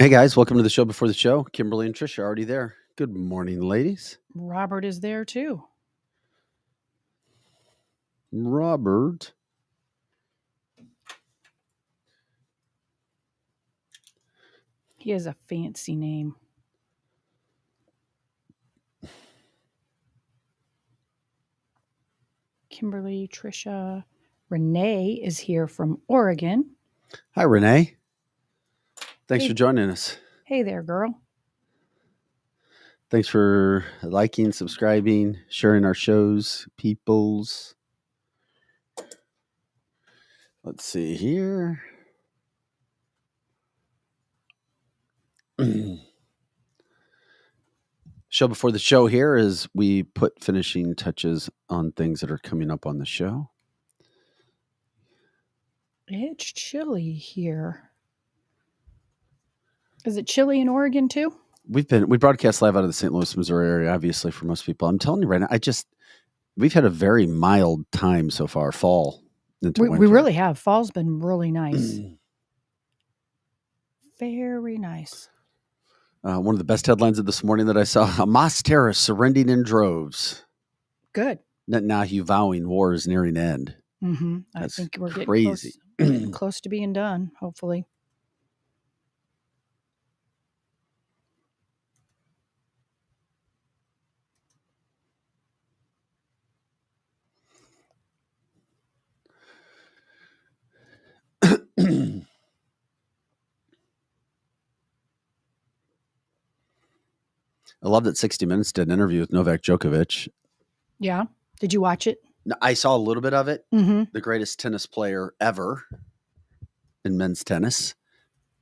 Hey guys, welcome to the show before the show. Kimberly and Trish are already there. Good morning, ladies. Robert is there too. Robert. He has a fancy name. Kimberly, Trisha, Renee is here from Oregon. Hi, Renee. Thanks for joining us. Hey there, girl. Thanks for liking, subscribing, sharing our shows, peoples. Let's see here. Show before the show here is we put finishing touches on things that are coming up on the show. It's chilly here. Is it chilly in Oregon too? We broadcast live out of the St. Louis, Missouri area, obviously for most people. I'm telling you right now, we've had a very mild time so far, fall into winter. We really have. Fall's been really nice. Very nice. One of the best headlines of this morning that I saw, Hamas terrorists surrendering in droves. Good. Netanyahu vowing war is nearing end. Mm-hmm. I think we're getting crazy. close to being done, hopefully. I love that 60 Minutes did an interview with Novak Djokovic. Yeah. Did you watch it? No, I saw a little bit of it. Mm-hmm. The greatest tennis player ever in men's tennis,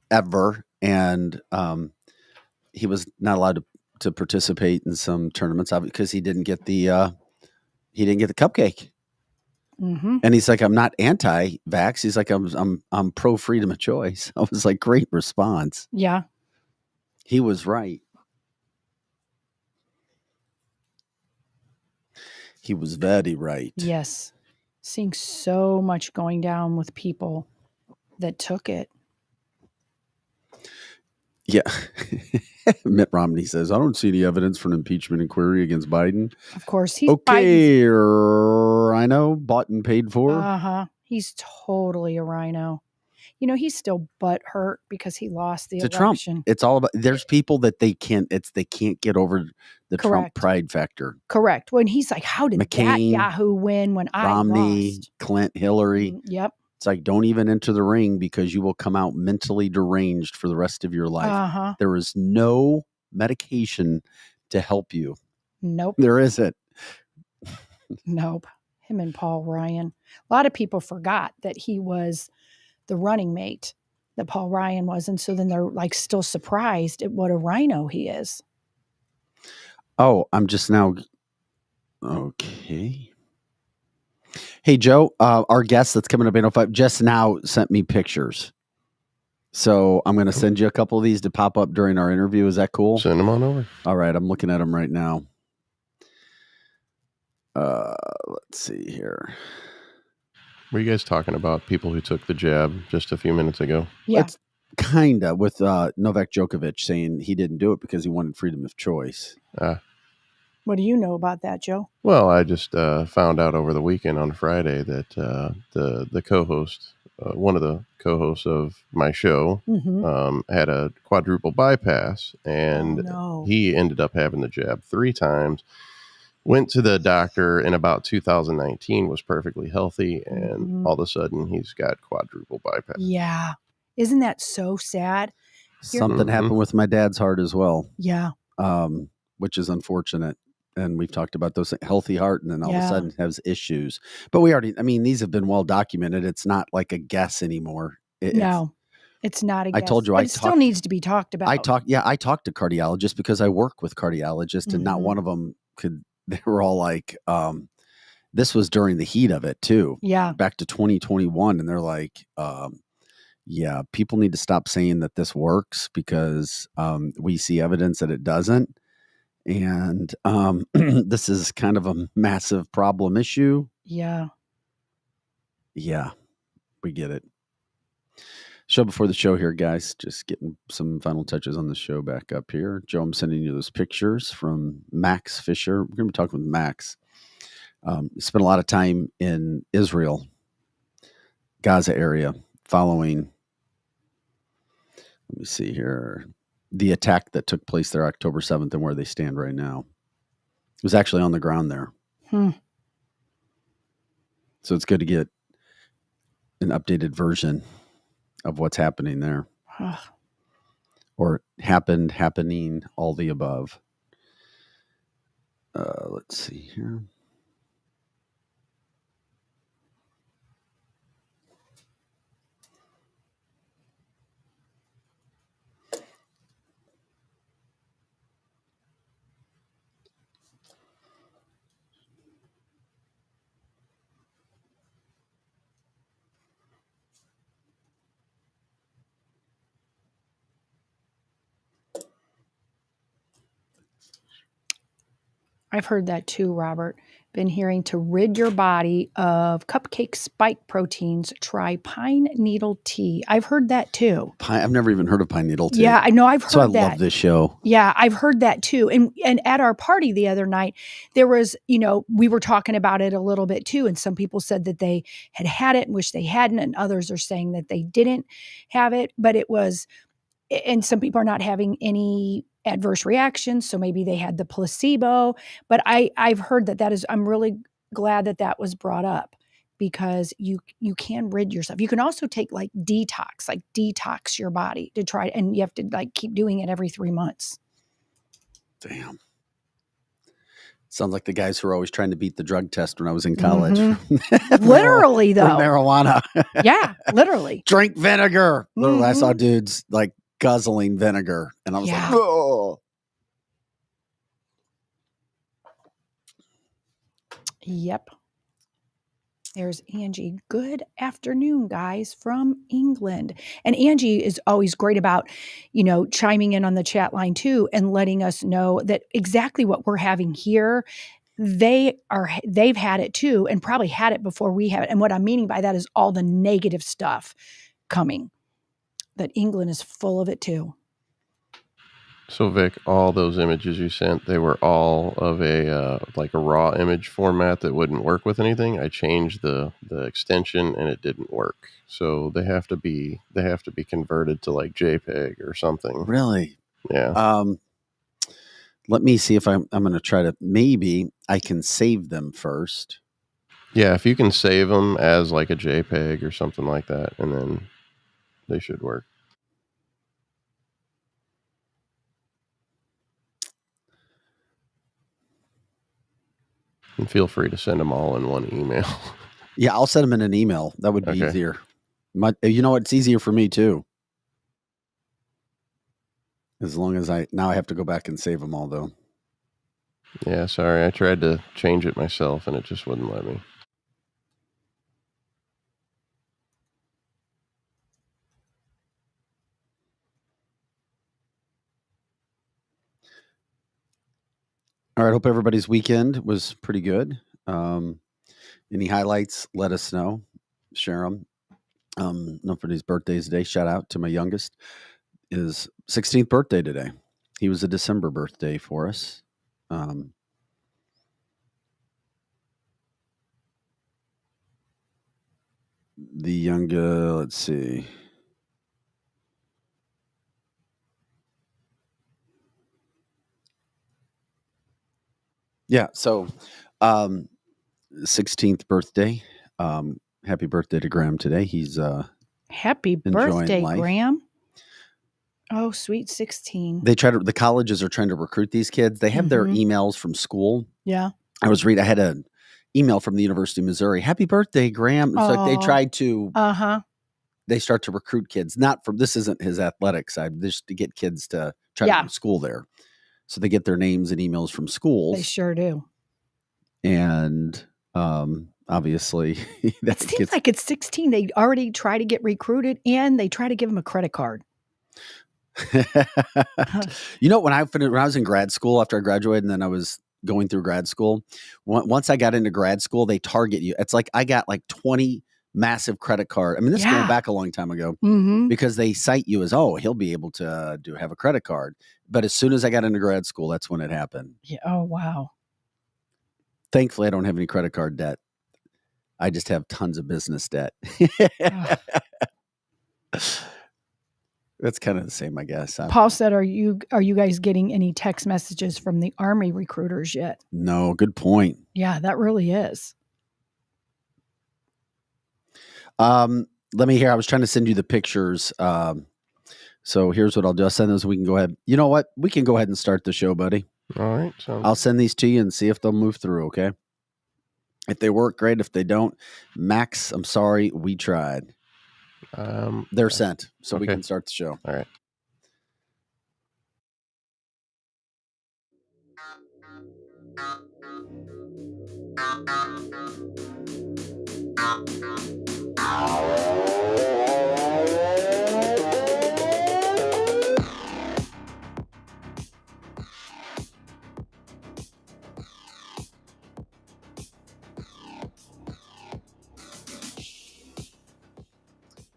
ever. And he was not allowed to participate in some tournaments because he didn't get the cupcake. Mm-hmm. And he's like, I'm not anti-vax. He's like, I'm pro freedom of choice. I was like, great response. Yeah. He was right. He was very right. Yes. Seeing so much going down with people that took it. Yeah. Mitt Romney says, I don't see any evidence for an impeachment inquiry against Biden. Of course. He's okay, rhino, bought and paid for. Uh-huh. He's totally a rhino. You know, he's still butthurt because he lost the election. Trump. It's all about, there's people that they can't get over the Correct. Trump pride factor. Correct. When he's like, how did McCain, that Yahoo win when Romney, I lost? Clinton, Hillary. Yep. It's like, don't even enter the ring because you will come out mentally deranged for the rest of your life. Uh-huh. There is no medication to help you. Nope. There isn't. Nope. Him and Paul Ryan. A lot of people forgot that he was the running mate, that Paul Ryan was. And so then they're like still surprised at what a rhino he is. Oh, I'm just now. Okay. Hey, Joe, our guest that's coming up in 05 just now sent me pictures. So I'm going to send you a couple of these to pop up during our interview. Is that cool? Send them on over. All right. I'm looking at them right now. Let's see here. Were you guys talking about people who took the jab just a few minutes ago? Yeah. It's kind of with Novak Djokovic saying he didn't do it because he wanted freedom of choice. What do you know about that, Joe? Well, I just found out over the weekend on Friday that the co-host, one of the co-hosts of my show, had a quadruple bypass, and he ended up having the jab 3 times. Went to the doctor in about 2019, was perfectly healthy, and all of a sudden he's got quadruple bypass. Yeah. Isn't that so sad? Something happened with my dad's heart as well. Yeah. Which is unfortunate. And we've talked about those, healthy heart, and then all of a sudden has issues. But these have been well documented. It's not like a guess anymore. No, it's not a guess. I told you, it still needs to be talked about. I talked to cardiologists because I work with cardiologists, and not one of them they were all like, this was during the heat of it too. Yeah. Back to 2021. And they're like, yeah, people need to stop saying that this works because we see evidence that it doesn't. And this is kind of a massive problem issue. Yeah. Yeah, we get it. Show before the show here, guys. Just getting some final touches on the show back up here. Joe, I'm sending you those pictures from Max Fisher. We're going to be talking with Max. Spent a lot of time in Israel, Gaza area, following, let me see here, the attack that took place there October 7th and where they stand right now. It was actually on the ground there. So it's good to get an updated version of what's happening there. Or happening, all the above. Let's see here. I've heard that too, Robert. Been hearing to rid your body of cupcake spike proteins, try pine needle tea. I've heard that too. I've never even heard of pine needle tea. Yeah, I know. I've heard that. So I love this show. Yeah, I've heard that too. And at our party the other night, there was, we were talking about it a little bit too. And some people said that they had it and wish they hadn't. And others are saying that they didn't have it. But it was, and some people are not having any adverse reactions. So maybe they had the placebo. But I've heard that is, I'm really glad that was brought up, because you can rid yourself. You can also take detox your body to try, and you have to keep doing it every 3 months. Damn. Sounds like the guys who were always trying to beat the drug test when I was in college. Literally, though. Marijuana. Yeah, literally. Drink vinegar. Literally, I saw dudes guzzling vinegar. And I was like, oh. Yep. There's Angie. Good afternoon, guys, from England. And Angie is always great about, chiming in on the chat line too, and letting us know that exactly what we're having here, they've had it too, and probably had it before we have it. And what I'm meaning by that is all the negative stuff coming, that England is full of it too. So Vic, all those images you sent, they were all of a raw image format that wouldn't work with anything. I changed the extension and it didn't work. So they have to be converted to JPEG or something. Really? Yeah. Let me see if I'm going to try to, maybe I can save them first. Yeah, if you can save them as a JPEG or something like that, and then they should work. And feel free to send them all in one email. Yeah, I'll send them in an email. That would be easier. It's easier for me too. As long as now I have to go back and save them all though. Yeah, sorry. I tried to change it myself and it just wouldn't let me. All right. Hope everybody's weekend was pretty good. Any highlights? Let us know. Share them. Nobody's birthday's today. Shout out to my youngest. His 16th birthday today. He was a December birthday for us. The younger, let's see. Yeah, so 16th birthday. Happy birthday to Graham today. He's happy birthday, Graham. Oh, sweet 16. The colleges are trying to recruit these kids. They have their emails from school. Yeah. I had an email from the University of Missouri. Happy birthday, Graham. It's they tried to they start to recruit kids. This isn't his athletic side, just to get kids to try to go to school there. So they get their names and emails from schools. They sure do. And obviously, it seems like at 16, they already try to get recruited and they try to give them a credit card. When I was in grad school after I graduated, and then I was going through grad school, once I got into grad school, they target you. It's like I got 20 massive credit card. I mean, this is going back a long time ago because they cite you as, he'll be able to have a credit card. But as soon as I got into grad school, that's when it happened. Yeah. Oh, wow. Thankfully, I don't have any credit card debt. I just have tons of business debt. That's kind of the same, I guess. Paul said, are you guys getting any text messages from the Army recruiters yet? No, good point. Yeah, that really is. Let me hear. I was trying to send you the pictures. So here's what I'll do. I'll send those. We can go ahead. You know what? We can go ahead and start the show, buddy. All right. I'll send these to you and see if they'll move through. Okay. If they work, great. If they don't, Max, I'm sorry. We tried. They're sent. So we can start the show. All right.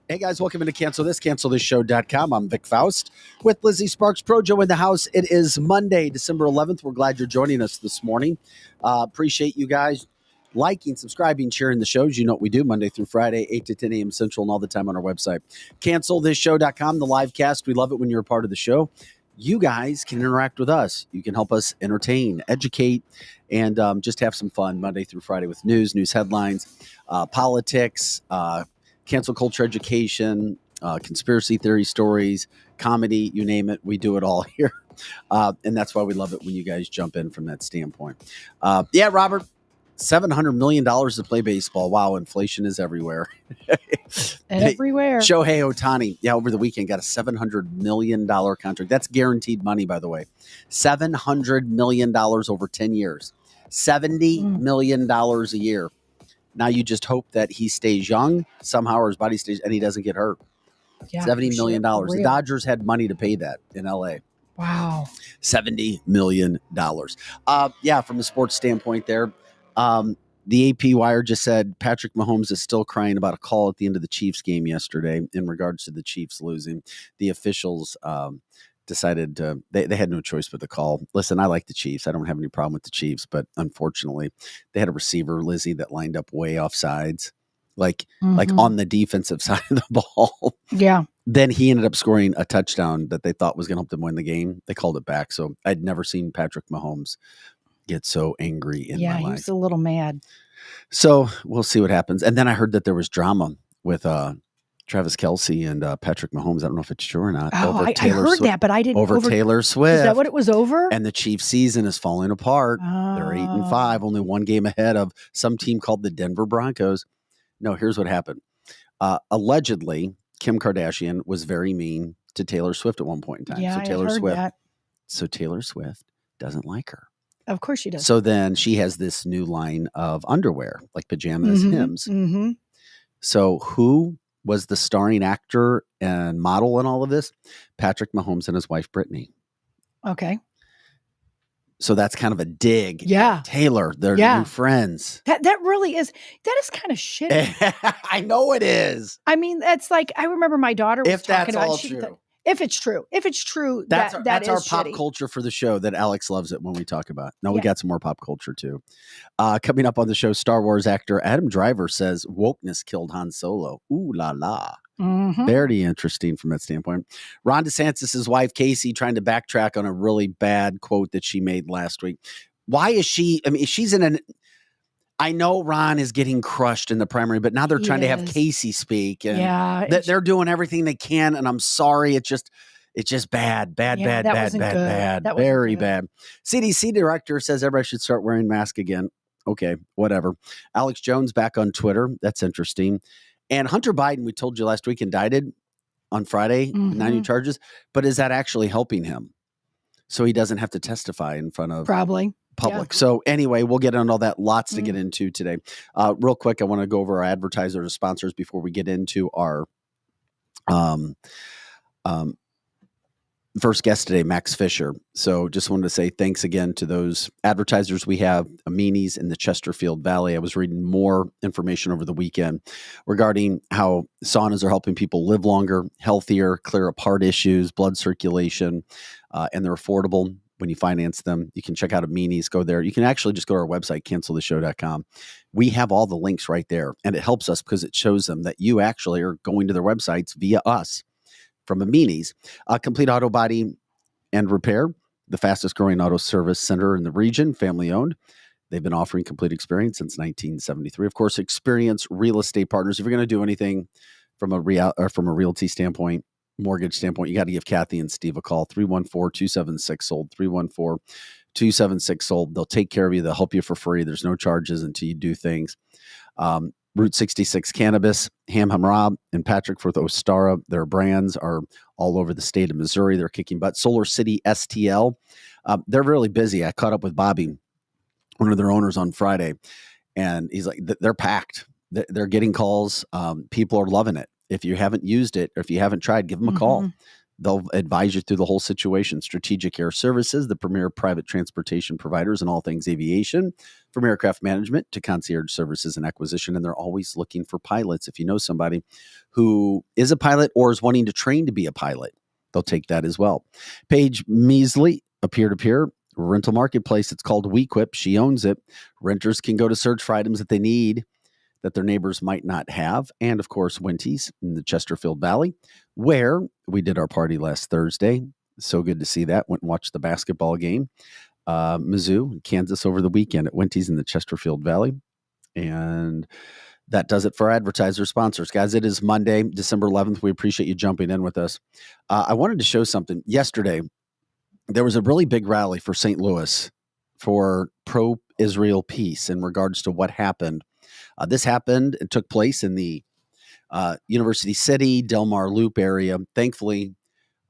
Hey guys, welcome into cancelthisshow.com. I'm Vic Faust with Lizzie Sparks, Projo in the house. It is Monday, December 11th. We're glad you're joining us this morning. Appreciate you guys liking, subscribing, sharing the shows. You know what we do Monday through Friday, 8 to 10 a.m. Central and all the time on our website. Cancelthisshow.com, the live cast. We love it when you're a part of the show. You guys can interact with us. You can help us entertain, educate, and just have some fun Monday through Friday with news headlines, politics, cancel culture education, conspiracy theory stories, comedy, you name it. We do it all here. And that's why we love it when you guys jump in from that standpoint. Yeah, Robert, $700 million to play baseball. Wow, inflation is everywhere. Everywhere. Shohei Ohtani, over the weekend got a $700 million contract. That's guaranteed money, by the way. $700 million over 10 years. $70 million a year. Now you just hope that he stays young somehow, or his body stays, and he doesn't get hurt. Yeah, $70 million. The Dodgers had money to pay that in LA. Wow. $70 million. From a sports standpoint there, the AP Wire just said Patrick Mahomes is still crying about a call at the end of the Chiefs game yesterday in regards to the Chiefs losing. The officials decided they had no choice but to call. Listen, I like the Chiefs. I don't have any problem with the Chiefs, but unfortunately, they had a receiver, Lizzie, that lined up way off sides, like on the defensive side of the ball. Yeah. Then he ended up scoring a touchdown that they thought was going to help them win the game. They called it back. So I'd never seen Patrick Mahomes get so angry in my life. Yeah, he was a little mad. So we'll see what happens. And then I heard that there was drama with Travis Kelce and Patrick Mahomes. I don't know if it's true or not. Oh, I heard that, but I didn't. Over Taylor Swift. Is that what it was over? And the Chiefs season is falling apart. They're 8-5, only one game ahead of some team called the Denver Broncos. No, here's what happened. Allegedly, Kim Kardashian was very mean to Taylor Swift at one point in time. Yeah, So Taylor Swift doesn't like her. Of course she does. So then she has this new line of underwear, like pajamas, Hims. Mm-hmm. So who was the starring actor and model in all of this? Patrick Mahomes and his wife, Brittany. Okay. So that's kind of a dig. Yeah. Taylor, they're new friends. That really is. That is kind of shitty. I know it is. I mean, that's like, I remember my daughter was if talking that's about all true. If it's true, that's our pop shitty. culture for the show that Alex loves it when we talk about. No, we got some more pop culture too. Coming up on the show, Star Wars actor Adam Driver says wokeness killed Han Solo. Ooh la la. Mm-hmm. Very interesting from that standpoint. Ron DeSantis' wife, Casey, trying to backtrack on a really bad quote that she made last week. Why is she? I mean, she's in an. I know Ron is getting crushed in the primary, but now they're trying to have Casey speak, and they're doing everything they can. And I'm sorry, it's just bad, bad. Very bad. CDC director says everybody should start wearing masks again. Okay, whatever. Alex Jones back on Twitter. That's interesting. And Hunter Biden, we told you last week, indicted on Friday, 9 new charges. But is that actually helping him? So he doesn't have to testify in front of public. Yeah. So anyway, we'll get into all that. Lots to get into today. Real quick, I want to go over our advertisers and sponsors before we get into our first guest today, Max Fisher. So just wanted to say thanks again to those advertisers we have, Amini's in the Chesterfield Valley. I was reading more information over the weekend regarding how saunas are helping people live longer, healthier, clear up heart issues, blood circulation, and they're affordable when you finance them. You can check out Amini's, go there. You can actually just go to our website, canceltheshow.com. We have all the links right there, and it helps us because it shows them that you actually are going to their websites via us. From Amini's, Complete Auto Body and Repair, the fastest growing auto service center in the region, family owned. They've been offering complete experience since 1973. Of course, experienced real estate partners. If you're going to do anything from a realty standpoint, mortgage standpoint, you got to give Kathy and Steve a call. 314-276-SOLD, 314-276-SOLD. They'll take care of you. They'll help you for free. There's no charges until you do things. Route 66 Cannabis, Ham Hamrab, and Patrick for the Ostara. Their brands are all over the state of Missouri. They're kicking butt. Solar City STL. They're really busy. I caught up with Bobby, one of their owners, on Friday, and he's like, they're packed. They're getting calls. People are loving it. If you haven't used it or if you haven't tried, give them a call. They'll advise you through the whole situation. Strategic Air Services, the premier private transportation providers in all things aviation, from aircraft management to concierge services and acquisition. And they're always looking for pilots. If you know somebody who is a pilot or is wanting to train to be a pilot, they'll take that as well. Paige Measley, a peer-to-peer rental marketplace. It's called WeQuip. She owns it. Renters can go to search for items that they need that their neighbors might not have. And of course, Winty's in the Chesterfield Valley, where we did our party last Thursday. So good to see that. Went and watched the basketball game. Mizzou, Kansas over the weekend at Winty's in the Chesterfield Valley. And that does it for advertiser sponsors. Guys, it is Monday, December 11th. We appreciate you jumping in with us. I wanted to show something. Yesterday, there was a really big rally for St. Louis for pro-Israel peace in regards to what happened. This happened. It took place in the University City, Del Mar Loop area. Thankfully,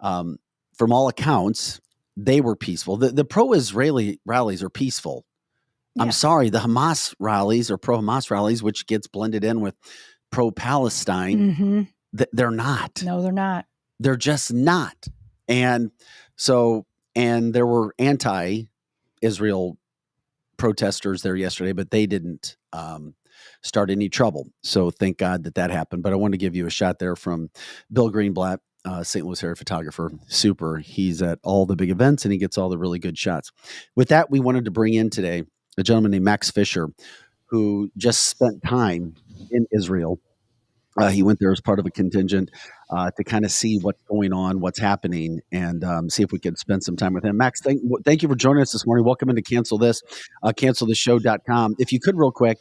from all accounts, they were peaceful. The pro-Israeli rallies are peaceful. Yeah. I'm sorry, the Hamas rallies or pro-Hamas rallies, which gets blended in with pro-Palestine, they're not. No, they're not. They're just not. And there were anti-Israel protesters there yesterday, but they didn't start any trouble. So thank God that happened. But I want to give you a shot there from Bill Greenblatt, St. Louis area photographer. Super. He's at all the big events and he gets all the really good shots. With that, we wanted to bring in today a gentleman named Max Fisher, who just spent time in Israel. He went there as part of a contingent to kind of see what's going on, what's happening, and see if we could spend some time with him. Max, thank you for joining us this morning. Welcome into Cancel This, canceltheshow.com. If you could real quick,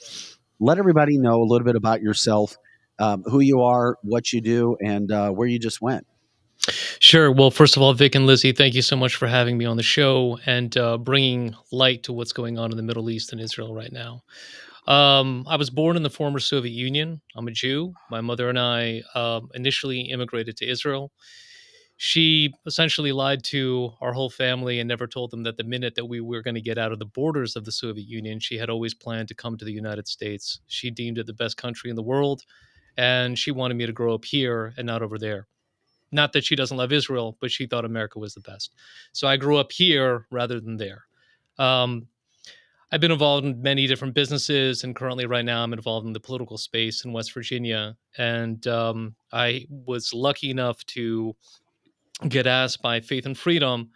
let everybody know a little bit about yourself, who you are, what you do, and where you just went. Sure. Well, first of all, Vic and Lizzie, thank you so much for having me on the show and bringing light to what's going on in the Middle East and Israel right now. I was born in the former Soviet Union. I'm a Jew. My mother and I initially immigrated to Israel. She essentially lied to our whole family and never told them that the minute that we were going to get out of the borders of the Soviet Union, she had always planned to come to the United States. She deemed it the best country in the world, and she wanted me to grow up here and not over there. Not that she doesn't love Israel, but she thought America was the best. So I grew up here rather than there. I've been involved in many different businesses, and currently right now I'm involved in the political space in West Virginia. And I was lucky enough to get asked by Faith and Freedom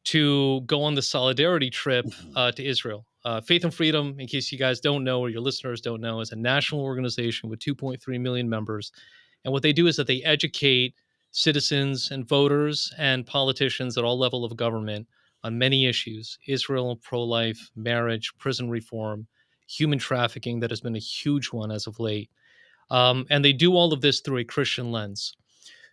to go on the solidarity trip to Israel. Faith and Freedom, in case you guys don't know or your listeners don't know, is a national organization with 2.3 million members. And what they do is that they educate citizens and voters and politicians at all levels of government on many issues: Israel, pro-life, marriage, prison reform, human trafficking, that has been a huge one as of late. And they do all of this through a Christian lens.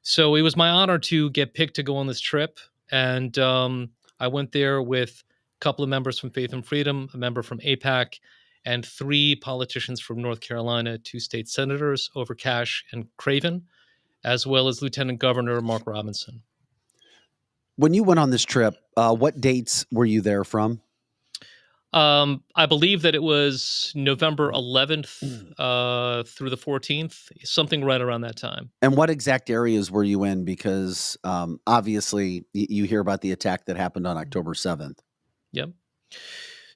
So it was my honor to get picked to go on this trip. And I went there with a couple of members from Faith and Freedom, a member from AIPAC, and 3 politicians from North Carolina, 2 state senators, Overcash and Craven, as well as Lieutenant Governor Mark Robinson. When you went on this trip, what dates were you there from? I believe that it was November 11th through the 14th, something right around that time. And what exact areas were you in? Because obviously you hear about the attack that happened on October 7th. Yep.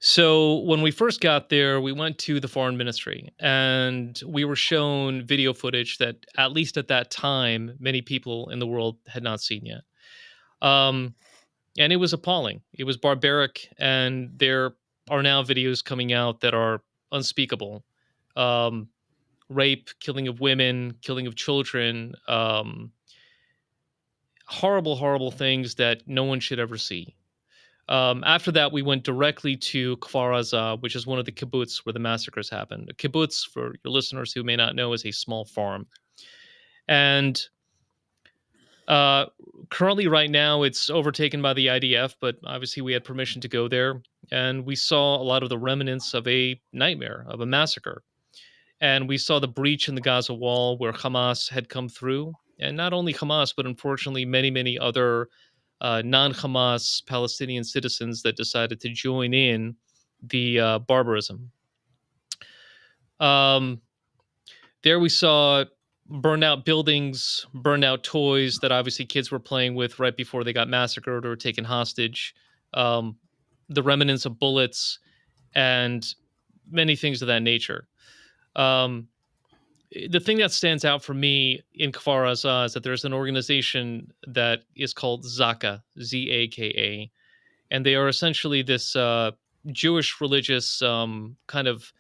So when we first got there, we went to the foreign ministry and we were shown video footage that, at least at that time, many people in the world had not seen yet. And it was appalling. It was barbaric. And there are now videos coming out that are unspeakable. Rape, killing of women, killing of children, horrible, horrible things that no one should ever see. After that, we went directly to Kfar Aza, which is one of the kibbutz where the massacres happened. A kibbutz, for your listeners who may not know, is a small farm. And currently, right now, it's overtaken by the IDF, but obviously we had permission to go there. And we saw a lot of the remnants of a nightmare, of a massacre. And we saw the breach in the Gaza wall where Hamas had come through. And not only Hamas, but unfortunately many, many other non-Hamas Palestinian citizens that decided to join in the barbarism. There we saw burned out buildings, burned out toys that obviously kids were playing with right before they got massacred or taken hostage, the remnants of bullets, and many things of that nature. The thing that stands out for me in Kfar Aza is that there's an organization that is called Zaka, Z-A-K-A, and they are essentially this Jewish religious kind of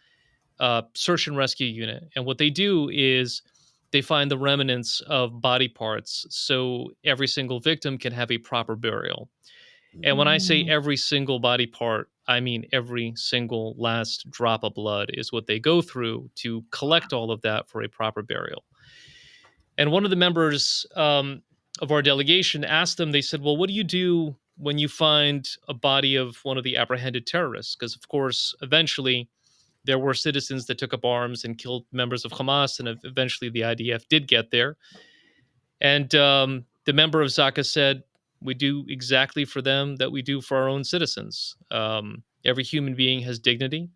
search and rescue unit. And what they do is they find the remnants of body parts so every single victim can have a proper burial. And when I say every single body part, I mean every single last drop of blood is what they go through to collect all of that for a proper burial. And one of the members of our delegation asked them, they said, well, what do you do when you find a body of one of the apprehended terrorists? Because, of course, eventually there were citizens that took up arms and killed members of Hamas, and eventually the IDF did get there. And the member of Zaka said, we do exactly for them that we do for our own citizens. Every human being has dignity,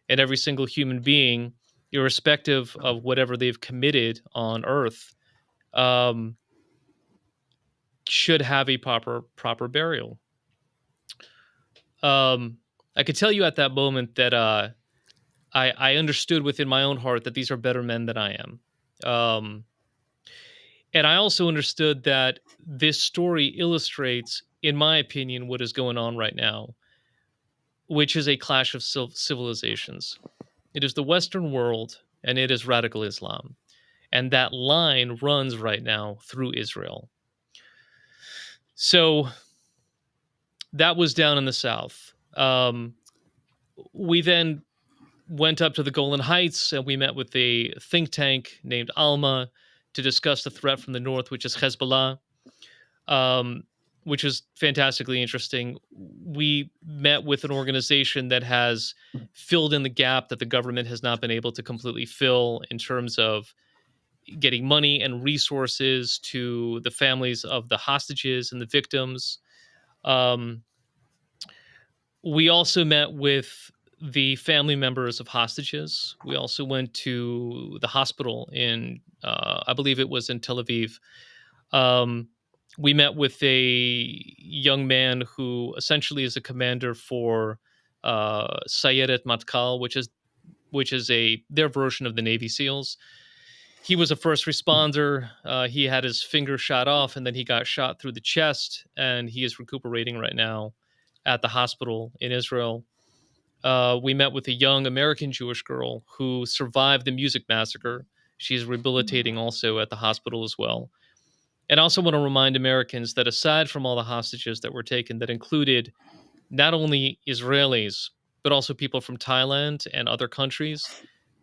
and every single human being, irrespective of whatever they've committed on Earth, should have a proper burial. I could tell you at that moment that I understood within my own heart that these are better men than I am. And I also understood that this story illustrates, in my opinion, what is going on right now, which is a clash of civilizations. It is the Western world and it is radical Islam. And that line runs right now through Israel. So that was down in the south. We then went up to the Golan Heights and we met with a think tank named Alma to discuss the threat from the north, which is Hezbollah, which is fantastically interesting. We met with an organization that has filled in the gap that the government has not been able to completely fill in terms of getting money and resources to the families of the hostages and the victims. We also met with the family members of hostages. We also went to the hospital in, I believe it was in Tel Aviv. We met with a young man who essentially is a commander for Sayeret Matkal, which is their version of the Navy SEALs. He was a first responder. He had his finger shot off, and then he got shot through the chest, and he is recuperating right now at the hospital in Israel. We met with a young American Jewish girl who survived the music massacre. She's rehabilitating also at the hospital as well. And I also want to remind Americans that aside from all the hostages that were taken, that included not only Israelis, but also people from Thailand and other countries,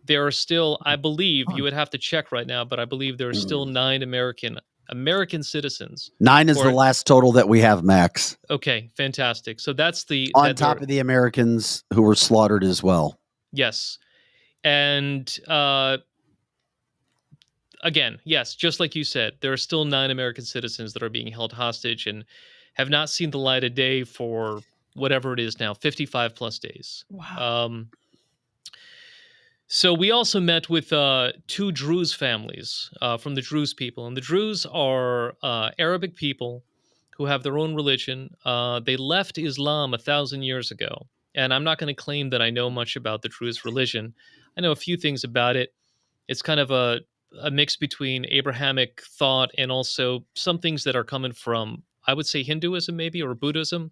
there are still, I believe, you would have to check right now, but I believe there are still 9 American citizens. 9 is the last total that we have, Max. Okay, fantastic. So that's on top of the Americans who were slaughtered as well. Yes. And again, yes, just like you said, there are still 9 American citizens that are being held hostage and have not seen the light of day for whatever it is now, 55 plus days. Wow. So we also met with two Druze families from the Druze people. And the Druze are Arabic people who have their own religion. They left Islam 1,000 years ago. And I'm not going to claim that I know much about the Druze religion. I know a few things about it. It's kind of a mix between Abrahamic thought and also some things that are coming from, I would say, Hinduism maybe, or Buddhism.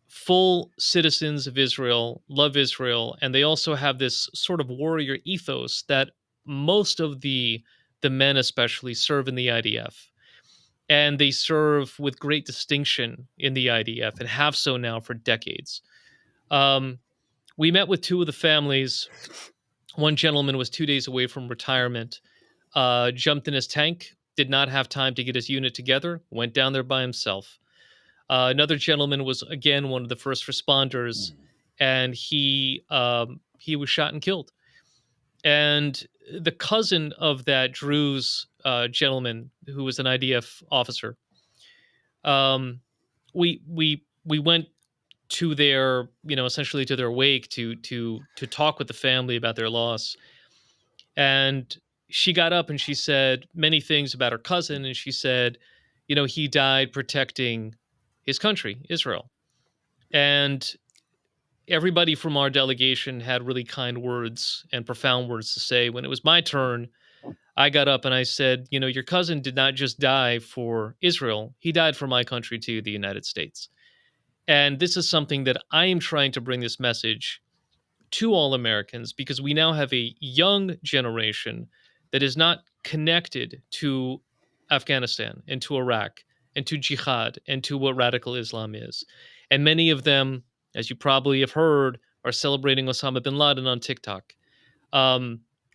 Full citizens of Israel, love Israel, and they also have this sort of warrior ethos that most of the men especially serve in the IDF. And they serve with great distinction in the IDF and have so now for decades. We met with two of the families. One gentleman was 2 days away from retirement, jumped in his tank, did not have time to get his unit together, went down there by himself. Another gentleman was, again, one of the first responders, and he was shot and killed. And the cousin of that Druze gentleman, who was an IDF officer, we went to their, essentially to their wake to talk with the family about their loss. And she got up and she said many things about her cousin, and she said, he died protecting his country, Israel. And everybody from our delegation had really kind words and profound words to say. When it was my turn, I got up and I said, your cousin did not just die for Israel. He died for my country too, the United States. And this is something that I am trying to bring this message to all Americans, because we now have a young generation that is not connected to Afghanistan and to Iraq and to jihad and to what radical Islam is. And many of them, as you probably have heard, are celebrating Osama bin Laden on TikTok,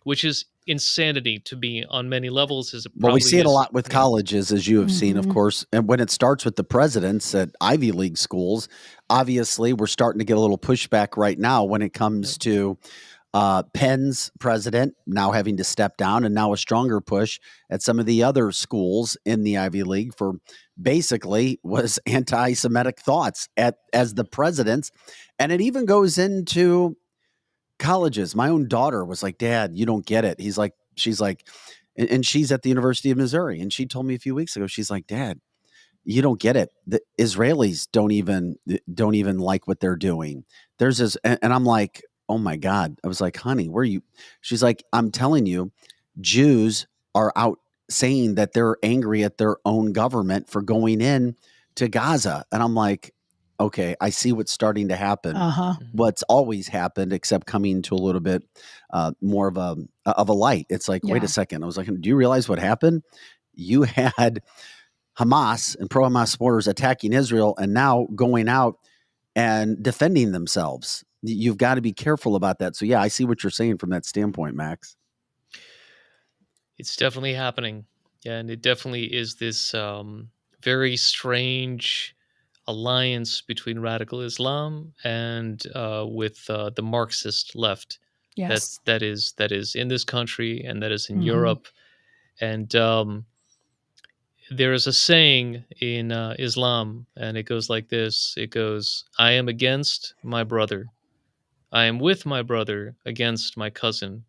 which is insanity to me on many levels. Well, we see it a lot with colleges, as you have seen, of course. And when it starts with the presidents at Ivy League schools, obviously we're starting to get a little pushback right now when it comes to Penn's president now having to step down, and now a stronger push at some of the other schools in the Ivy League for basically was anti-Semitic thoughts as the presidents. And it even goes into colleges. My own daughter was like, Dad, you don't get it. She's like, and she's at the University of Missouri. And she told me a few weeks ago, she's like, Dad, you don't get it. The Israelis don't even like what they're doing. There's this, and I'm like, oh my God. I was like, honey, where are you? She's like, I'm telling you, Jews are out saying that they're angry at their own government for going in to Gaza. And I'm like, okay, I see what's starting to happen. What's always happened, except coming to a little bit more of a light. It's like, wait a second. I was like, do you realize what happened? You had Hamas and pro-Hamas supporters attacking Israel and now going out and defending themselves. You've got to be careful about that. So yeah, I see what you're saying from that standpoint, Max. It's definitely happening. Yeah, and it definitely is this very strange alliance between radical Islam and with the Marxist left. Yes. That is in this country and that is in Europe. And there is a saying in Islam, and it goes like this. It goes, I am against my brother. I am with my brother against my cousin.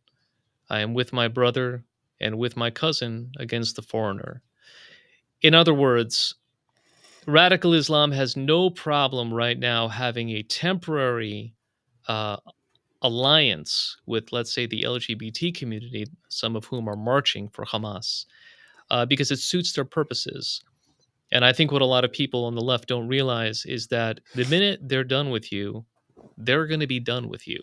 I am with my brother and with my cousin against the foreigner. In other words, radical Islam has no problem right now having a temporary alliance with, let's say, the LGBT community, some of whom are marching for Hamas, because it suits their purposes. And I think what a lot of people on the left don't realize is that the minute they're done with you, they're going to be done with you.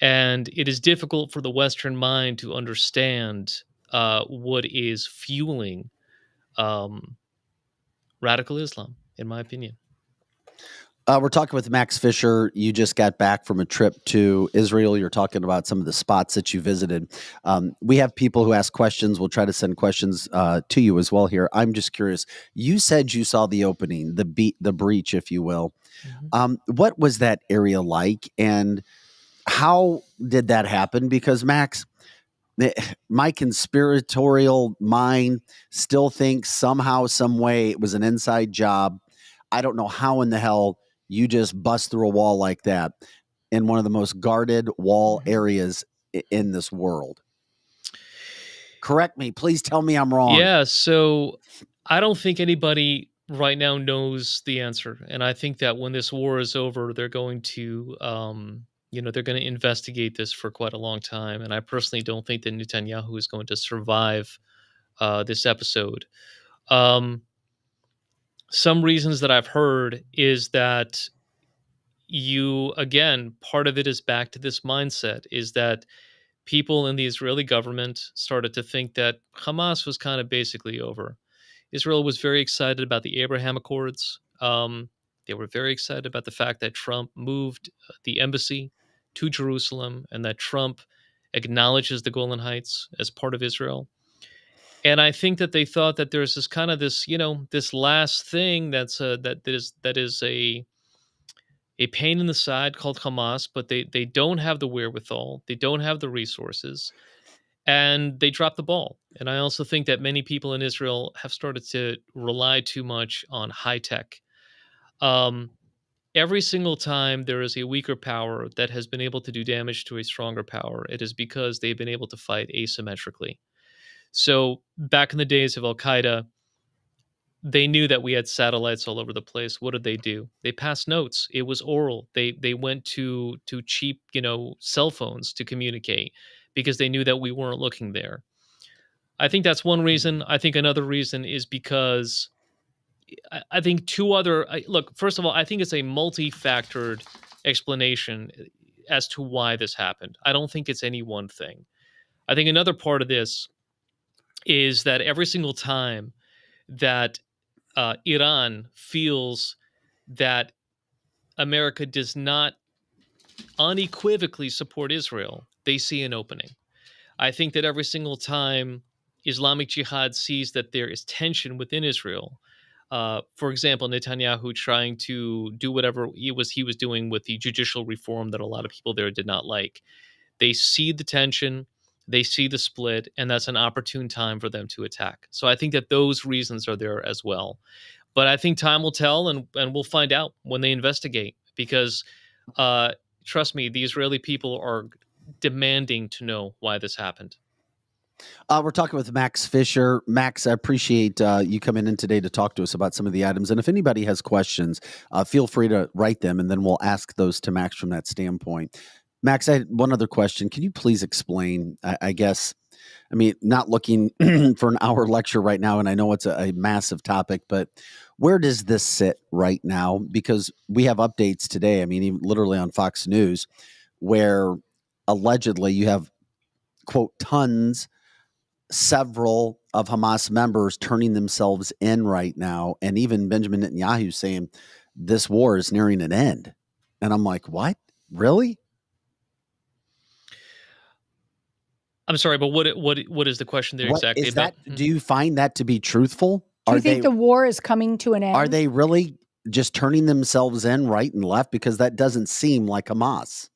And it is difficult for the Western mind to understand what is fueling radical Islam, in my opinion. We're talking with Max Fisher. You just got back from a trip to Israel. You're talking about some of the spots that you visited. We have people who ask questions. We'll try to send questions to you as well here. I'm just curious. You said you saw the opening, the breach, if you will. What was that area like, and how did that happen? Because Max, my conspiratorial mind still thinks somehow, some way it was an inside job. I don't know how in the hell you just bust through a wall like that in one of the most guarded wall areas in this world. Correct me. Please tell me I'm wrong. Yeah, so I don't think anybody right now knows the answer, and I think that when this war is over, they're going to, they're going to investigate this for quite a long time. And I personally don't think that Netanyahu is going to survive this episode. Some reasons that I've heard is that part of it is back to this mindset, is that people in the Israeli government started to think that Hamas was kind of basically over. Israel was very excited about the Abraham Accords. They were very excited about the fact that Trump moved the embassy to Jerusalem and that Trump acknowledges the Golan Heights as part of Israel. And I think that they thought that there's this kind of this last thing that is a pain in the side called Hamas, but they don't have the wherewithal, they don't have the resources, and they dropped the ball. And I also think that many people in Israel have started to rely too much on high tech. Every single time there is a weaker power that has been able to do damage to a stronger power, it is because they've been able to fight asymmetrically. So back in the days of Al Qaeda, they knew that we had satellites all over the place. What did they do? They passed notes. It was oral. They went to cheap, cell phones to communicate because they knew that we weren't looking there. I think that's one reason. I think another reason is because I think look, first of all, I think it's a multi-factored explanation as to why this happened. I don't think it's any one thing. I think another part of this is that every single time that Iran feels that America does not unequivocally support Israel, they see an opening. I think that every single time Islamic Jihad sees that there is tension within Israel, for example, Netanyahu trying to do whatever he was doing with the judicial reform that a lot of people there did not like, they see the tension, they see the split, and that's an opportune time for them to attack. So I think that those reasons are there as well. But I think time will tell, and we'll find out when they investigate, because trust me, the Israeli people are demanding to know why this happened. We're talking with Max Fisher. Max, I appreciate you coming in today to talk to us about some of the items. And if anybody has questions, feel free to write them, and then we'll ask those to Max from that standpoint. Max, I had one other question. Can you please explain, not looking for an hour lecture right now, and I know it's a massive topic, but where does this sit right now? Because we have updates today, even literally on Fox News, where allegedly you have, quote, several of Hamas members turning themselves in right now, and even Benjamin Netanyahu saying this war is nearing an end. And I'm like, what? Really? I'm sorry, but what is the question there exactly? Is that? Do you find that to be truthful? Do you think the war is coming to an end? Are they really just turning themselves in right and left? Because that doesn't seem like Hamas.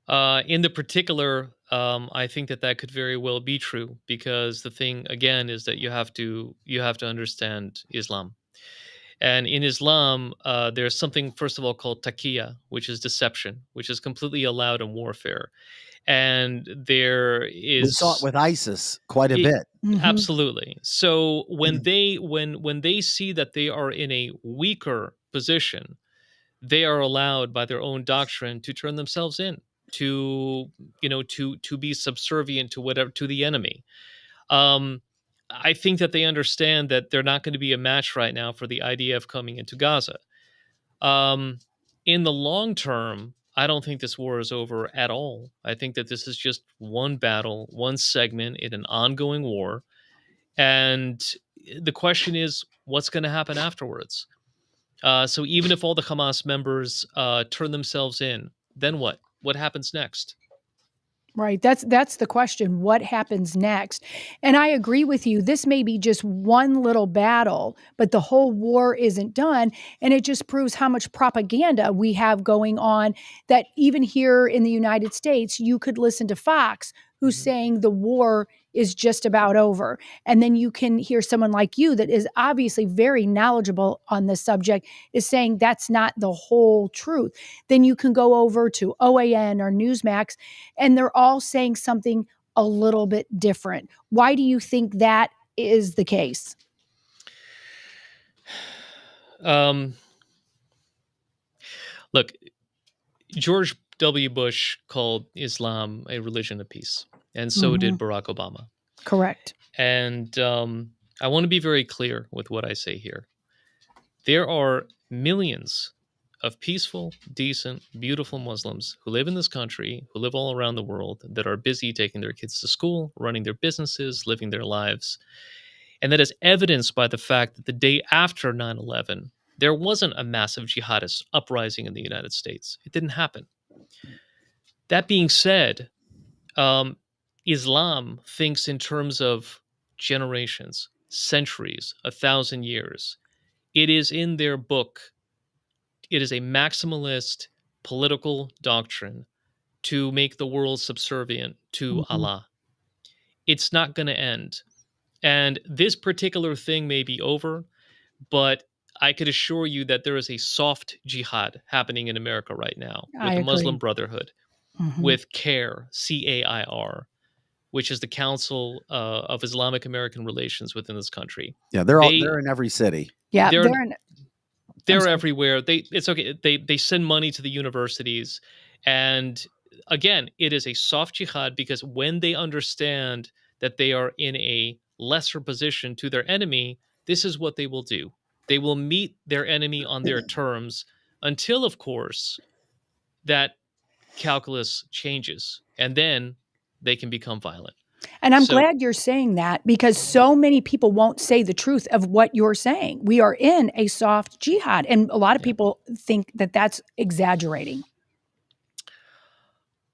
In the particular, I think that could very well be true, because the thing again is that you have to understand Islam, and in Islam, there's something, first of all, called taqiyya, which is deception, which is completely allowed in warfare. And there is, we saw it with ISIS quite a bit. Absolutely. So when they see that they are in a weaker position, they are allowed by their own doctrine to turn themselves in, to be subservient to the enemy. I think that they understand that they're not going to be a match right now for the IDF coming into Gaza. In the long term, I don't think this war is over at all. I think that this is just one battle, one segment in an ongoing war. And the question is, what's going to happen afterwards? So even if all the Hamas members turn themselves in, then what? What happens next? Right. That's the question. What happens next? And I agree with you. This may be just one little battle, but the whole war isn't done. And it just proves how much propaganda we have going on, that even here in the United States, you could listen to Fox, who's saying the war is just about over. And then you can hear someone like you that is obviously very knowledgeable on this subject is saying that's not the whole truth. Then you can go over to OAN or Newsmax, and they're all saying something a little bit different. Why do you think that is the case? Look, George W. Bush called Islam a religion of peace, and so did Barack Obama. Correct. And I want to be very clear with what I say here. There are millions of peaceful, decent, beautiful Muslims who live in this country, who live all around the world, that are busy taking their kids to school, running their businesses, living their lives. And that is evidenced by the fact that the day after 9/11, there wasn't a massive jihadist uprising in the United States. It didn't happen. That being said, Islam thinks in terms of generations, centuries, 1,000 years. It is in their book. It is a maximalist political doctrine to make the world subservient to Allah. It's not going to end. And this particular thing may be over, but I could assure you that there is a soft jihad happening in America right now with the Muslim Brotherhood, with CAIR, CAIR, which is the Council of Islamic American Relations within this country. Yeah, they're in every city. Yeah, they're everywhere. It's okay. They send money to the universities, and again, it is a soft jihad because when they understand that they are in a lesser position to their enemy, this is what they will do. They will meet their enemy on their terms until, of course, that calculus changes, and then they can become violent. And I'm glad you're saying that because so many people won't say the truth of what you're saying. We are in a soft jihad, and a lot of people think that that's exaggerating.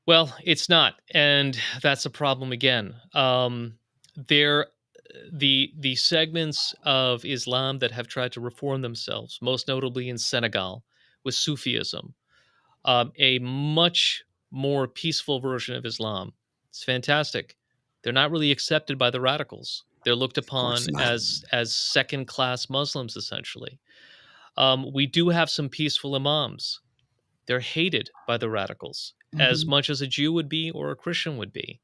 Well, it's not, and that's a problem again. The segments of Islam that have tried to reform themselves, most notably in Senegal with Sufism, a much more peaceful version of Islam. It's fantastic. They're not really accepted by the radicals. They're looked upon as second-class Muslims, essentially. We do have some peaceful imams. They're hated by the radicals as much as a Jew would be or a Christian would be.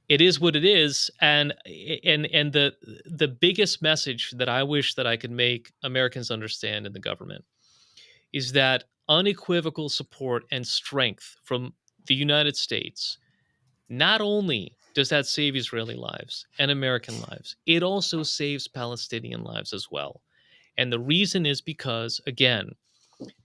It is what it is, and the biggest message that I wish that I could make Americans understand in the government is that unequivocal support and strength from the United States, not only does that save Israeli lives and American lives, it also saves Palestinian lives as well. And the reason is because, again,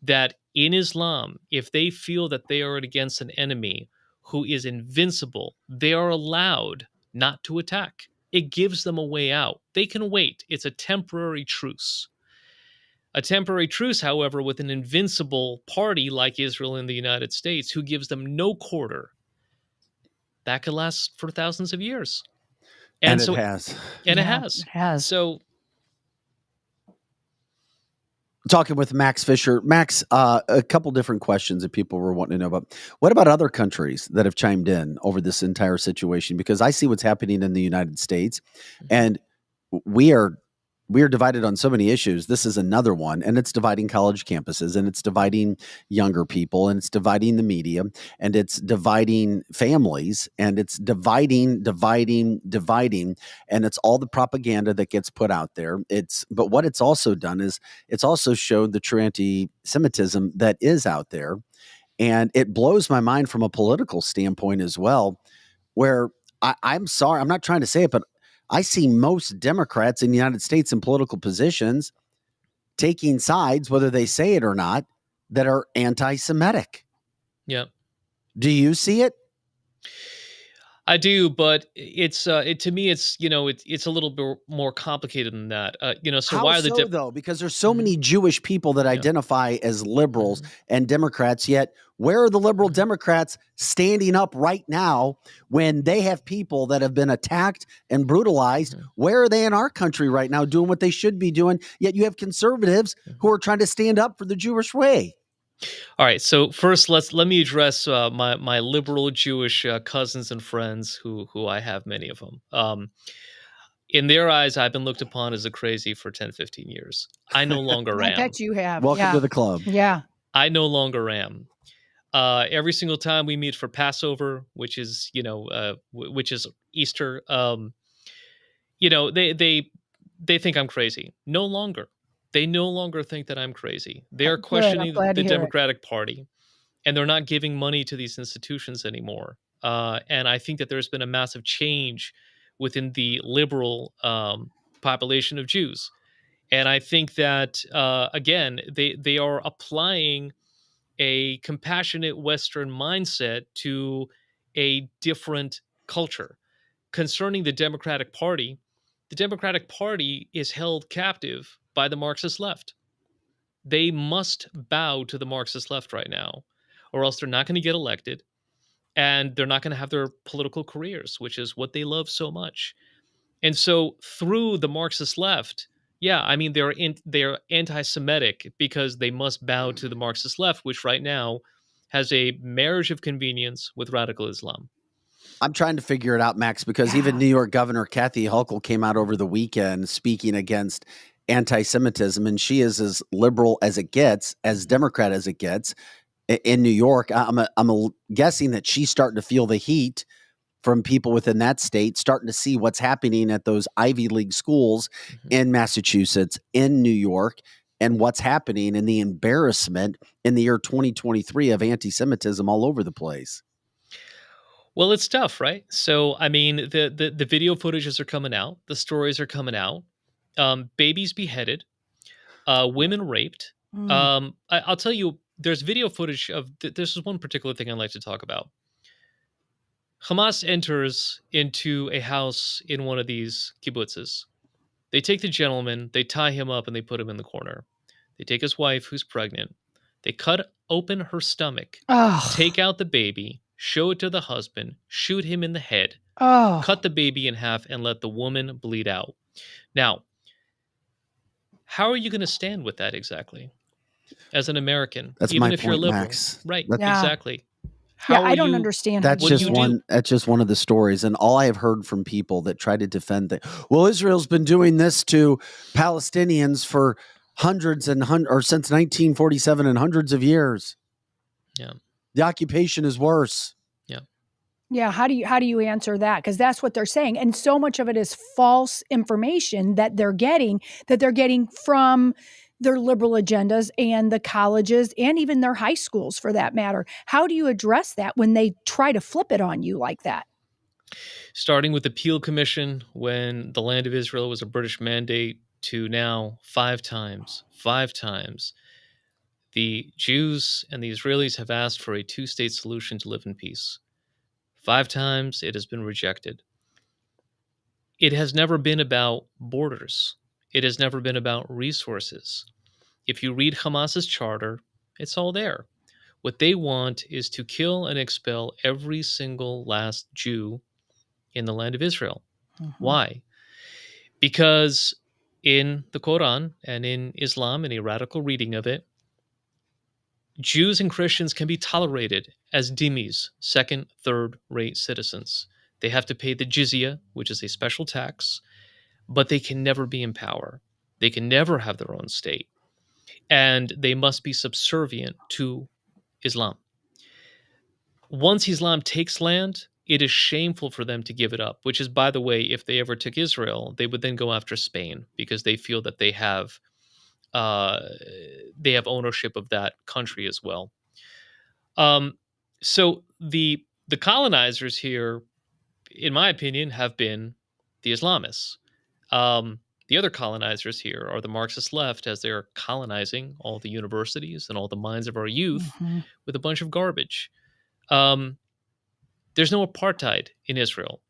that in Islam, if they feel that they are against an enemy who is invincible, they are allowed not to attack. It gives them a way out. They can wait. It's a temporary truce. A temporary truce, however, with an invincible party like Israel and the United States who gives them no quarter, that could last for thousands of years. And so, it has. And it has. So, talking with Max Fisher. Max, a couple different questions that people were wanting to know about. What about other countries that have chimed in over this entire situation? Because I see what's happening in the United States, and we are divided on so many issues. This is another one, and it's dividing college campuses, and it's dividing younger people, and it's dividing the media, and it's dividing families, and it's dividing, and it's all the propaganda that gets put out there. But what it's also done is it's also showed the true anti-Semitism that is out there, and it blows my mind from a political standpoint as well, where I'm sorry, I'm not trying to say it, but I see most Democrats in the United States in political positions taking sides, whether they say it or not, that are anti-Semitic. Yeah. Do you see it? I do, but it's to me, it's it's a little bit more complicated than that. So how why are so, though? Because there's so many Jewish people that identify as liberals and Democrats, yet where are the liberal Democrats standing up right now when they have people that have been attacked and brutalized? Where are they in our country right now doing what they should be doing? Yet you have conservatives who are trying to stand up for the Jewish way. All right. So first, let me address my liberal Jewish cousins and friends who I have many of them. In their eyes, I've been looked upon as a crazy for 10, 15 years. I no longer I am. bet you have. Welcome Yeah. to the club. Yeah. I no longer am. Every single time we meet for Passover, which is which is Easter, they think I'm crazy. No longer. They no longer think that I'm crazy. They are Good. I'm questioning glad the to hear it. Democratic Party, and they're not giving money to these institutions anymore. And I think that there's been a massive change within the liberal population of Jews. And I think that again, they are applying a compassionate Western mindset to a different culture. Concerning the Democratic Party is held captive by the Marxist left. They must bow to the Marxist left right now, or else they're not going to get elected and they're not going to have their political careers, which is what they love so much. And so through the Marxist left, yeah, I mean they're anti-Semitic because they must bow to the Marxist left, which right now has a marriage of convenience with radical Islam. I'm trying to figure it out, Max, because even New York Governor Kathy Hochul came out over the weekend speaking against anti-Semitism, and she is as liberal as it gets, as Democrat as it gets in New York. I'm guessing that she's starting to feel the heat from people within that state, starting to see what's happening at those Ivy League schools in Massachusetts, in New York, and what's happening and the embarrassment in the year 2023 of anti-Semitism all over the place. Well, it's tough, right? So, I mean, the video footages are coming out, the stories are coming out, babies beheaded, women raped. I'll tell you, there's video footage of this is one particular thing I'd like to talk about. Hamas enters into a house in one of these kibbutzes. They take the gentleman, they tie him up, and they put him in the corner. They take his wife, who's pregnant. They cut open her stomach, take out the baby, show it to the husband, shoot him in the head, cut the baby in half, and let the woman bleed out. Now, how are you going to stand with that exactly as an American? That's even my if you're point, liberal, Max. right? Yeah. Exactly. Yeah, I don't understand. That's what just one. That's just one of the stories, and all I have heard from people that try to defend that. Well, Israel's been doing this to Palestinians for hundreds or since 1947 and hundreds of years. Yeah, the occupation is worse. Yeah. Yeah, how do you answer that? Because that's what they're saying, and so much of it is false information that they're getting from their liberal agendas and the colleges and even their high schools, for that matter. How do you address that when they try to flip it on you like that? Starting with the Peel Commission, when the land of Israel was a British mandate, to now 5 times, the Jews and the Israelis have asked for a 2-state solution to live in peace. 5 times it has been rejected. It has never been about borders. It has never been about resources. If you read Hamas's charter, it's all there. What they want is to kill and expel every single last Jew in the land of Israel. Why? Because in the Quran and in Islam, in a radical reading of it, Jews and Christians can be tolerated as dhimmis, second, third-rate citizens. They have to pay the jizya, which is a special tax, but they can never be in power. They can never have their own state. And they must be subservient to Islam. Once Islam takes land, it is shameful for them to give it up, which is, by the way, if they ever took Israel, they would then go after Spain because they feel that they have ownership of that country as well. So the colonizers here, in my opinion, have been the Islamists. The other colonizers here are the Marxist left, as they're colonizing all the universities and all the minds of our youth with a bunch of garbage. There's no apartheid in Israel.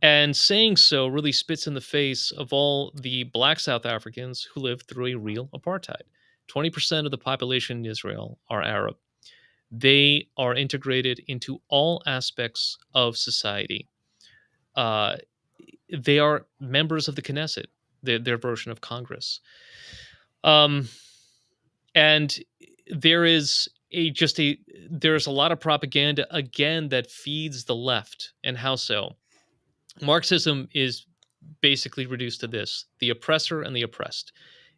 And saying so really spits in the face of all the black South Africans who lived through a real apartheid. 20% of the population in Israel are Arab. They are integrated into all aspects of society. They are members of the Knesset, their version of Congress. And there is there's a lot of propaganda again that feeds the left. And how so? Marxism is basically reduced to this: the oppressor and the oppressed.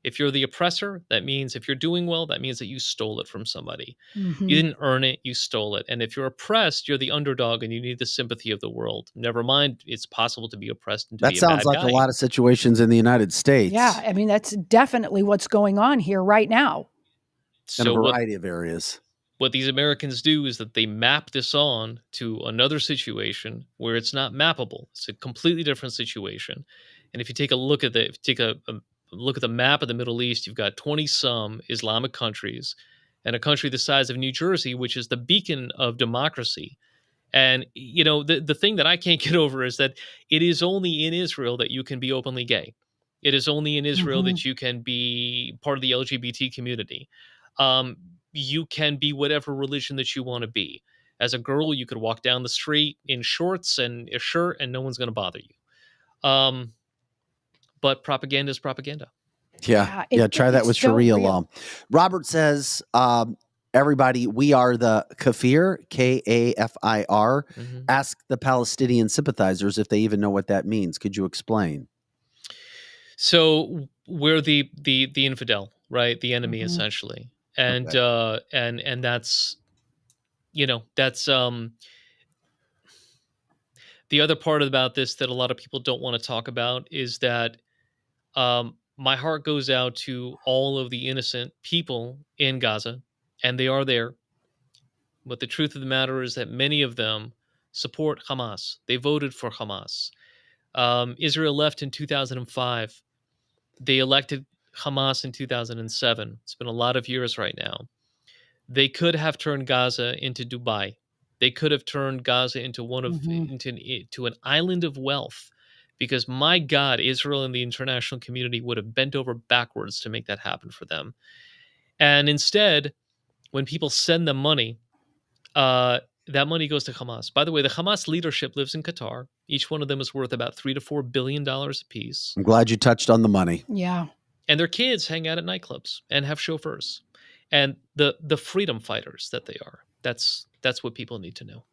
If you're the oppressor, that means if you're doing well, that means that you stole it from somebody. You didn't earn it, you stole it. And if you're oppressed, you're the underdog and you need the sympathy of the world. Never mind, it's possible to be oppressed and to That be a sounds bad like guy. a lot of situations in the United States. Yeah, I mean, that's definitely what's going on here right now. In a So variety of areas. what these Americans do is that they map this on to another situation where it's not mappable. It's a completely different situation. And if you take a look at look at the map of the Middle East, you've got 20 some Islamic countries and a country the size of New Jersey, which is the beacon of democracy. And the thing that I can't get over is that it is only in Israel that you can be openly gay. It is only in Israel that you can be part of the LGBT community. You can be whatever religion that you want to be. As a girl, you could walk down the street in shorts and a shirt, and no one's going to bother you. But propaganda is propaganda. Yeah. It- Try that it's with so Sharia real. law. Robert says, everybody, we are the kafir, Kafir. Mhm. Ask the Palestinian sympathizers if they even know what that means. Could you explain? So we're the infidel, right? The enemy, Mhm. essentially. And Okay. and that's that's the other part about this that a lot of people don't want to talk about is that my heart goes out to all of the innocent people in Gaza, and they are there. But the truth of the matter is that many of them support Hamas. They voted for Hamas. Israel left in 2005. They elected Hamas in 2007. It's been a lot of years right now. They could have turned Gaza into Dubai. They could have turned Gaza into into an island of wealth, because my God, Israel and the international community would have bent over backwards to make that happen for them. And instead, when people send them money, that money goes to Hamas. By the way, the Hamas leadership lives in Qatar. Each one of them is worth about $3 to $4 billion apiece, I'm glad you touched on the money. Yeah. and their kids hang out at nightclubs and have chauffeurs, and the freedom fighters that they are. That's what people need to know.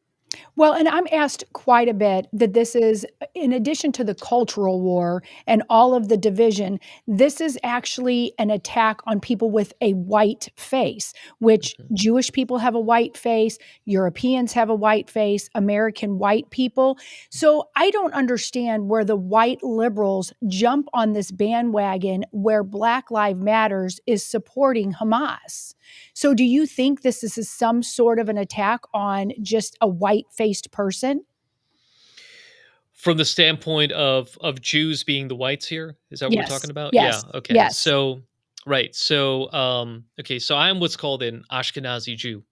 Well, and I'm asked quite a bit that this is, in addition to the cultural war and all of the division, this is actually an attack on people with a white face, which Mhm. Jewish people have a white face, Europeans have a white face, American white people. So I don't understand where the white liberals jump on this bandwagon where Black Lives Matters is supporting Hamas. So do you think this is some sort of an attack on just a white-faced person? From the standpoint of Jews being the whites here, is that what we're talking Yes. about? Yeah. Yes. Okay. Yes. So right. So okay. So I'm what's called an Ashkenazi Jew.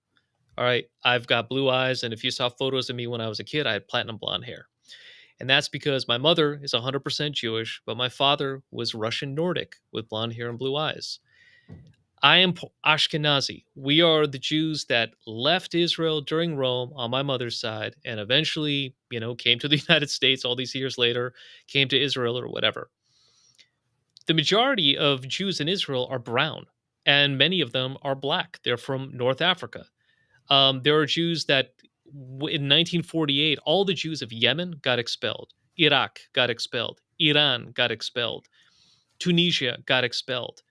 All right. I've got blue eyes, and if you saw photos of me when I was a kid, I had platinum blonde hair. And that's because my mother is 100% Jewish, but my father was Russian Nordic with blonde hair and blue eyes. I am Ashkenazi. We are the Jews that left Israel during Rome on my mother's side and eventually, came to the United States all these years later, came to Israel or whatever. The majority of Jews in Israel are brown, and many of them are black. They're from North Africa. There are Jews that in 1948, all the Jews of Yemen got expelled. Iraq got expelled. Iran got expelled. Tunisia got expelled.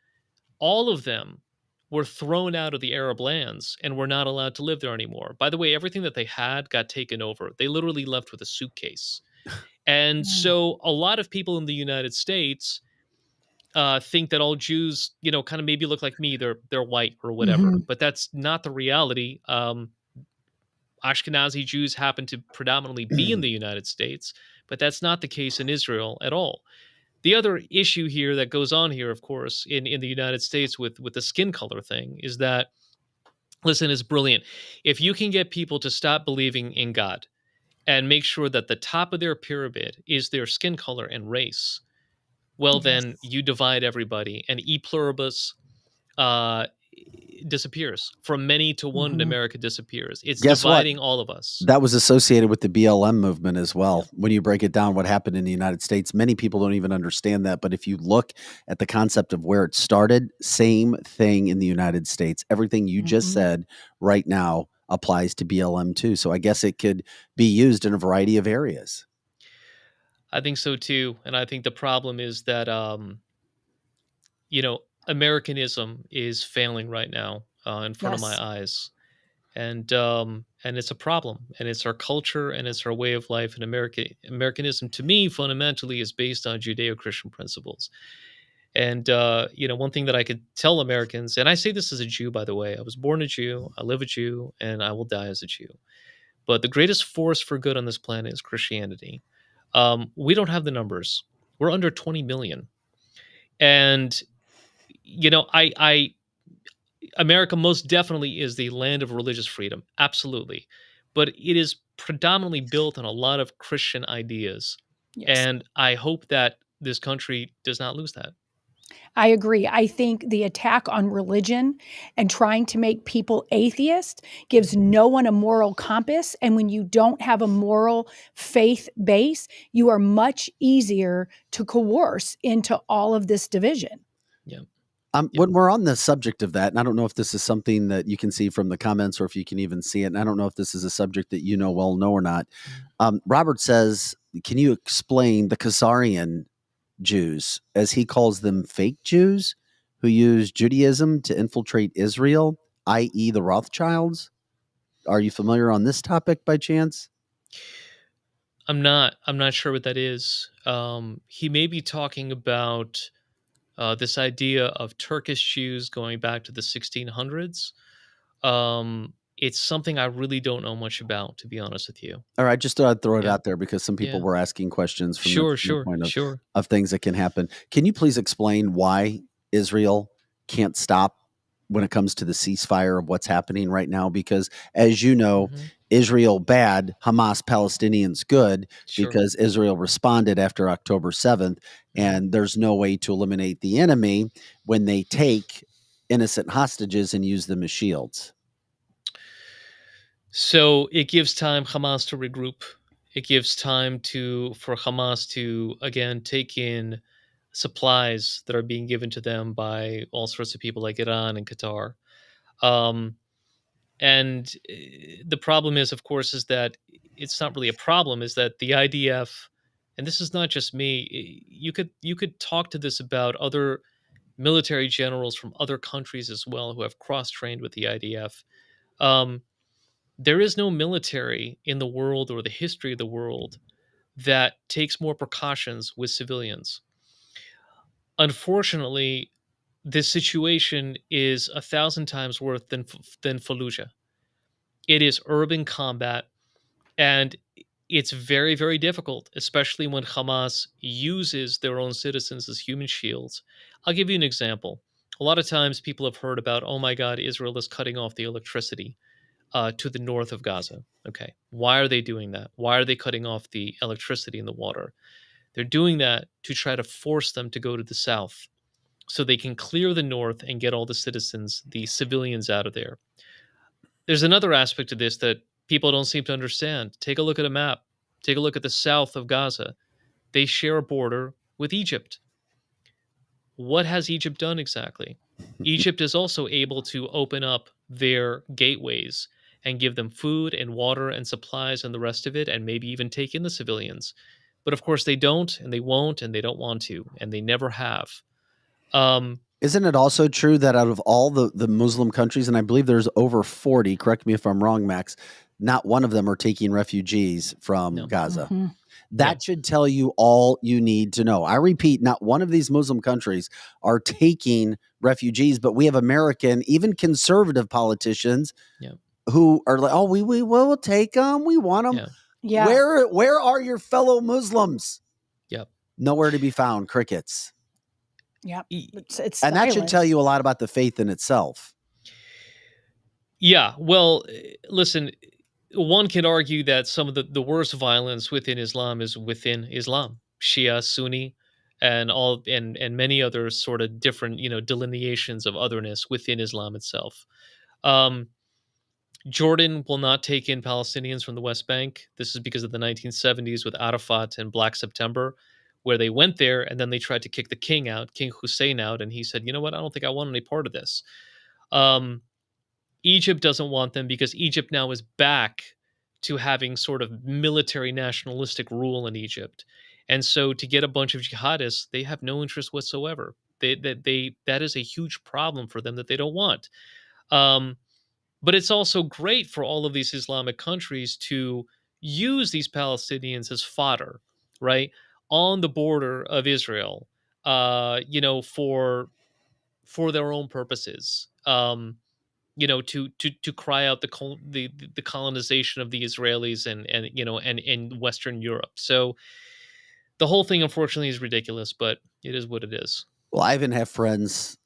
All of them were thrown out of the Arab lands and were not allowed to live there anymore. By the way, everything that they had got taken over. They literally left with a suitcase. And Mm. so a lot of people in the United States think that all Jews, kind of maybe look like me. They're white or whatever, Mhm. but that's not the reality. Ashkenazi Jews happen to predominantly be in the United States, but that's not the case in Israel at all. The other issue here that goes on here, of course, in the United States with the skin color thing is that, listen, is brilliant. If you can get people to stop believing in God and make sure that the top of their pyramid is their skin color and race, well, then Yes. you divide everybody. And e pluribus, uh, disappears. From many to one in Mhm. America disappears. It's Guess what? dividing all of us. That was associated with the BLM movement as well. Yeah. When you break it down, what happened in the United States, many people don't even understand that. But if you look at the concept of where it started, same thing in the United States. Everything you just Mhm. said right now applies to BLM too. So I guess it could be used in a variety of areas. I think so too. And I think the problem is that, Americanism is failing right now in front of my Yes. eyes. And it's a problem, and it's our culture, and it's our way of life. And Americanism, to me, fundamentally, is based on Judeo-Christian principles. And one thing that I could tell Americans, and I say this as a Jew, by the way, I was born a Jew, I live a Jew, and I will die as a Jew. But the greatest force for good on this planet is Christianity. We don't have the numbers. We're under 20 million, and I America most definitely is the land of religious freedom, absolutely. But it is predominantly built on a lot of Christian ideas. Yes. And I hope that this country does not lose that. I agree. I think the attack on religion and trying to make people atheist gives no one a moral compass. And when you don't have a moral faith base, you are much easier to coerce into all of this division. Yeah. When we're on the subject of that, and I don't know if this is something that you can see from the comments or if you can even see it, and I don't know if this is a subject that you know or not. Robert says, can you explain the Khazarian Jews, as he calls them, fake Jews who use Judaism to infiltrate Israel, i.e. the Rothschilds? Are you familiar on this topic by chance? I'm not sure what that is. He may be talking about this idea of Turkish Jews going back to the 1600s. It's something I really don't know much about, to be honest with you. All right, just thought I'd throw it Yeah. out there because some people Yeah. were asking questions from Sure, the sure, point sure. of things that can happen. Can you please explain why Israel can't stop when it comes to the ceasefire of what's happening right now? Because as you know, Mhm. Israel bad, Hamas Palestinians good, Sure. because Israel responded after October 7th, and there's no way to eliminate the enemy when they take innocent hostages and use them as shields. So it gives time Hamas to regroup. It gives time for Hamas to again take in supplies that are being given to them by all sorts of people like Iran and Qatar. Um, and the problem is, of course, is that it's not really a problem. Is that the IDF, and this is not just me. You could talk to this about other military generals from other countries as well who have cross trained with the IDF. Um, there is no military in the world or the history of the world that takes more precautions with civilians. Unfortunately, this situation is 1,000 times worse than Fallujah. It is urban combat, and it's very, very difficult, especially when Hamas uses their own citizens as human shields. I'll give you an example. A lot of times people have heard about, oh my God, Israel is cutting off the electricity to the north of Gaza. Okay. Why are they doing that? Why are they cutting off the electricity and the water? They're doing that to try to force them to go to the south so they can clear the north and get all the citizens, the civilians out of there. There's another aspect of this that people don't seem to understand. Take a look at a map. Take a look at the south of Gaza. They share a border with Egypt. What has Egypt done exactly? Egypt is also able to open up their gateways and give them food and water and supplies and the rest of it, and maybe even take in the civilians. But of course, they don't, and they won't, and they don't want to, and they never have. Isn't it also true that out of all the Muslim countries, and I believe there's over 40, correct me if I'm wrong, Max, not one of them are taking refugees from No. Gaza? Mhm. That should tell you all you need to know. I repeat, not one of these Muslim countries are taking refugees, but we have American, even conservative politicians Yeah. who are like, oh, we will take them. We want them. Yeah. Yeah. Where are your fellow Muslims? Yep. Nowhere to be found. Crickets. Yep. It's And that should silent. tell you a lot about the faith in itself. Yeah. Well, listen, one can argue that some of the worst violence within Islam is within Islam, Shia, Sunni. and many other sort of different, delineations of otherness within Islam itself. Um, Jordan will not take in Palestinians from the West Bank. This is because of the 1970s with Arafat and Black September, where they went there and then they tried to kick the king out, King Hussein out, and he said, "You know what? I don't think I want any part of this." Um, Egypt doesn't want them because Egypt now is back to having sort of military nationalistic rule in Egypt. And so to get a bunch of jihadists, they have no interest whatsoever. That is a huge problem for them that they don't want. Um, but it's also great for all of these Islamic countries to use these Palestinians as fodder, right? On the border of Israel, for their own purposes. To cry out the colonization of the Israelis and in Western Europe. So the whole thing, unfortunately, is ridiculous, but it is what it is. Well, I even have friends.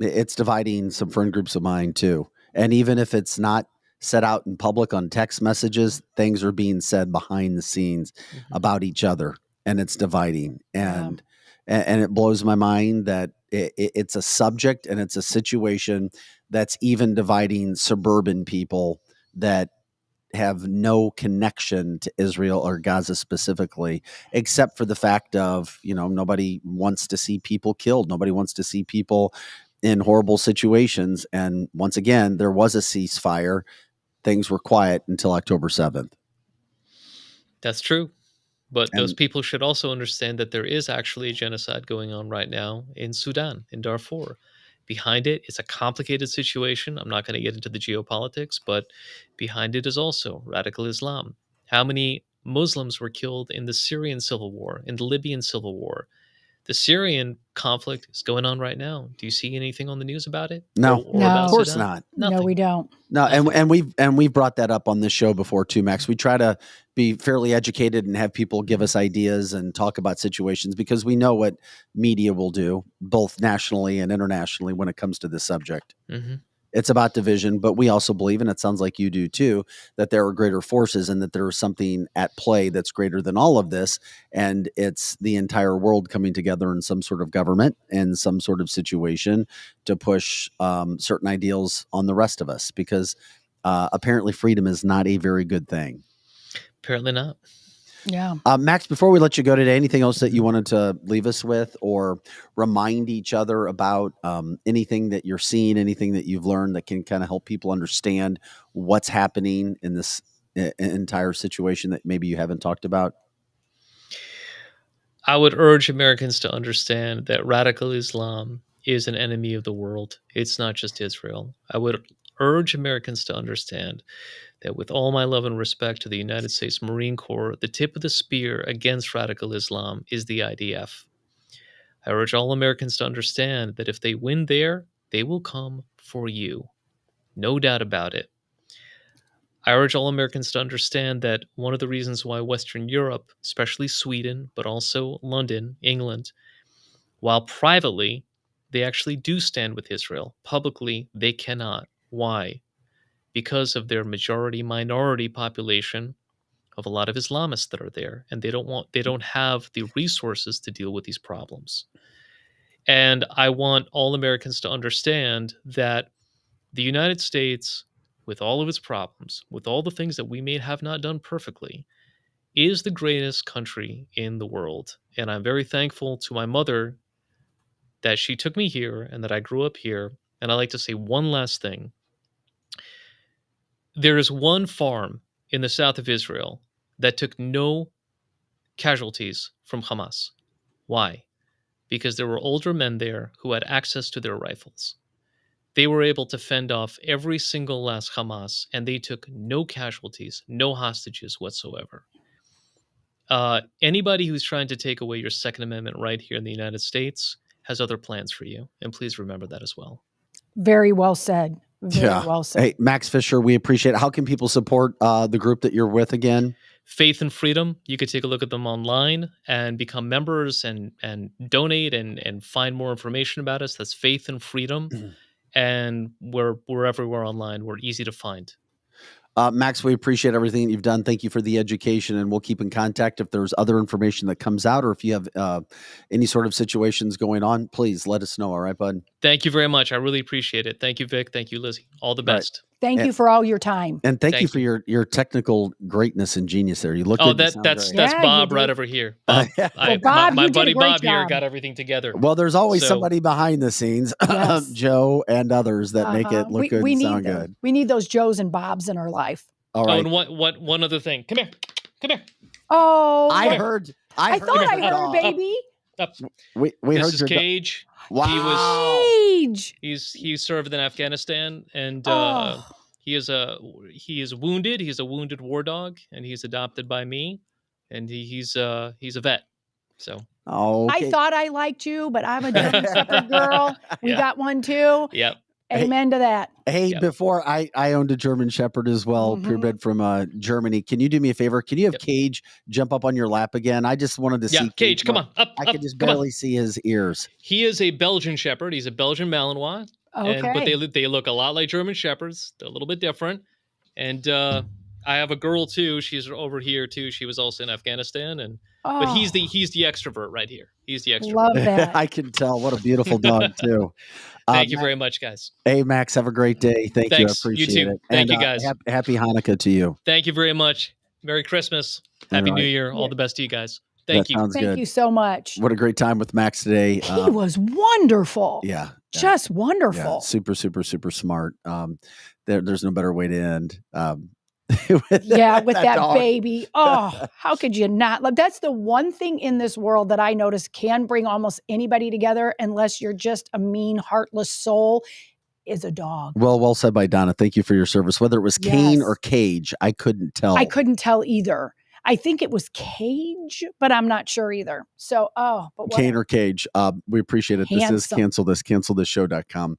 It's dividing some friend groups of mine too. And even if it's not set out in public on text messages, things are being said behind the scenes about each other, and it's dividing. And it blows my mind that it's a subject and it's a situation that's even dividing suburban people that have no connection to Israel or Gaza specifically, except for the fact of, nobody wants to see people killed. Nobody wants to see people in horrible situations. And once again, there was a ceasefire. Things were quiet until October 7th. That's true. But those people should also understand that there is actually a genocide going on right now in Sudan, in Darfur. Behind it, it's a complicated situation. I'm not going to get into the geopolitics, but behind it is also radical Islam. How many Muslims were killed in the Syrian civil war, in the Libyan civil war? The Syrian conflict is going on right now. Do you see anything on the news about it? No, or about of course Sudan? not. No, we don't. No, and we've brought that up on this show before too, Max. We try to be fairly educated and have people give us ideas and talk about situations because we know what media will do, both nationally and internationally, when it comes to this subject. Mm-hmm. It's about division, but we also believe, and it sounds like you do too, that there are greater forces and that there is something at play that's greater than all of this. And it's the entire world coming together in some sort of government and some sort of situation to push certain ideals on the rest of us, because apparently freedom is not a very good thing. Apparently not. Yeah. Max, before we let you go today, anything else that you wanted to leave us with or remind each other about, anything that you're seeing, anything that you've learned that can kind of help people understand what's happening in this entire situation that maybe you haven't talked about? I would urge Americans to understand that radical Islam is an enemy of the world. It's not just Israel. I would urge Americans to understand that with all my love and respect to the United States Marine Corps, the tip of the spear against radical Islam is the IDF. I urge all Americans to understand that if they win there, they will come for you. No doubt about it. I urge all Americans to understand that one of the reasons why Western Europe, especially Sweden, but also London, England, while privately they actually do stand with Israel, publicly they cannot. Why? Because of their majority minority population of a lot of Islamists that are there, and they don't have the resources to deal with these problems. And I want all Americans to understand that the United States, with all of its problems, with all the things that we may have not done perfectly, is the greatest country in the world. And I'm very thankful to my mother that she took me here and that I grew up here. And I like to say one last thing. There is one farm in the south of Israel that took no casualties from Hamas. Why? Because there were older men there who had access to their rifles. They were able to fend off every single last Hamas, and they took no casualties, no hostages whatsoever. Anybody who's trying to take away your Second Amendment right here in the United States has other plans for you, and please remember that as well. Very well said. Very well said. Hey, Max Fisher, we appreciate it. How can people support the group that you're with again? Faith and Freedom. You could take a look at them online and become members and donate and find more information about us. That's Faith and Freedom. And we're everywhere online. We're easy to find. Max, we appreciate everything you've done. Thank you for the education, and we'll keep in contact. If there's other information that comes out, or if you have any sort of situations going on, please let us know. All right, bud? Thank you very much. I really appreciate it. Thank you, Vic. Thank you, Lizzie. All the Right. best. Thank you for all your time. And thank you Thank for your technical greatness and genius there. You look Oh, good. You sound that's great. Yeah, Bob you right did. over here. Bob, Well, Bob, my you did a buddy great Bob here job. got everything together. Well, there's always So- somebody behind the scenes, Yes. Joe and others that make it look good we and need sound them. good. We need those Joes and Bobs in our life. All Oh, right. and one other thing. Come here. Come here. Oh, I here. heard. I thought I your heard, dog. baby. Up. We This heard is your dog. Cage. Wow. Age. He served in Afghanistan, and Oh. he is wounded. He's a wounded war dog, and he's adopted by me, and he's a vet. So Oh, okay. I thought I liked you, but I'm a German Shepherd girl. We Yeah. got one too. Yep. Amen to that. Hey, Yep. before I owned a German Shepherd as well, Mhm. purebred from Germany. Can you do me a favor? Can you have Yep. Cage jump up on your lap again? I just wanted to Yeah, see Cage, come on, up. I up, could just come on. barely see his ears. He is a Belgian Shepherd. He's a Belgian Malinois. Okay. But they look a lot like German Shepherds. They're a little bit different. And I have a girl too. She's over here too. She was also in Afghanistan, but he's the extrovert right here. He's the extrovert. Love that. I can tell. What a beautiful dog too. Thank you very much, guys. Hey, Max, have a great day. Thank you. I Thanks. You appreciate too. it. Thank And, you, guys. Happy Hanukkah to you. Thank you very much. Merry Christmas. Happy All New right. Year. All Yeah. the best to you guys. Thank That you. sounds Thank good. you so much. What a great time with Max today. He was wonderful. Yeah. Just Yeah, wonderful. super, super, super smart. There's no better way to end. With that dog. baby. Oh, how could you not love? That's the one thing in this world that I notice can bring almost anybody together, unless you're just a mean, heartless soul, is a dog. Well said by Donna. Thank you for your service. Whether it was Cane Yes. or Cage, I couldn't tell. I couldn't tell either. I think it was Cage, but I'm not sure either. So, but Cane or Cage. We appreciate it. This is Handsome. cancelthisshow.com.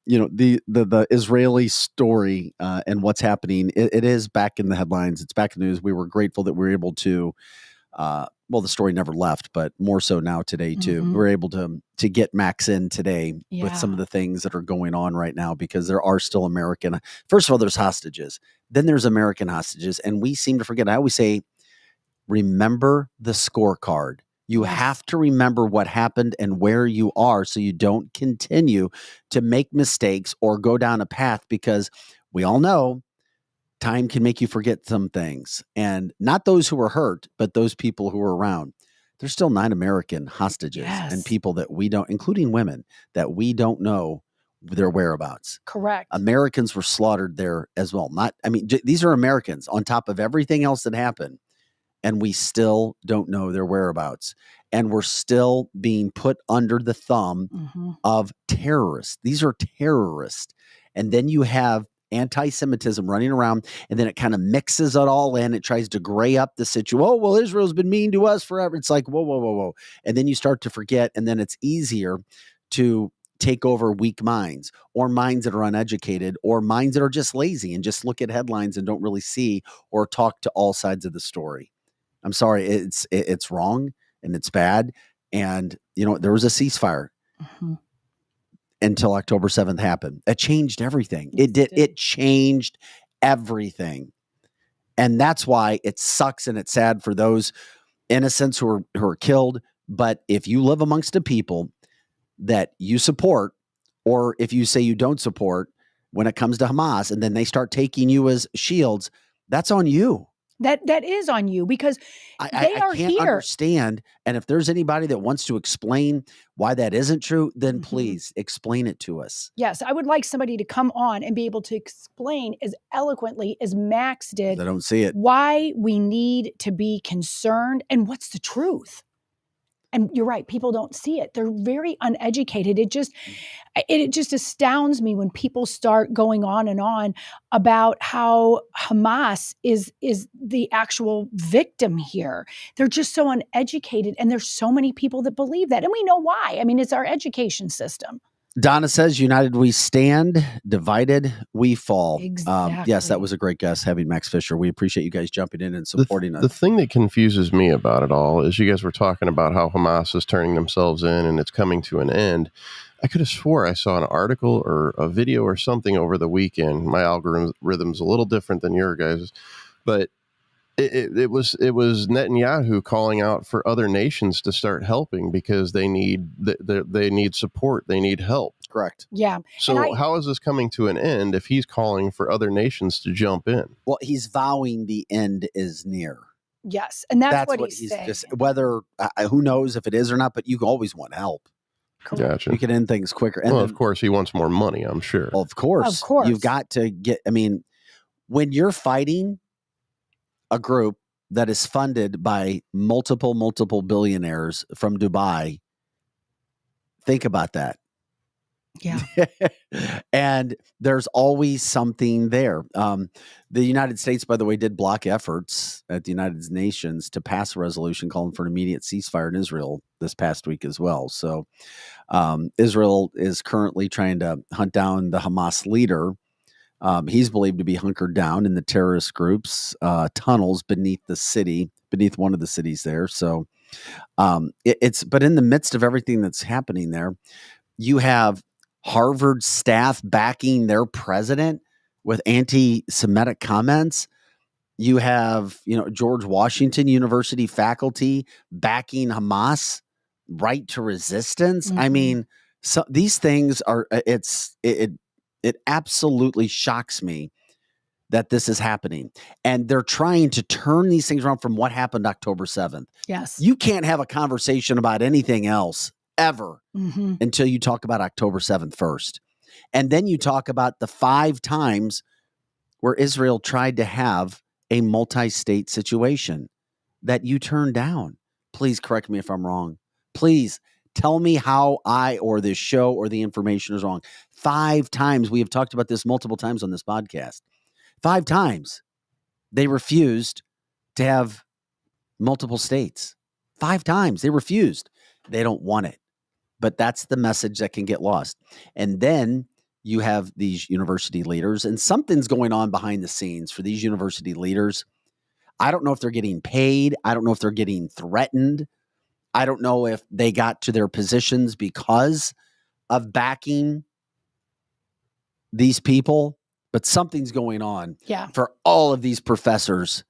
The Israeli story and what's happening, it is back in the headlines. It's back in the news. We were grateful that we were able to, the story never left, but more so now today too. Mhm. We're able to get Max in today with Yeah. some of the things that are going on right now, because there are still American. First of all, there's hostages. Then there's American hostages. And we seem to forget. I always say, remember the scorecard. You Yes. have to remember what happened and where you are, so you don't continue to make mistakes or go down a path, because we all know time can make you forget some things. And not those who were hurt, but those people who were around. There's still 9 American hostages and Yes. people that we don't, including women, that we don't know their whereabouts. Correct. Americans were slaughtered there as well. These are Americans on top of everything else that happened. And we still don't know their whereabouts. And we're still being put under the thumb Mhm. of terrorists. These are terrorists. And then you have anti-Semitism running around, and then it kind of mixes it all in. It tries to gray up the situation. Oh, well, Israel's been mean to us forever. It's like, whoa. And then you start to forget, and then it's easier to take over weak minds, or minds that are uneducated, or minds that are just lazy and just look at headlines and don't really see or talk to all sides of the story. I'm sorry, it's wrong and it's bad. And there was a ceasefire Mhm. until October 7th happened. It changed everything. It did. It changed everything. And that's why it sucks and it's sad for those innocents who are killed. But if you live amongst a people that you support, or if you say you don't support when it comes to Hamas, and then they start taking you as shields, that's on you. That is on you, because I are can't here. understand. And if there's anybody that wants to explain why that isn't true, then Mhm. please explain it to us. Yes, I would like somebody to come on and be able to explain as eloquently as Max 'Cause did I don't see it. why we need to be concerned and what's the truth. And you're right, people don't see it. They're very uneducated. It just astounds me when people start going on and on about how Hamas is the actual victim here. They're just so uneducated, and there's so many people that believe that. And we know why. I mean, it's our education system. Donna says, united we stand, divided we fall. Exactly. Yes, that was a great guess, having Max Fisher. We appreciate you guys jumping in and supporting us. The thing that confuses me about it all is you guys were talking about how Hamas is turning themselves in and it's coming to an end. I could have swore I saw an article or a video or something over the weekend. My algorithm's a little different than your guys', but it was Netanyahu calling out for other nations to start helping because they need support, they need help. Correct. Yeah. So how is this coming to an end if he's calling for other nations to jump in? Well, he's vowing the end is near. Yes, and that's what he's saying. Just, whether who knows if it is or not, but you always want help. Gotcha. You can end things quicker. And well, of course, he wants more money, I'm sure. Of course. You've got to get. I mean, when you're fighting a group that is funded by multiple billionaires from Dubai, think about that. Yeah. And there's always something there. The United States, by the way, did block efforts at the United Nations to pass a resolution calling for an immediate ceasefire in Israel this past week as well. So Israel is currently trying to hunt down the Hamas leader. He's believed to be hunkered down in the terrorist group's tunnels beneath one of the cities there. So but in the midst of everything that's happening there, you have Harvard staff backing their president with anti-Semitic comments. You have, George Washington University faculty backing Hamas right to resistance. Mm-hmm. I mean, so these things are, it absolutely shocks me that this is happening. And they're trying to turn these things around from what happened October 7th. Yes. You can't have a conversation about anything else ever until you talk about October 7th first. And then you talk about the 5 times where Israel tried to have a multi-state situation that you turned down. Please correct me if I'm wrong. Please tell me how I or this show or the information is wrong. 5 times. We have talked about this multiple times on this podcast. 5 times they refused to have multiple states. 5 times they refused. They don't want it. But that's the message that can get lost. And then you have these university leaders, and something's going on behind the scenes for these university leaders. I don't know if they're getting paid. I don't know if they're getting threatened. I don't know if they got to their positions because of backing these people, but something's going on for all of these professors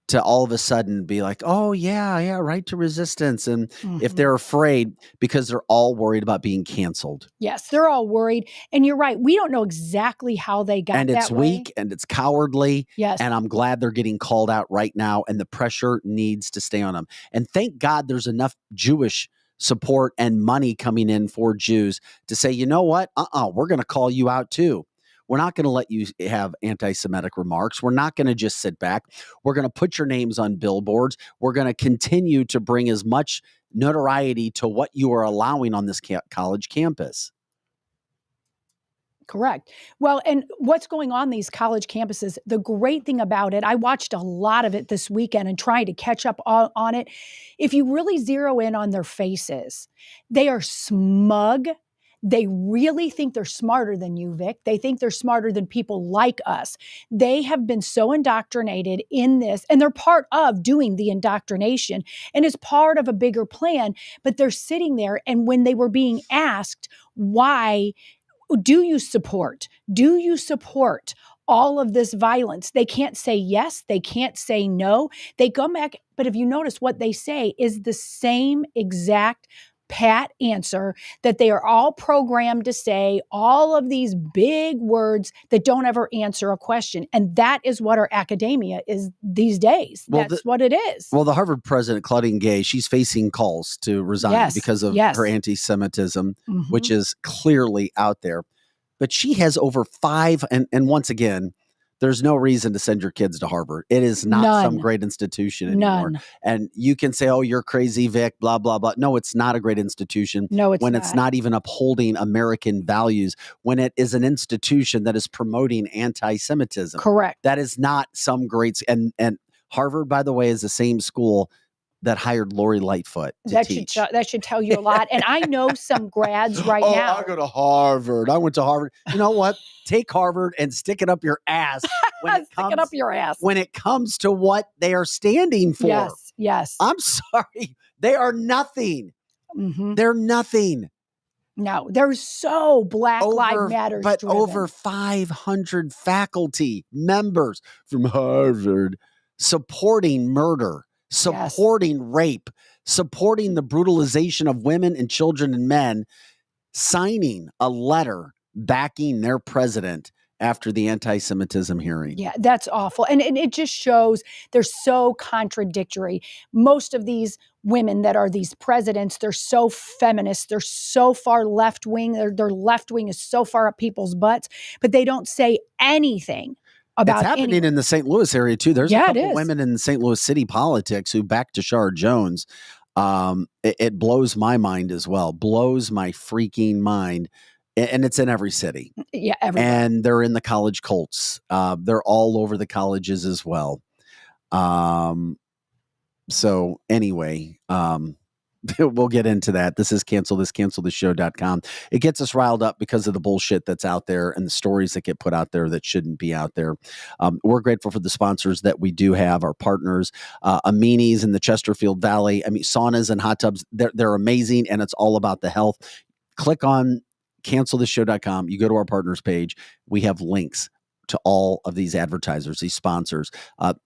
to all of a sudden be like, oh, yeah, right to resistance. And if they're afraid, because they're all worried about being canceled. Yes, they're all worried. And you're right. We don't know exactly how they got and that it's way. Weak and it's cowardly. Yes. And I'm glad they're getting called out right now. And the pressure needs to stay on them. And thank God there's enough Jewish support and money coming in for Jews to say, you know what? We're going to call you out too. We're not going to let you have anti-Semitic remarks. We're not going to just sit back. We're going to put your names on billboards. We're going to continue to bring as much notoriety to what you are allowing on this college campus. Correct. Well, and what's going on these college campuses, the great thing about it, I watched a lot of it this weekend and trying to catch up on it. If you really zero in on their faces, they are smug. They really think they're smarter than you, Vic. They think they're smarter than people like us. They have been so indoctrinated in this, and they're part of doing the indoctrination, and it's part of a bigger plan, but they're sitting there, and when they were being asked, why do you support all of this violence? They can't say yes. They can't say no. They go back, but if you notice what they say is the same exact pat answer that they are all programmed to say, all of these big words that don't ever answer a question. And that is what our academia is these days. That's what it is. Well, the Harvard president, Claudine Gay, she's facing calls to resign because of her anti-Semitism, which is clearly out there. But she has over 5, and once again, there's no reason to send your kids to Harvard. It is not some great institution anymore. And you can say, oh, you're crazy, Vic, blah, blah, blah. No, it's not a great institution. No, it's when not. It's not even upholding American values, when it is an institution that is promoting anti-Semitism. Correct. That is not some great, and Harvard, by the way, is the same school that hired Lori Lightfoot to that teach. that should tell you a lot. And I know some grads now. I go to Harvard. I went to Harvard. You know what? Take Harvard and stick it up your ass. Stick it up your ass. When it comes to what they are standing for. Yes. I'm sorry. They are nothing. Mm-hmm. They're nothing. No, they're so Black Lives Matter. But driven. over 500 faculty members from Harvard supporting murder, supporting rape, supporting the brutalization of women and children and men, signing a letter backing their president after the anti-Semitism hearing. Yeah, that's awful. And it just shows they're so contradictory. Most of these women that are these presidents, they're so feminist. They're so far left-wing. Their left-wing is so far up people's butts, but they don't say anything about It's happening in the St. Louis area, too. There's a couple women in St. Louis city politics who back Tashara Jones. It blows my mind as well. Blows my freaking mind. And it's in every city. Yeah, everywhere. And they're in the college cults. They're all over the colleges as well. So anyway, we'll get into that. This is cancelthisshow.com. It gets us riled up because of the bullshit that's out there and the stories that get put out there that shouldn't be out there. We're grateful for the sponsors that we do have, our partners, Amini's in the Chesterfield Valley. I mean, saunas and hot tubs, they're amazing, and it's all about the health. Click on cancelthisshow.com. You go to our partners page. We have links to all of these advertisers, these sponsors.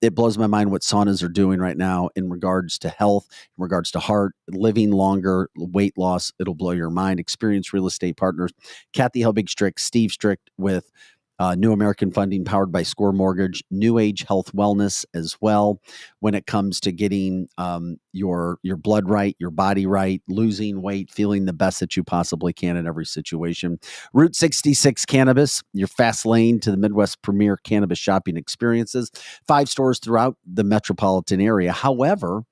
It blows my mind what saunas are doing right now in regards to health, in regards to heart, living longer, weight loss. It'll blow your mind. Experienced real estate partners. Kathy Helbig Strick, Steve Strick with New American Funding powered by Score Mortgage, New Age Health Wellness as well. When it comes to getting your blood right, your body right, losing weight, feeling the best that you possibly can in every situation. Route 66 Cannabis, your fast lane to the Midwest premier cannabis shopping experiences. 5 stores throughout the metropolitan area. However,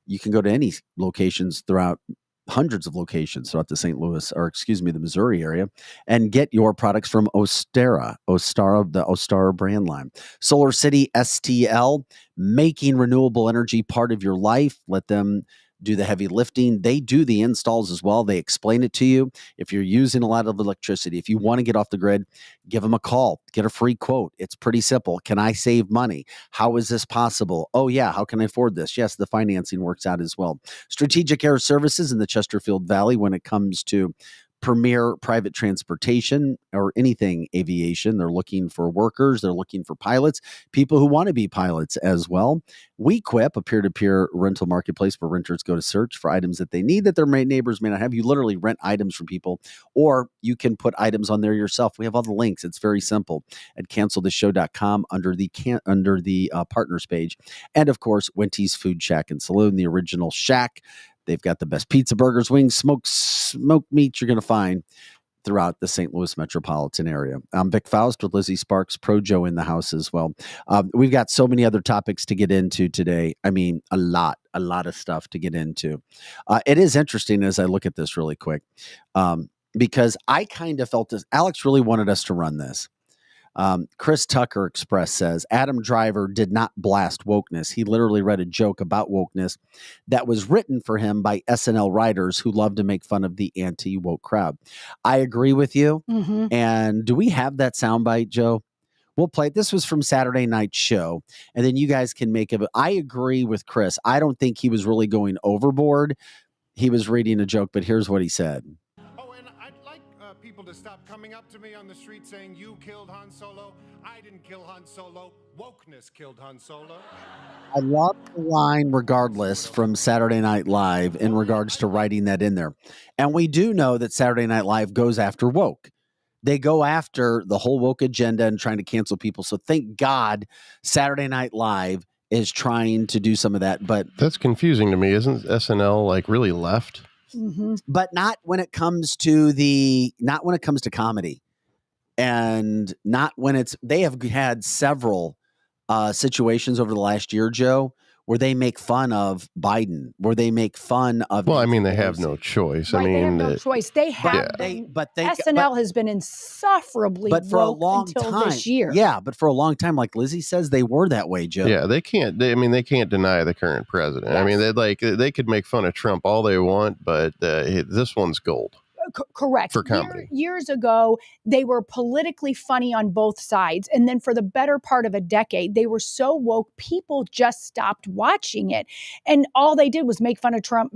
you can go to any locations throughout hundreds of locations throughout the the Missouri area, and get your products from Ostara, the Ostara brand line. Solar City STL, making renewable energy part of your life. Let them do the heavy lifting. They do the installs as well. They explain it to you. If you're using a lot of electricity, if you want to get off the grid, give them a call. Get a free quote. It's pretty simple. Can I save money? How is this possible? Oh, yeah. How can I afford this? Yes, the financing works out as well. Strategic Air Services in the Chesterfield Valley when it comes to premier private transportation or anything aviation. They're looking for workers. They're looking for pilots, people who want to be pilots as well. WeQuip, a peer-to-peer rental marketplace where renters go to search for items that they need that their neighbors may not have. You literally rent items from people, or you can put items on there yourself. We have all the links. It's very simple at cancelthisshow.com under the partners page. And of course, Winty's Food Shack and Saloon, the original shack. They've got the best pizza, burgers, wings, smoked meats you're going to find throughout the St. Louis metropolitan area. I'm Vic Faust with Lizzie Sparks, Pro Joe in the house as well. We've got so many other topics to get into today. I mean, a lot of stuff to get into. It is interesting as I look at this really quick, because I kind of felt this. Alex really wanted us to run this. Chris Tucker Express says Adam Driver did not blast wokeness. He literally read a joke about wokeness that was written for him by SNL writers who love to make fun of the anti-woke crowd. I agree with you. Mm-hmm. And do we have that soundbite, Joe? We'll play it. This was from Saturday Night Show, and then you guys can make it. I agree with Chris. I don't think he was really going overboard. He was reading a joke, but here's what he said. People to stop coming up to me on the street saying, you killed Han Solo. I didn't kill Han Solo. Wokeness killed Han Solo. I love the line regardless from Saturday Night Live in regards to writing that in there. And we do know that Saturday Night Live goes after woke. They go after the whole woke agenda and trying to cancel people. So thank God Saturday Night Live is trying to do some of that. But that's confusing to me. Isn't SNL like really left? Mm-hmm. But not when it comes to comedy, and not when they have had several situations over the last year, Joe, where they make fun of Biden, where they make fun of. Well, I mean, Nancy they have Pelosi. no choice. Right, I mean, they have no choice. They have SNL has been insufferably but for a woke long until time, this year. Yeah, but for a long time, like Lizzie says, they were that way, Joe. Yeah, they can't. They can't deny the current president. Yes. I mean, they could make fun of Trump all they want, but this one's gold. Correct. For comedy. Years ago, they were politically funny on both sides. And then for the better part of a decade, they were so woke, people just stopped watching it. And all they did was make fun of Trump,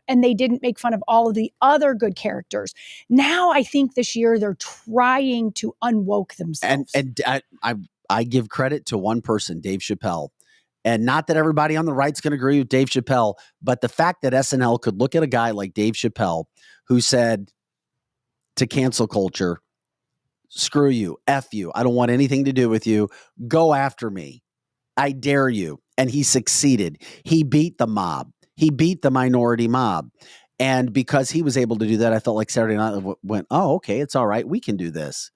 and they didn't make fun of all of the other good characters. Now, I think this year they're trying to unwoke themselves. And I give credit to one person, Dave Chappelle. And not that everybody on the right's going to agree with Dave Chappelle, but the fact that SNL could look at a guy like Dave Chappelle who said to cancel culture, screw you, F you, I don't want anything to do with you, go after me, I dare you. And he succeeded. He beat the mob. He beat the minority mob. And because he was able to do that, I felt like Saturday Night went, oh, okay, it's all right. We can do this.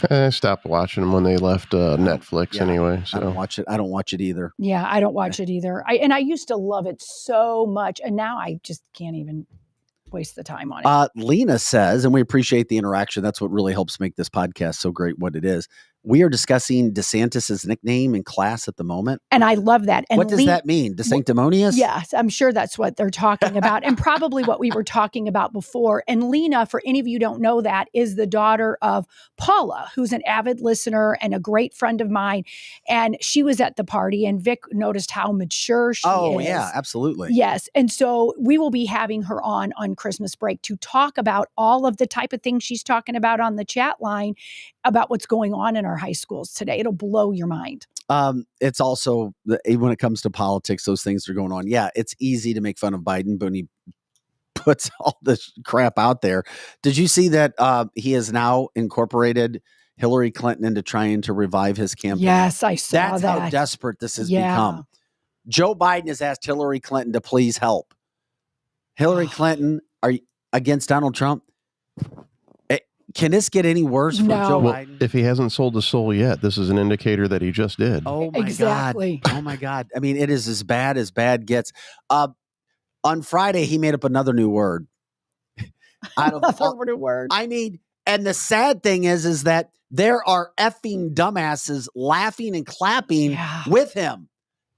I stopped watching them when they left Netflix anyway. So. I don't watch it. I don't watch it either. Yeah, I don't watch it either. I used to love it so much, and now I just can't even waste the time on it. Lena says, and we appreciate the interaction. That's what really helps make this podcast so great what it is. We are discussing DeSantis' nickname in class at the moment. And I love that. And what does that mean? DeSanctimonious? Yes, I'm sure that's what they're talking about. And probably what we were talking about before. And Lena, for any of you who don't know that, is the daughter of Paula, who's an avid listener and a great friend of mine. And she was at the party, and Vic noticed how mature she is. Oh, yeah, absolutely. Yes. And so we will be having her on Christmas break to talk about all of the type of things she's talking about on the chat line about what's going on in our high schools today. It'll blow your mind. It's also, when it comes to politics, those things are going on. Yeah, it's easy to make fun of Biden, but when he puts all this crap out there. Did you see that he has now incorporated Hillary Clinton into trying to revive his campaign? Yes, I saw that. That's how desperate this has become. Joe Biden has asked Hillary Clinton to please help. Hillary Clinton, are you against Donald Trump? Can this get any worse for Joe Biden? If he hasn't sold his soul yet, this is an indicator that he just did. Oh, my exactly. God. Oh, my God. I mean, it is as bad gets. On Friday, he made up another new word. Another new word. I mean, and the sad thing is that there are effing dumbasses laughing and clapping with him.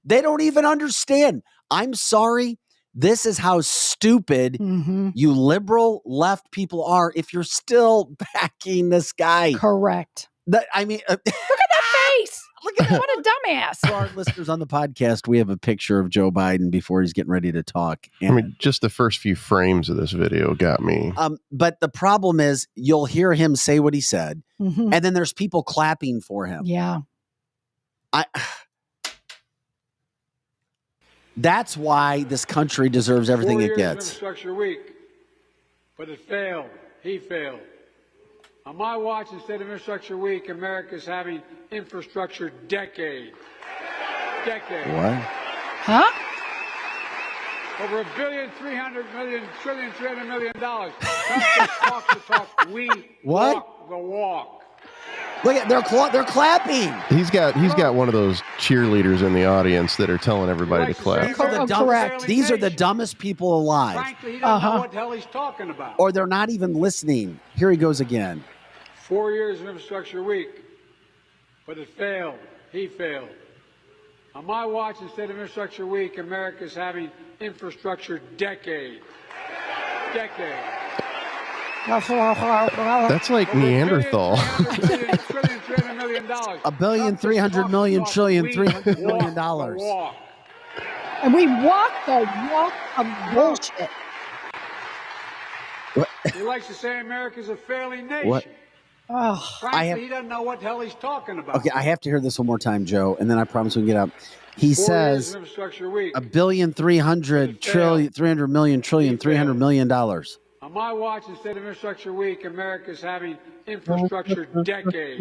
They don't even understand. I'm sorry. This is how stupid you liberal left people are if you're still backing this guy. Correct. I mean, look at that face. Look at that. What a dumbass. For our listeners on the podcast, we have a picture of Joe Biden before he's getting ready to talk. And, I mean, just the first few frames of this video got me. But the problem is you'll hear him say what he said, and then there's people clapping for him. Yeah. That's why this country deserves everything it gets. Infrastructure week, but it failed. He failed. On my watch, instead of infrastructure week, America's having infrastructure decade. What? Huh? Over $1.3 billion. Trump just talks the talk. We walk the walk. Look at they're clapping. He's got one of those cheerleaders in the audience that are telling everybody to clap. Correct. These are the dumbest people alive. Frankly, he doesn't know what the hell he's talking about. Or they're not even listening. Here he goes again. 4 years of infrastructure week, but it failed. He failed. On my watch, instead of infrastructure week, America's having infrastructure decade. That's like Neanderthal. $1,300,000,000,000,000,000,000,000,000. And we walk the walk of bullshit. He likes to say America's a failing nation. What? Oh, Frankly, he doesn't know what the hell he's talking about. Okay, I have to hear this one more time, Joe, and then I promise we can get up. He says $1,300,000,000,000,000,000,000,000,000,000,000,000. On my watch, instead of infrastructure week, America's having infrastructure decade.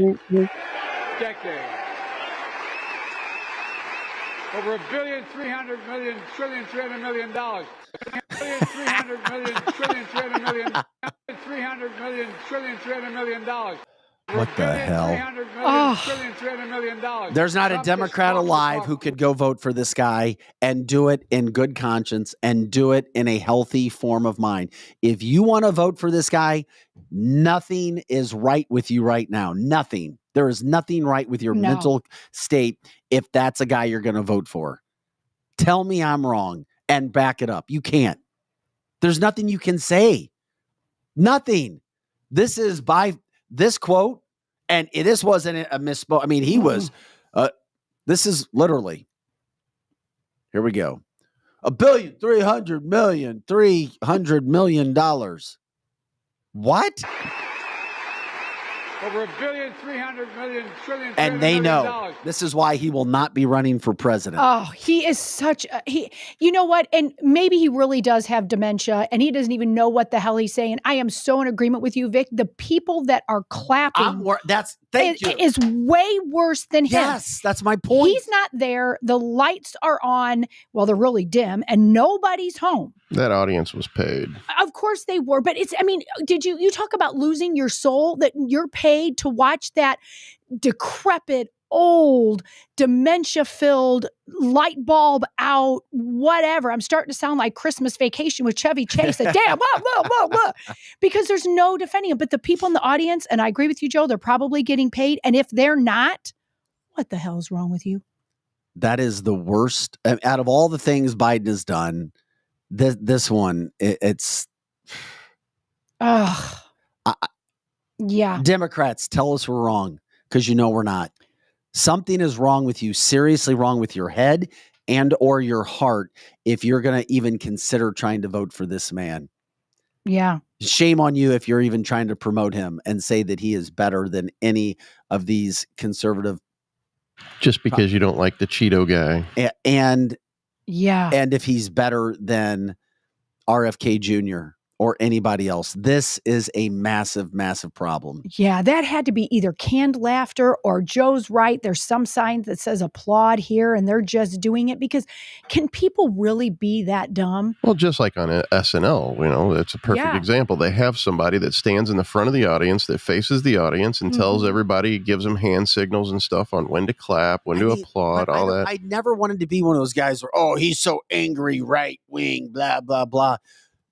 Over $1.3 billion. What the hell? Oh. There's not a Democrat alive who could go vote for this guy and do it in good conscience and do it in a healthy form of mind. If you want to vote for this guy, nothing is right with you right now. Nothing. There is nothing right with your mental state if that's a guy you're going to vote for. Tell me I'm wrong and back it up. You can't. There's nothing you can say. Nothing. This is by this quote, and this wasn't a misspoke. I mean, he was, this is literally, here we go. $1.3 billion, $300 million. What? Over $1.3 billion, And they know this is why he will not be running for president. Oh, he is such a, you know what? And maybe he really does have dementia and he doesn't even know what the hell he's saying. I am so in agreement with you, Vic. The people that are clapping is way worse than him. Yes, that's my point. He's not there. The lights are on. Well, they're really dim and nobody's home. That audience was paid. Of course they were. But did you talk about losing your soul, that you're paid to watch that decrepit, old, dementia-filled, light bulb out, whatever. I'm starting to sound like Christmas Vacation with Chevy Chase. Like, damn, because there's no defending him. But the people in the audience, and I agree with you, Joe, they're probably getting paid. And if they're not, what the hell is wrong with you? That is the worst. Out of all the things Biden has done, this one, it's... Yeah. Democrats, tell us we're wrong, because you know we're not. Something is wrong with you, seriously wrong with your head and or your heart if you're going to even consider trying to vote for this man. Yeah. Shame on you if you're even trying to promote him and say that he is better than any of these conservative. Just because you don't like the Cheeto guy. And if he's better than RFK Jr. or anybody else. This is a massive, massive problem. Yeah, that had to be either canned laughter or Joe's right. There's some sign that says applaud here and they're just doing it because can people really be that dumb? Well, just like on SNL, it's a perfect example. They have somebody that stands in the front of the audience, that faces the audience and tells everybody, gives them hand signals and stuff on when to clap, when to applaud, all that. I never wanted to be one of those guys where, he's so angry, right wing, blah, blah, blah.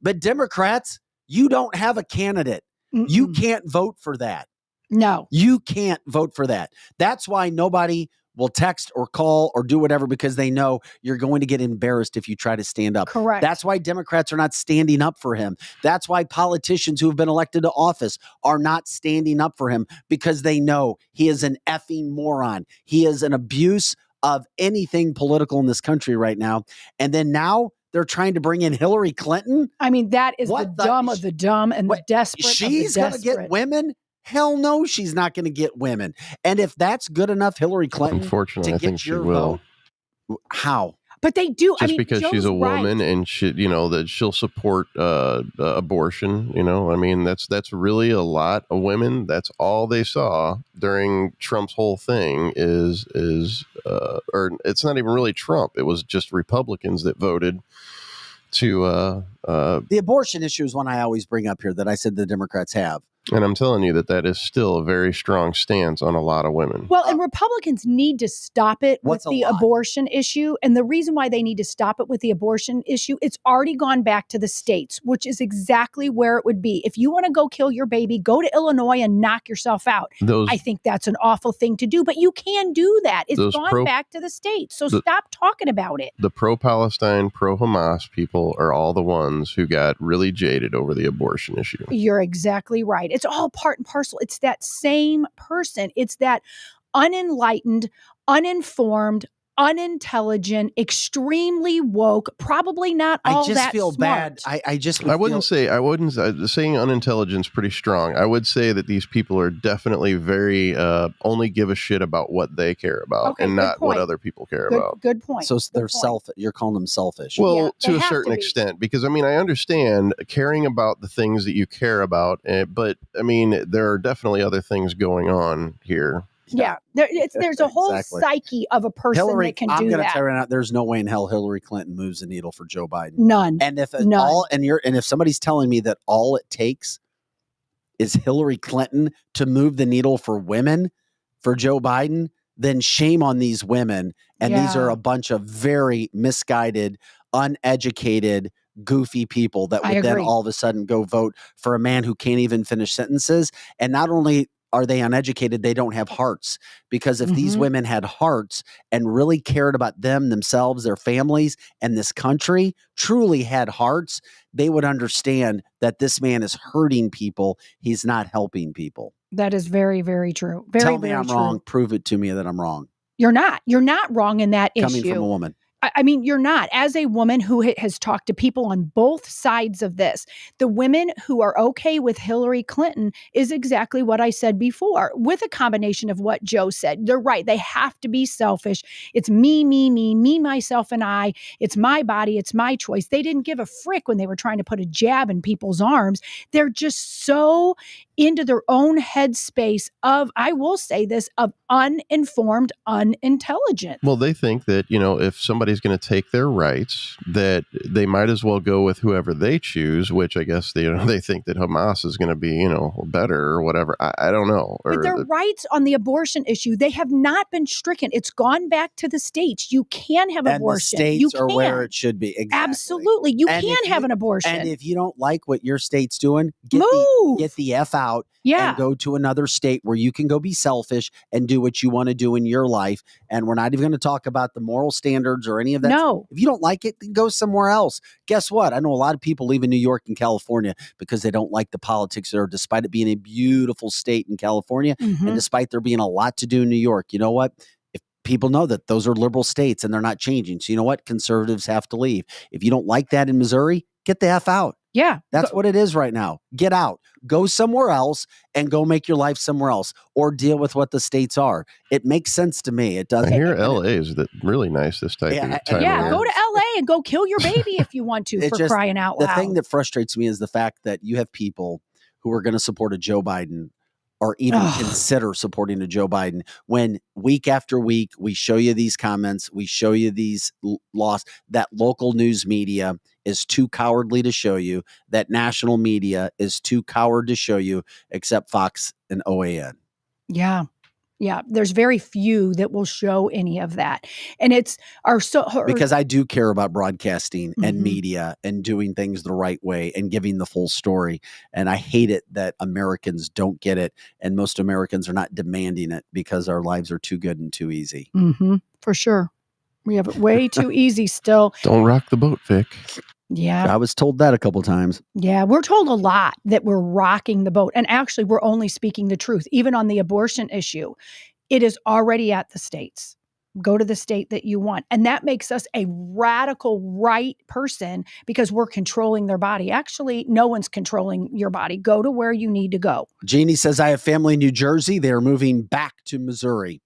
But Democrats, you don't have a candidate. You can't vote for that. No. You can't vote for that. That's why nobody will text or call or do whatever, because they know you're going to get embarrassed if you try to stand up. Correct. That's why Democrats are not standing up for him. That's why politicians who have been elected to office are not standing up for him, because they know he is an effing moron. He is an abuse of anything political in this country right now. And then now they're trying to bring in Hillary Clinton. I mean, that is the dumb of the dumb and the desperate of the desperate. She's going to get women? Hell no, she's not going to get women. And if that's good enough, Hillary Clinton, unfortunately, to I get think she your will. Vote, how? But they do. Just because Joe's she's a right. woman and that she'll support abortion. That's really a lot of women. That's all they saw during Trump's whole thing or it's not even really Trump. It was just Republicans that voted to the abortion issue is one I always bring up here that I said the Democrats have. And I'm telling you that is still a very strong stance on a lot of women. Well, and Republicans need to stop it with the abortion issue. And the reason why they need to stop it with the abortion issue, it's already gone back to the states, which is exactly where it would be. If you want to go kill your baby, go to Illinois and knock yourself out. I think that's an awful thing to do, but you can do that. It's gone back to the states. So stop talking about it. The pro-Palestine, pro-Hamas people are all the ones who got really jaded over the abortion issue. You're exactly right. It's all part and parcel. It's that same person. It's that unenlightened, uninformed, unintelligent, extremely woke, probably not all that smart. I just feel bad. I wouldn't saying unintelligent is pretty strong. I would say that these people are definitely very only give a shit about what they care about and not what other people care about. Good point. So they're selfish. You're calling them selfish. Well, to a certain extent, because I understand caring about the things that you care about, but there are definitely other things going on here. Yeah, there's a whole psyche of a person that can do that. I'm going to tell you right now, there's no way in hell Hillary Clinton moves the needle for Joe Biden. None. And if somebody's telling me that all it takes is Hillary Clinton to move the needle for women for Joe Biden, then shame on these women. And these are a bunch of very misguided, uneducated, goofy people that would then all of a sudden go vote for a man who can't even finish sentences. And not only are they uneducated, they don't have hearts. Because if these women had hearts and really cared about themselves, their families, and this country, truly had hearts, they would understand that this man is hurting people. He's not helping people. That is very, very true. Tell me I'm wrong. Prove it to me that I'm wrong. You're not. You're not wrong in that issue. Coming from a woman. I mean, you're not. As a woman who has talked to people on both sides of this, the women who are okay with Hillary Clinton is exactly what I said before, with a combination of what Joe said. They're right. They have to be selfish. It's me, myself, and I. It's my body. It's my choice. They didn't give a frick when they were trying to put a jab in people's arms. They're just so into their own headspace of, I will say this, of uninformed, unintelligent. Well, they think that, if somebody's going to take their rights, that they might as well go with whoever they choose, which I guess they think that Hamas is going to be, better or whatever. I don't know. But their rights on the abortion issue, they have not been stricken. It's gone back to the states. You can have abortion. The states are where it should be. Exactly. Absolutely. You can have an abortion. And if you don't like what your state's doing, move. Get the F out. And go to another state where you can go be selfish and do what you want to do in your life. And we're not even going to talk about the moral standards or any of that. No. If you don't like it, then go somewhere else. Guess what? I know a lot of people leaving New York and California because they don't like the politics there, despite it being a beautiful state in California. And despite there being a lot to do in New York. You know what? If people know that those are liberal states and they're not changing. So you know what? Conservatives have to leave. If you don't like that in Missouri, get the F out. Yeah. That's what it is right now. Get out. Go somewhere else and go make your life somewhere else or deal with what the states are. It makes sense to me. It doesn't. I hear LA is really nice this time. Yeah, go to LA and go kill your baby if you want to, for crying out loud. The thing that frustrates me is the fact that you have people who are going to support a Joe Biden or even consider supporting a Joe Biden when week after week we show you these comments, we show you these laws, that local news media is too cowardly to show you, that national media is too coward to show you, except Fox and OAN. Yeah. Yeah, there's very few that will show any of that. And because I do care about broadcasting and media and doing things the right way and giving the full story. And I hate it that Americans don't get it. And most Americans are not demanding it because our lives are too good and too easy. For sure. We have it way too easy still. Don't rock the boat, Vic. Yeah. I was told that a couple times. Yeah, we're told a lot that we're rocking the boat. And actually, we're only speaking the truth. Even on the abortion issue, it is already at the states. Go to the state that you want. And that makes us a radical right person because we're controlling their body. Actually, no one's controlling your body. Go to where you need to go. Jeannie says, I have family in New Jersey. They are moving back to Missouri.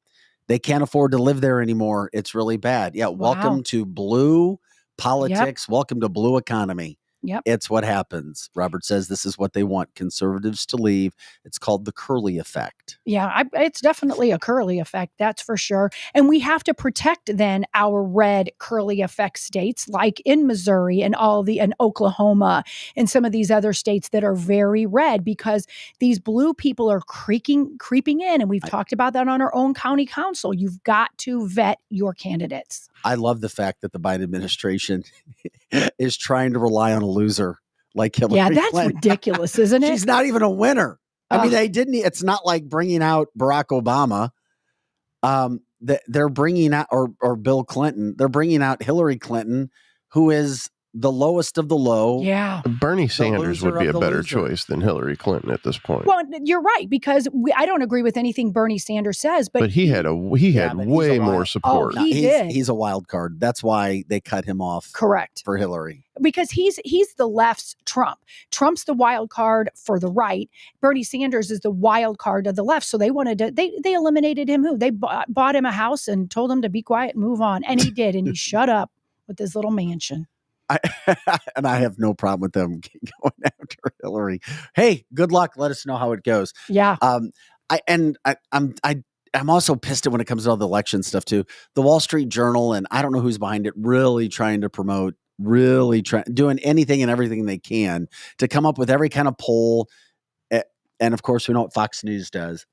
They can't afford to live there anymore. It's really bad. Yeah, welcome to blue politics. Yep. Welcome to blue economy. Yep. It's what happens. Robert says this is what they want conservatives to leave. It's called the curly effect. Yeah, it's definitely a curly effect. That's for sure. And we have to protect then our red curly effect states like in Missouri and and Oklahoma and some of these other states that are very red because these blue people are creeping in. And we've talked about that on our own county council. You've got to vet your candidates. I love the fact that the Biden administration is trying to rely on a loser like Hillary Clinton. Yeah, that's ridiculous, isn't it? She's not even a winner. I mean, it's not like bringing out Barack Obama. They're bringing out, or Bill Clinton, they're bringing out Hillary Clinton, who is the lowest of the low. Yeah. Bernie Sanders would be a better choice than Hillary Clinton at this point. Well, you're right, because I don't agree with anything Bernie Sanders says, but he had way more support. Oh, he did. He's a wild card. That's why they cut him off. Correct. For Hillary. Because he's the left's Trump. Trump's the wild card for the right. Bernie Sanders is the wild card of the left. So they wanted to, they eliminated him. They bought him a house and told him to be quiet and move on. And he did. And he shut up with his little mansion. And I have no problem with them going after Hillary. Hey, good luck. Let us know how it goes. Yeah. I'm also pissed at when it comes to all the election stuff too. The Wall Street Journal, and I don't know who's behind it, really trying to promote, doing anything and everything they can to come up with every kind of poll. And of course, we know what Fox News does.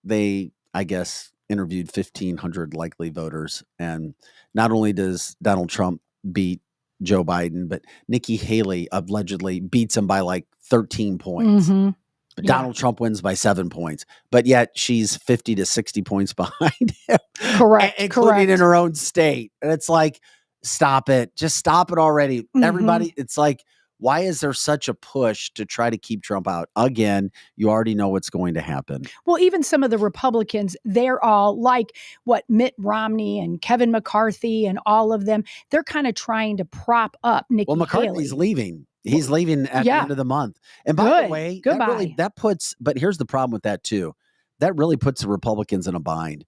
They, I guess, interviewed 1,500 likely voters. And not only does Donald Trump beat Joe Biden, but Nikki Haley allegedly beats him by like 13 points. Mm-hmm. But Yeah. Donald Trump wins by 7 points. But yet she's 50 to 60 points behind him. Correct. Including correct. in her own state. And it's like, stop it. Just stop it already. Mhm. Everybody, it's like, why is there such a push to try to keep Trump out? Again, you already know what's going to happen. Well, even some of the Republicans, they're all like what Mitt Romney and Kevin McCarthy and all of them. They're kind of trying to prop up Nikki Well, McCarthy's Haley. leaving. He's leaving at yeah. the end of the month. And by the Good. way, Goodbye. that puts, but here's the problem with that too. That really puts the Republicans in a bind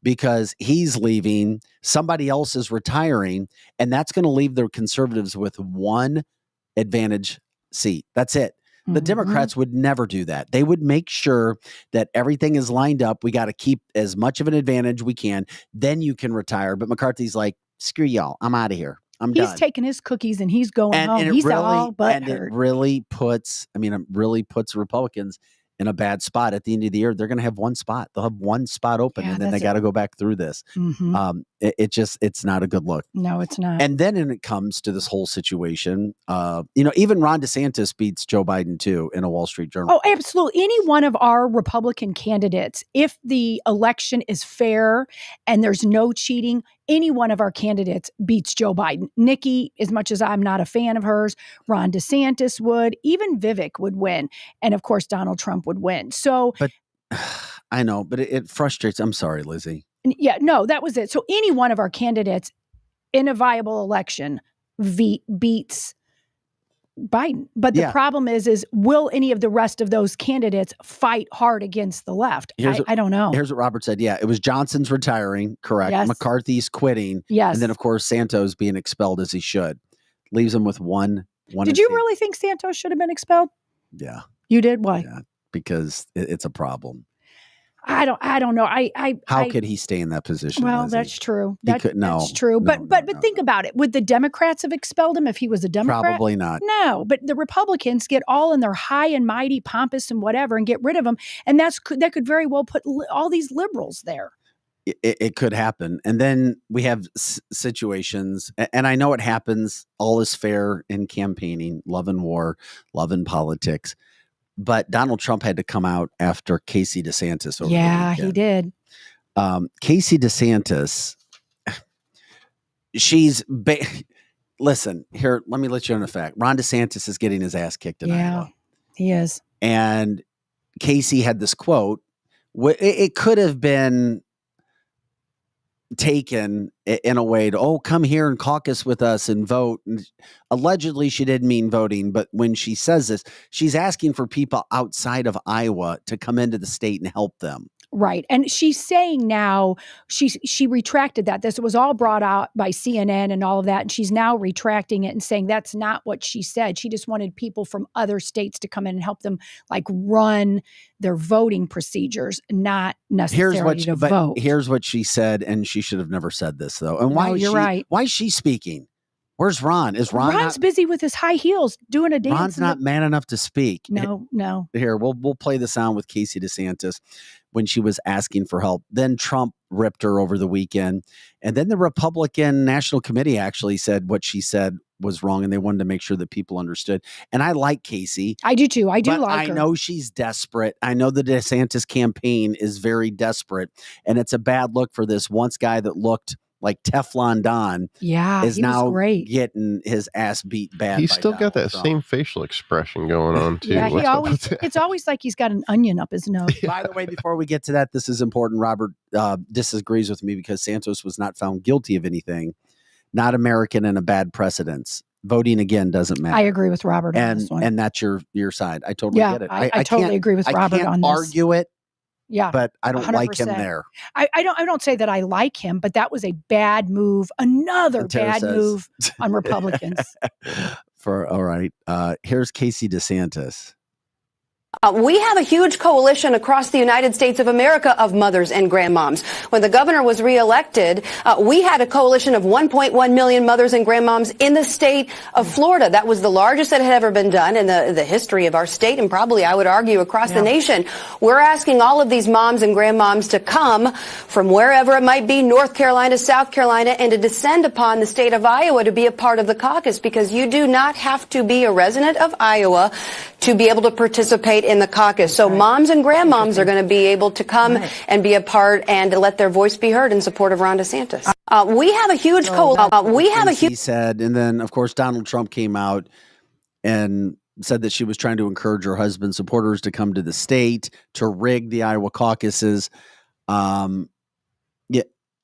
because he's leaving, somebody else is retiring, and that's going to leave the conservatives with one advantage seat. That's it. The Mhm. Democrats would never do that. They would make sure that everything is lined up. We got to keep as much of an advantage we can. Then you can retire. But McCarthy's like, screw y'all. I'm out of here. I'm He's done. taking his cookies and he's going home. And He's all but it hurt. really puts, Republicans in a bad spot. At the end of the year, they're going to have one spot. They'll have one spot open, Yeah, and then they that's got to go back through this. Mhm. It's not a good look. No, it's not. And then when it comes to this whole situation, even Ron DeSantis beats Joe Biden too in a Wall Street Journal. Oh, absolutely. Any one of our Republican candidates, if the election is fair and there's no cheating, any one of our candidates beats Joe Biden. Nikki, as much as I'm not a fan of hers, Ron DeSantis would, even Vivek would win. And of course, Donald Trump would win. So, But I know, but it frustrates. I'm sorry, Lizzie. yeah, no, that was it. So any one of our candidates in a viable election beats Biden. But the Yeah. problem is will any of the rest of those candidates fight hard against the left? I don't know. Here's what Robert said. Yeah, it was Johnson's retiring, correct. Yes. McCarthy's quitting. Yes. And then, of course, Santos being expelled as he should. Leaves him with one. Did you really think Santos should have been expelled? Yeah. You did? Why? Yeah, because it's a problem. I don't know. How could he stay in that position? Well, Lizzie? that's true. He could- no, That's true. no, But no, but no, think about it. Would the Democrats have expelled him if he was a Democrat? Probably not. No, but the Republicans get all in their high and mighty, pompous and whatever, and get rid of him, and that could very well put all these liberals there. It could happen. And then we have situations, and I know it happens. All is fair in campaigning, love and war, love and politics. But Donald Trump had to come out after Casey DeSantis. Over Yeah, the he weekend. did. Casey DeSantis, listen, here, let me let you know the fact. Ron DeSantis is getting his ass kicked in Iowa. He is. And Casey had this quote. It could have been taken in a way to, come here and caucus with us and vote. And allegedly, she didn't mean voting, but when she says this, she's asking for people outside of Iowa to come into the state and help them. Right. And she's saying now she retracted that. This was all brought out by CNN and all of that. And she's now retracting it and saying that's not what she said. She just wanted people from other states to come in and help them like run their voting procedures, not necessarily to vote. Here's what she said, and she should have never said this though. And why you're right. Why is she speaking? Where's Ron? Is Ron Ron's busy with his high heels doing a dance? Ron's not man enough to speak. No. Here, we'll play the sound with Casey DeSantis when she was asking for help. Then Trump ripped her over the weekend. And then the Republican National Committee actually said what she said was wrong, and they wanted to make sure that people understood. And I like Casey. I do too. I like her. I know she's desperate. I know the DeSantis campaign is very desperate, and it's a bad look for this once guy that looked like Teflon Don is now getting his ass beat bad. He's still got that same facial expression going on too. Yeah, it's always like he's got an onion up his nose. By the way, before we get to that, this is important. Robert disagrees with me because Santos was not found guilty of anything, not American and a bad precedence. Voting again doesn't matter. I agree with Robert on this one. And that's your side. I totally get it. I totally agree with Robert on this. I can't argue it. Yeah, but I don't 100%. like him there. I don't say that I like him, but that was a bad move. Another bad move on Republicans. All right. Here's Casey DeSantis. We have a huge coalition across the United States of America of mothers and grandmoms. When the governor was reelected, we had a coalition of 1.1 million mothers and grandmoms in the state of Florida. That was the largest that had ever been done in the history of our state, and probably, I would argue, across the nation. We're asking all of these moms and grandmoms to come from wherever it might be, North Carolina, South Carolina, and to descend upon the state of Iowa to be a part of the caucus, because you do not have to be a resident of Iowa to be able to participate in the caucus. So moms and grandmoms are going to be able to come and be a part and to let their voice be heard in support of Ron DeSantis. We have a huge he said, and then of course Donald Trump came out and said that she was trying to encourage her husband's supporters to come to the state to rig the Iowa caucuses.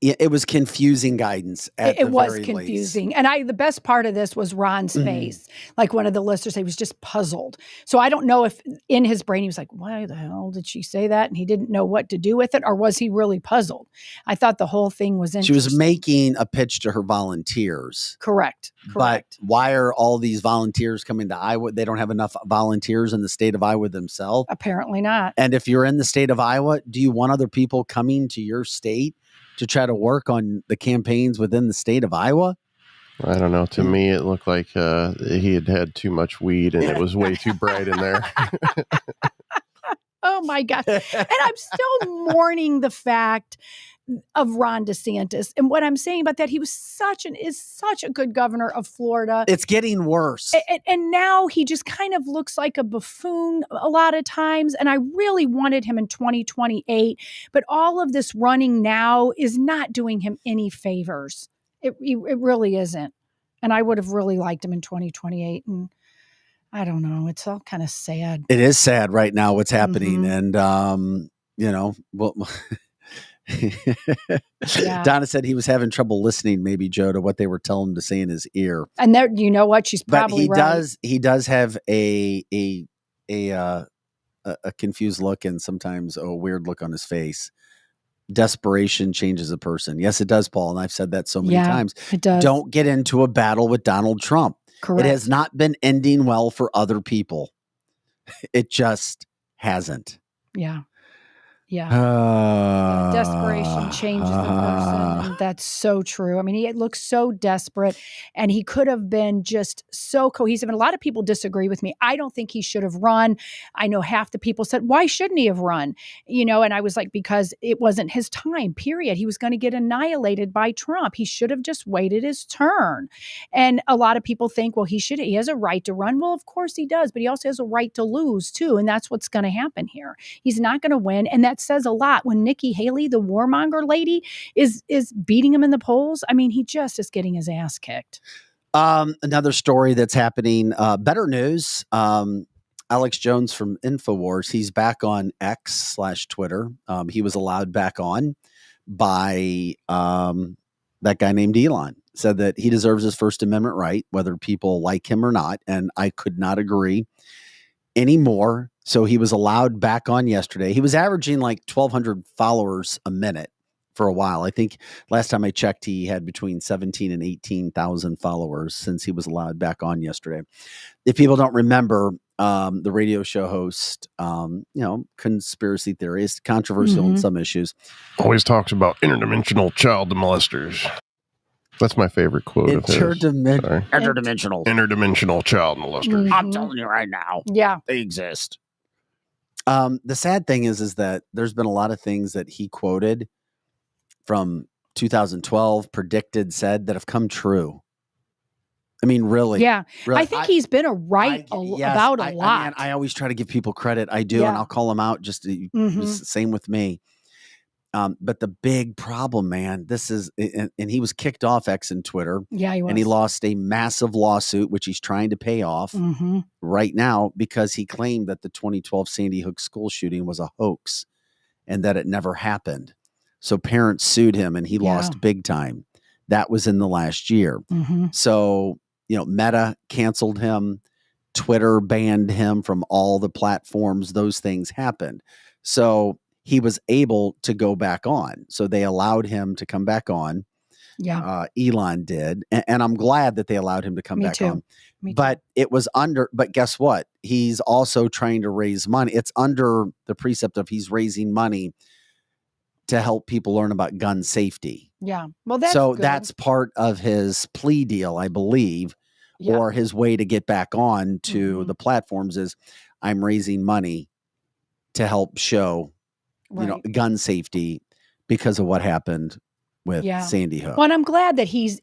It was confusing guidance. It was confusing. Least. And the best part of this was Ron's face. Like one of the listeners said, he was just puzzled. So I don't know if in his brain, he was like, why the hell did she say that? And he didn't know what to do with it. Or was he really puzzled? I thought the whole thing was interesting. She was making a pitch to her volunteers. Correct. But why are all these volunteers coming to Iowa? They don't have enough volunteers in the state of Iowa themselves. Apparently not. And if you're in the state of Iowa, do you want other people coming to your state to try to work on the campaigns within the state of Iowa? I don't know. To me, it looked like he had too much weed and it was way too bright in there. Oh, my God. And I'm still mourning the fact of Ron DeSantis. And what I'm saying about that, he was is such a good governor of Florida. It's getting worse. And now he just kind of looks like a buffoon a lot of times. And I really wanted him in 2028. But all of this running now is not doing him any favors. It really isn't. And I would have really liked him in 2028. And I don't know. It's all kind of sad. It is sad right now what's happening. And, well... Donna said he was having trouble listening, maybe, Joe, to what they were telling him to say in his ear. And there, you know what? She's probably right. He does have a confused look and sometimes a weird look on his face. Desperation changes a person. Yes, it does, Paul. And I've said that so many times. It does. Don't get into a battle with Donald Trump. Correct. It has not been ending well for other people. It just hasn't. Yeah. Yeah. Desperation changes the person. And that's so true. I mean, he looks so desperate and he could have been just so cohesive. And a lot of people disagree with me. I don't think he should have run. I know half the people said, why shouldn't he have run? And I was like, because it wasn't his time, period. He was going to get annihilated by Trump. He should have just waited his turn. And a lot of people think, well, he has a right to run. Well, of course he does, but he also has a right to lose too. And that's what's going to happen here. He's not going to win. And that says a lot when Nikki Haley, the warmonger lady, is beating him in the polls. I mean, he just is getting his ass kicked. Another story that's happening. Better news. Alex Jones from InfoWars, he's back on X/Twitter. He was allowed back on by that guy named Elon. Said that he deserves his First Amendment right, whether people like him or not. And I could not agree anymore. So he was allowed back on yesterday. He was averaging like 1,200 followers a minute for a while. I think last time I checked, he had between 17 and 18,000 followers since he was allowed back on yesterday. If people don't remember, the radio show host, conspiracy theorist, controversial in some issues. Always talks about interdimensional child molesters. That's my favorite quote of his. Interdimensional child molesters. I'm telling you right now. Yeah. They exist. The sad thing is that there's been a lot of things that he quoted from 2012, said that have come true. I mean, really. Yeah. Really, I think he's been about a lot. I always try to give people credit. I do, and I'll call them out. Same with me. But the big problem, man, and he was kicked off X and Twitter. Yeah, he was. And he lost a massive lawsuit, which he's trying to pay off right now because he claimed that the 2012 Sandy Hook school shooting was a hoax and that it never happened. So parents sued him and he lost big time. That was in the last year. So, Meta canceled him. Twitter banned him from all the platforms. Those things happened. So he was able to go back on. So they allowed him to come back on. Elon did. And I'm glad that they allowed him to come Me back too. on. Me too. But but guess what? He's also trying to raise money. It's under the precept of he's raising money to help people learn about gun safety. Yeah. Well, that's so good. that's part of his plea deal, I believe, or his way to get back on to the platforms is I'm raising money to help show, gun safety because of what happened with Sandy Hook. Well, and I'm glad that he's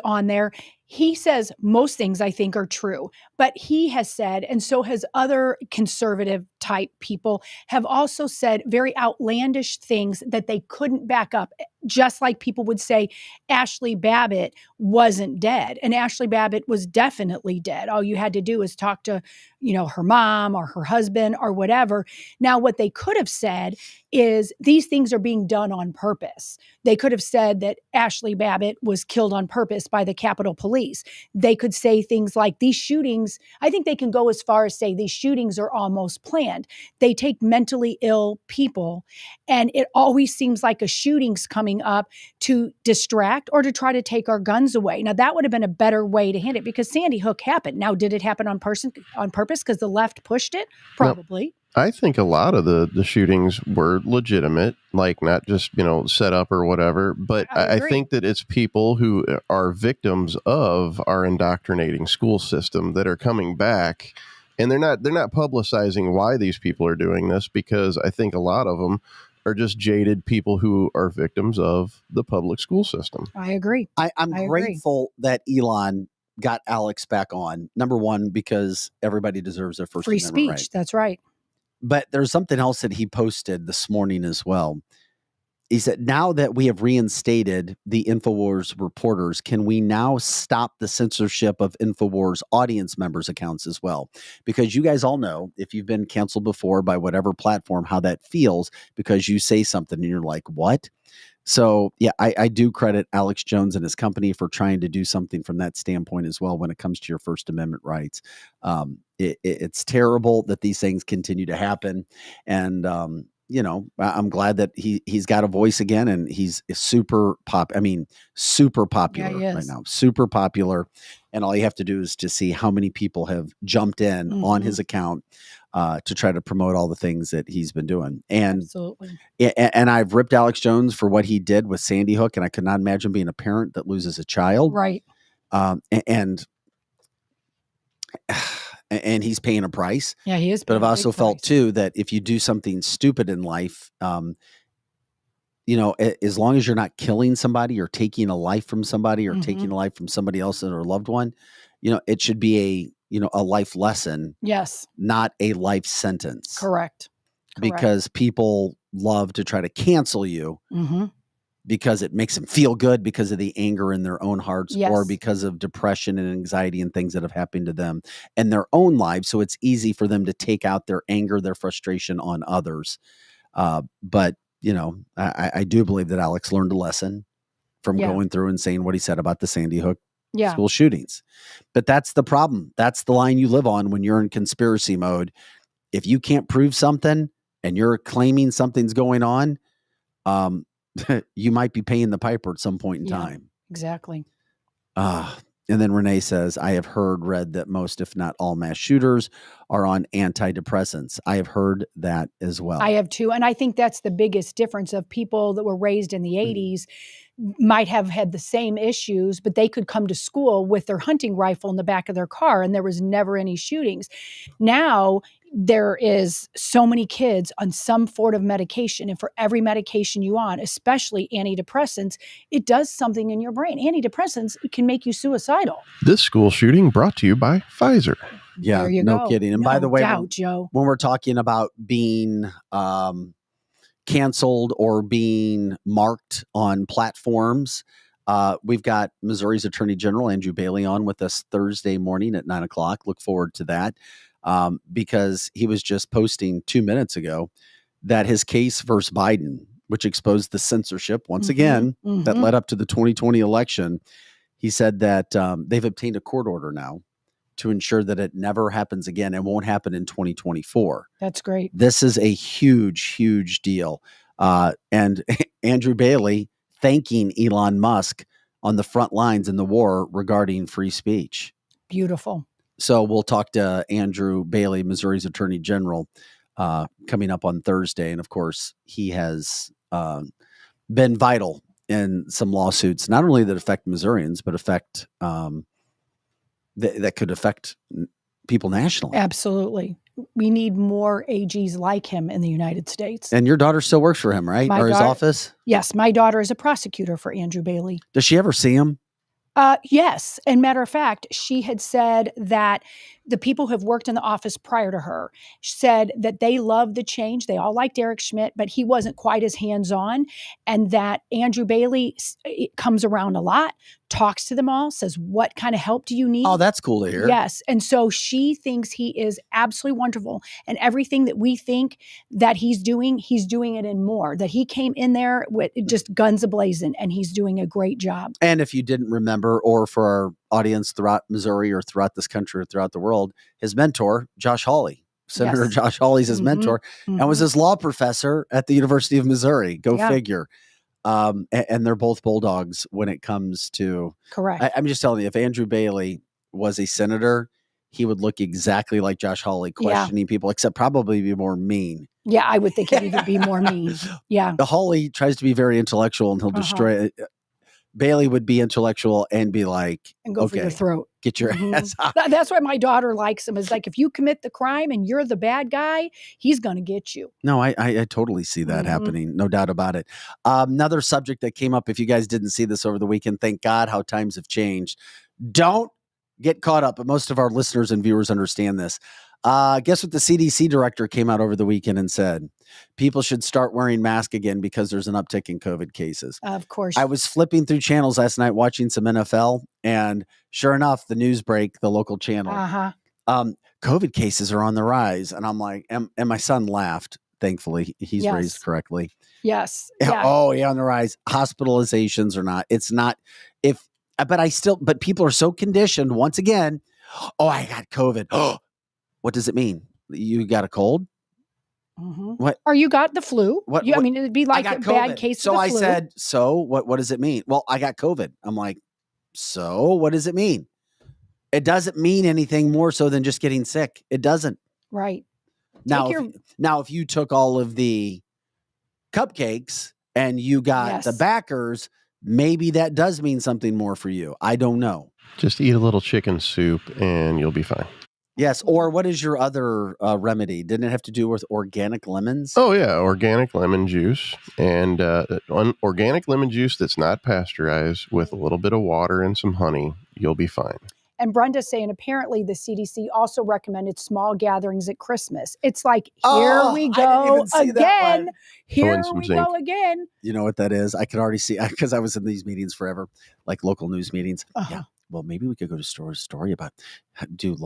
on there. He says most things I think are true, but he has said, and so has other conservative type people have also said very outlandish things that they couldn't back up. Just like people would say Ashley Babbitt wasn't dead, and Ashley Babbitt was definitely dead. All you had to do is talk to, her mom or her husband or whatever. Now, what they could have said is these things are being done on purpose. They could have said that Ashley Babbitt was killed on purpose by the Capitol Police. They could say things like these shootings. I think they can go as far as say these shootings are almost planned. They take mentally ill people, and it always seems like a shooting's coming up to distract or to try to take our guns away. Now, that would have been a better way to handle it because Sandy Hook happened. Now, did it happen on purpose because the left pushed it? Probably. No, I think a lot of the shootings were legitimate, like not just, set up or whatever. But I think that it's people who are victims of our indoctrinating school system that are coming back. And they're not publicizing why these people are doing this, because I think a lot of them are just jaded people who are victims of the public school system. I agree. I'm grateful that Elon got Alex back on. Number one, because everybody deserves their First Free Amendment speech. right. That's right. But there's something else that he posted this morning as well. He said, now that we have reinstated the InfoWars reporters, can we now stop the censorship of InfoWars audience members' accounts as well? Because you guys all know, if you've been canceled before by whatever platform, how that feels because you say something and you're like, what? So, yeah, I do credit Alex Jones and his company for trying to do something from that standpoint as well when it comes to your First Amendment rights. It's terrible that these things continue to happen. And, I'm glad that he's got a voice again, and he's super popular right now, super popular. And all you have to do is to see how many people have jumped in on his account to try to promote all the things that he's been doing. And absolutely. And I've ripped Alex Jones for what he did with Sandy Hook, and I could not imagine being a parent that loses a child. Right. And he's paying a price. Yeah, he is. But I've also felt too that if you do something stupid in life, as long as you're not killing somebody or taking a life from somebody or taking a life from somebody else or a loved one, it should be a life lesson. Yes. Not a life sentence. Correct. Because people love to try to cancel you because it makes them feel good because of the anger in their own hearts or because of depression and anxiety and things that have happened to them in their own lives. So it's easy for them to take out their anger, their frustration on others. But I do believe that Alex learned a lesson from going through and saying what he said about the Sandy Hook school shootings. But that's the problem. That's the line you live on when you're in conspiracy mode. If you can't prove something and you're claiming something's going on, you might be paying the piper at some point in time. Exactly. And then Renee says, I have read that most, if not all, mass shooters are on antidepressants. I have heard that as well. I have too. And I think that's the biggest difference of people that were raised in the 80s might have had the same issues, but they could come to school with their hunting rifle in the back of their car and there was never any shootings. Now there is so many kids on some form of medication, and for every medication you on, especially antidepressants, it does something in your brain. Antidepressants can make you suicidal. This school shooting brought to you by Pfizer. Yeah, there you no go. kidding. And by the way, when we're talking about being canceled or being marked on platforms, we've got Missouri's Attorney General Andrew Bailey on with us Thursday morning at 9:00. Look forward to that because he was just posting 2 minutes ago that his case versus Biden, which exposed the censorship once again that led up to the 2020 election, he said that they've obtained a court order now to ensure that it never happens again. It won't happen in 2024. That's great. This is a huge, huge deal. And Andrew Bailey thanking Elon Musk on the front lines in the war regarding free speech. Beautiful. So we'll talk to Andrew Bailey, Missouri's Attorney General, coming up on Thursday. And of course, he has been vital in some lawsuits, not only that affect Missourians, but affect that could affect people nationally. Absolutely. We need more AGs like him in the United States. And your daughter still works for him, right? Or his office? Yes. My daughter is a prosecutor for Andrew Bailey. Does she ever see him? Yes. And matter of fact, she had said that the people who have worked in the office prior to her said that they love the change. They all liked Eric Schmidt, but he wasn't quite as hands-on, and that Andrew Bailey comes around a lot, talks to them all, says, what kind of help do you need? Oh, that's cool to hear. Yes. And so she thinks he is absolutely wonderful. And everything that we think that he's doing it and more. That he came in there with just guns a-blazing, and he's doing a great job. And if you didn't remember, or for our audience throughout Missouri or throughout this country or throughout the world, his mentor, Josh Hawley, Senator Josh Hawley's his mentor, and was his law professor at the University of Missouri. Go figure. And they're both bulldogs when it comes to. Correct. I'm just telling you, if Andrew Bailey was a senator, he would look exactly like Josh Hawley, questioning people, except probably be more mean. Yeah, I would think he'd even be more mean. Yeah. The Hawley tries to be very intellectual, and he'll destroy it. Bailey would be intellectual and be like, and go for your throat. Get your ass out. That's why my daughter likes him. Is like, if you commit the crime and you're the bad guy, he's going to get you. No, I totally see that happening. No doubt about it. Another subject that came up, if you guys didn't see this over the weekend, thank God how times have changed. Don't get caught up, but most of our listeners and viewers understand this. Guess what the CDC director came out over the weekend and said? People should start wearing masks again because there's an uptick in COVID cases. Of course. I was flipping through channels last night watching some NFL, and sure enough, the news break, the local channel, COVID cases are on the rise. And I'm like, and my son laughed. Thankfully, he's raised correctly. Yes. Yeah. Oh, yeah, on the rise. Hospitalizations are not. It's not. But people are so conditioned once again. Oh, I got COVID. Oh, what does it mean? You got a cold? What? Or you got the flu? I mean, it'd be like a bad case of the flu. So I said, so what does it mean? Well, I got COVID. I'm like, so what does it mean? It doesn't mean anything more so than just getting sick. It doesn't. Right. Now, if you took all of the cupcakes and you got the backers, maybe that does mean something more for you. I don't know. Just eat a little chicken soup and you'll be fine. Yes. Or what is your other remedy? Didn't it have to do with organic lemons? Oh, yeah. Organic lemon juice, and organic lemon juice that's not pasteurized with a little bit of water and some honey. You'll be fine. And Brenda's saying apparently the CDC also recommended small gatherings at Christmas. It's like, here we go again. Here we go again. You know what that is? I could already see, because I was in these meetings forever, like local news meetings. Yeah. Well, maybe we could go to story about do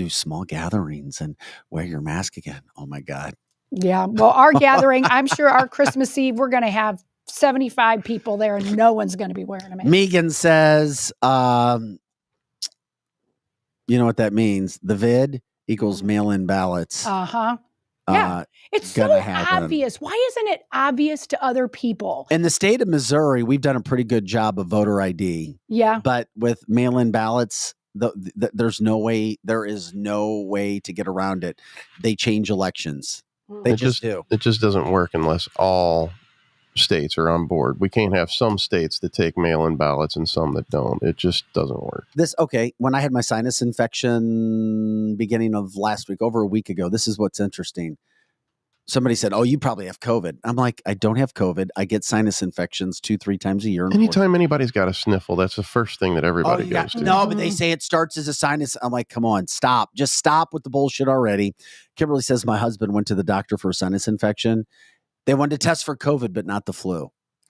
small gatherings and wear your mask again. Oh my God. Yeah. Well, our gathering, I'm sure our Christmas Eve, we're going to have 75 people there and no one's going to be wearing a mask. Megan says, you know what that means? The vid equals mail-in ballots. Yeah. It's so obvious. Why isn't it obvious to other people? In the state of Missouri, we've done a pretty good job of voter ID. Yeah. But with mail-in ballots, there is no way to get around it. They change elections. They just do. It just doesn't work unless all states are on board. We can't have some states that take mail-in ballots and some that don't. It just doesn't work. When I had my sinus infection beginning of last week, over a week ago, this is what's interesting. Somebody said, "Oh, you probably have COVID." I'm like, I don't have COVID. I get sinus infections 2-3 times a year. Anytime anybody's got a sniffle, that's the first thing that everybody goes to. No, but they say it starts as a sinus. I'm like, come on, stop. Just stop with the bullshit already. Kimberly says my husband went to the doctor for a sinus infection. They wanted to test for COVID, but not the flu.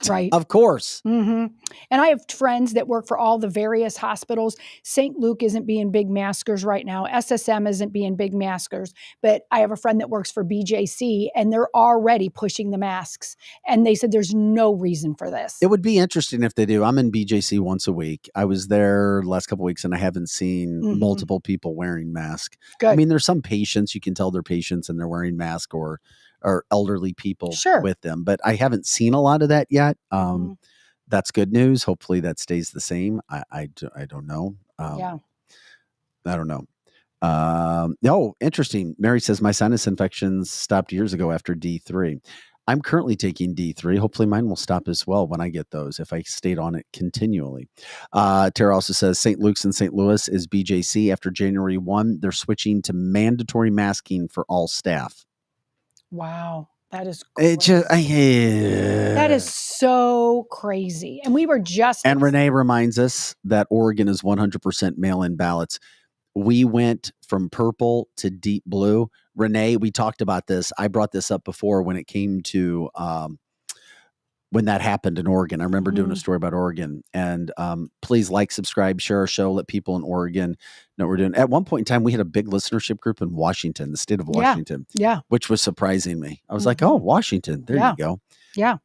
Right. Of course. And I have friends that work for all the various hospitals. St. Luke isn't being big maskers right now. SSM isn't being big maskers. But I have a friend that works for BJC, and they're already pushing the masks. And they said there's no reason for this. It would be interesting if they do. I'm in BJC once a week. I was there the last couple of weeks, and I haven't seen multiple people wearing masks. Good. I mean, there's some patients, you can tell they're patients and they're wearing masks, or elderly people with them. But I haven't seen a lot of that yet. that's good news. Hopefully that stays the same. I don't know. Yeah. I don't know. No, interesting. Mary says my sinus infections stopped years ago after D3. I'm currently taking D3. Hopefully mine will stop as well when I get those if I stayed on it continually. Tara also says St. Luke's and St. Louis is BJC. After January 1, they're switching to mandatory masking for all staff. Wow. That is It just, that is so crazy. And we were just And Renee reminds us that Oregon is 100% mail-in ballots. We went from purple to deep blue. Renee, we talked about this. I brought this up before when it came to when that happened in Oregon. I remember doing a story about Oregon. And please like, subscribe, share our show. Let people in Oregon know what we're doing. At one point in time, we had a big listenership group in Washington, the state of Washington. Yeah. Which was surprising me. I was like, oh, Washington. There you go. Yeah.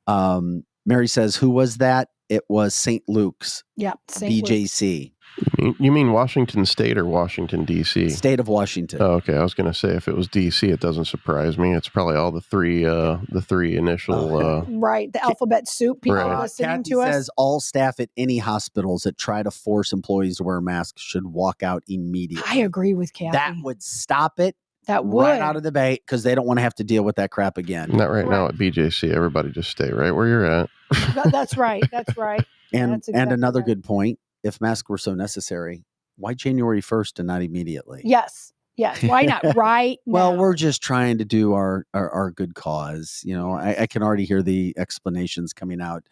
Mary says, who was that? It was St. Luke's. Yeah. St. BJC. You mean Washington State or Washington, D.C.? State of Washington. Oh, okay. I was going to say if it was D.C., it doesn't surprise me. It's probably all the three initial. Right. The alphabet soup people Right. listening Kathy to us. says all staff at any hospitals that try to force employees to wear masks should walk out immediately. I agree with Kathy. That would stop it That would. right out of the debate because they don't want to have to deal with that crap again. Not right now at BJC. Everybody just stay right where you're at. That's right. That's right. And That's exactly another right. good point, if masks were so necessary, why January 1st and not immediately? Yes. Yes. Why not right Well, now? we're just trying to do our good cause. You know, I can already hear the explanations coming out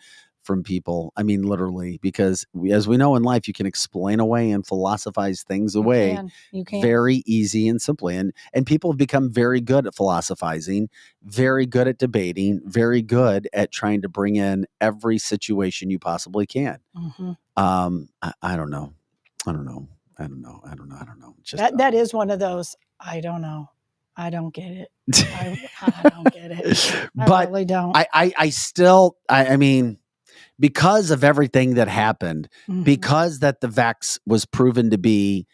from people. I mean, literally, because as we know in life, you can explain away and philosophize things away You can. very easy and simply. And people have become very good at philosophizing, very good at debating, very good at trying to bring in every situation you possibly can. Mm-hmm. I don't know. Just That is one of those. I don't know. I don't get it. I don't get it. But I really don't. I still, I mean, because of everything that happened, Mhm. because that the vax was proven to be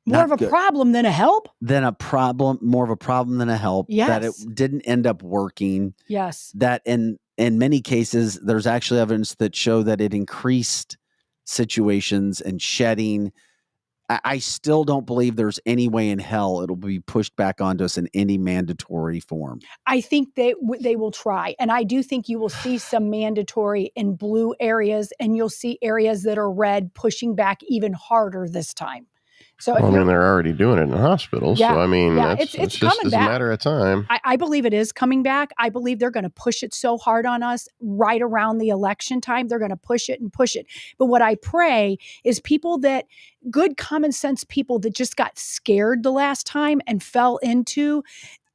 More not of a good. problem than a help. More of a problem than a help. That it Yes. didn't end up working. Yes. That in many cases, there's actually evidence that show that it increased situations and shedding. I still don't believe there's any way in hell it'll be pushed back onto us in any mandatory form. I think they will try. And I do think you will see some mandatory in blue areas, and you'll see areas that are red pushing back even harder this time. So Well, I mean, they're already doing it in hospitals. Yeah, so, I mean, yeah, it's it's just coming a back. matter of time. I believe it is coming back. I believe they're going to push it so hard on us right around the election time. They're going to push it and push it. But what I pray is good common sense people that just got scared the last time and fell into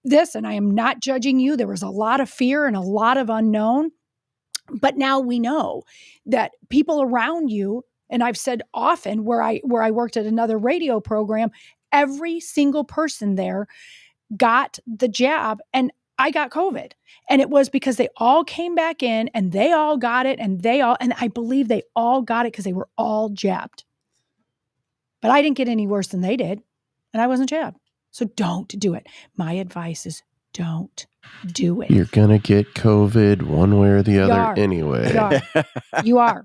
this. And I am not judging you. There was a lot of fear and a lot of unknown. But now we know that people around you, and I've said often where I worked at another radio program, every single person there got the jab, and I got COVID. And it was because they all came back in and they all got it, and I believe they all got it because they were all jabbed. But I didn't get any worse than they did, and I wasn't jabbed. So don't do it. My advice is don't do it. You're going to get COVID one way or the You other are. anyway. You are.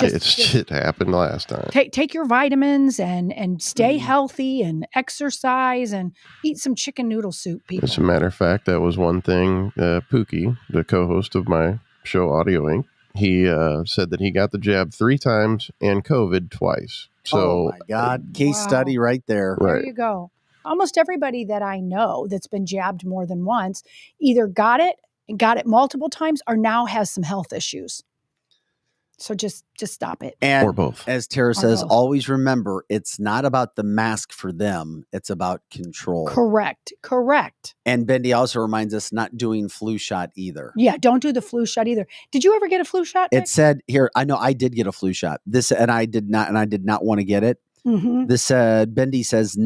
It happened last time. Take your vitamins and stay healthy and exercise and eat some chicken noodle soup, people. As a matter of fact, that was one thing. Pookie, the co-host of my show Audio Inc., he said that he got the jab 3 times and COVID twice. So, oh my God, case study right there. There Right. you go. Almost everybody that I know that's been jabbed more than once either got it multiple times or now has some health issues. So just stop it. And or both. as Tara says, both. always remember it's not about the mask for them. It's about control. Correct. And Bendy also reminds us not doing flu shot either. Yeah, don't do the flu shot either. Did you ever get a flu shot, Nick? It said here, I know I did get a flu shot. I did not want to get it. Mm-hmm. This Bendy says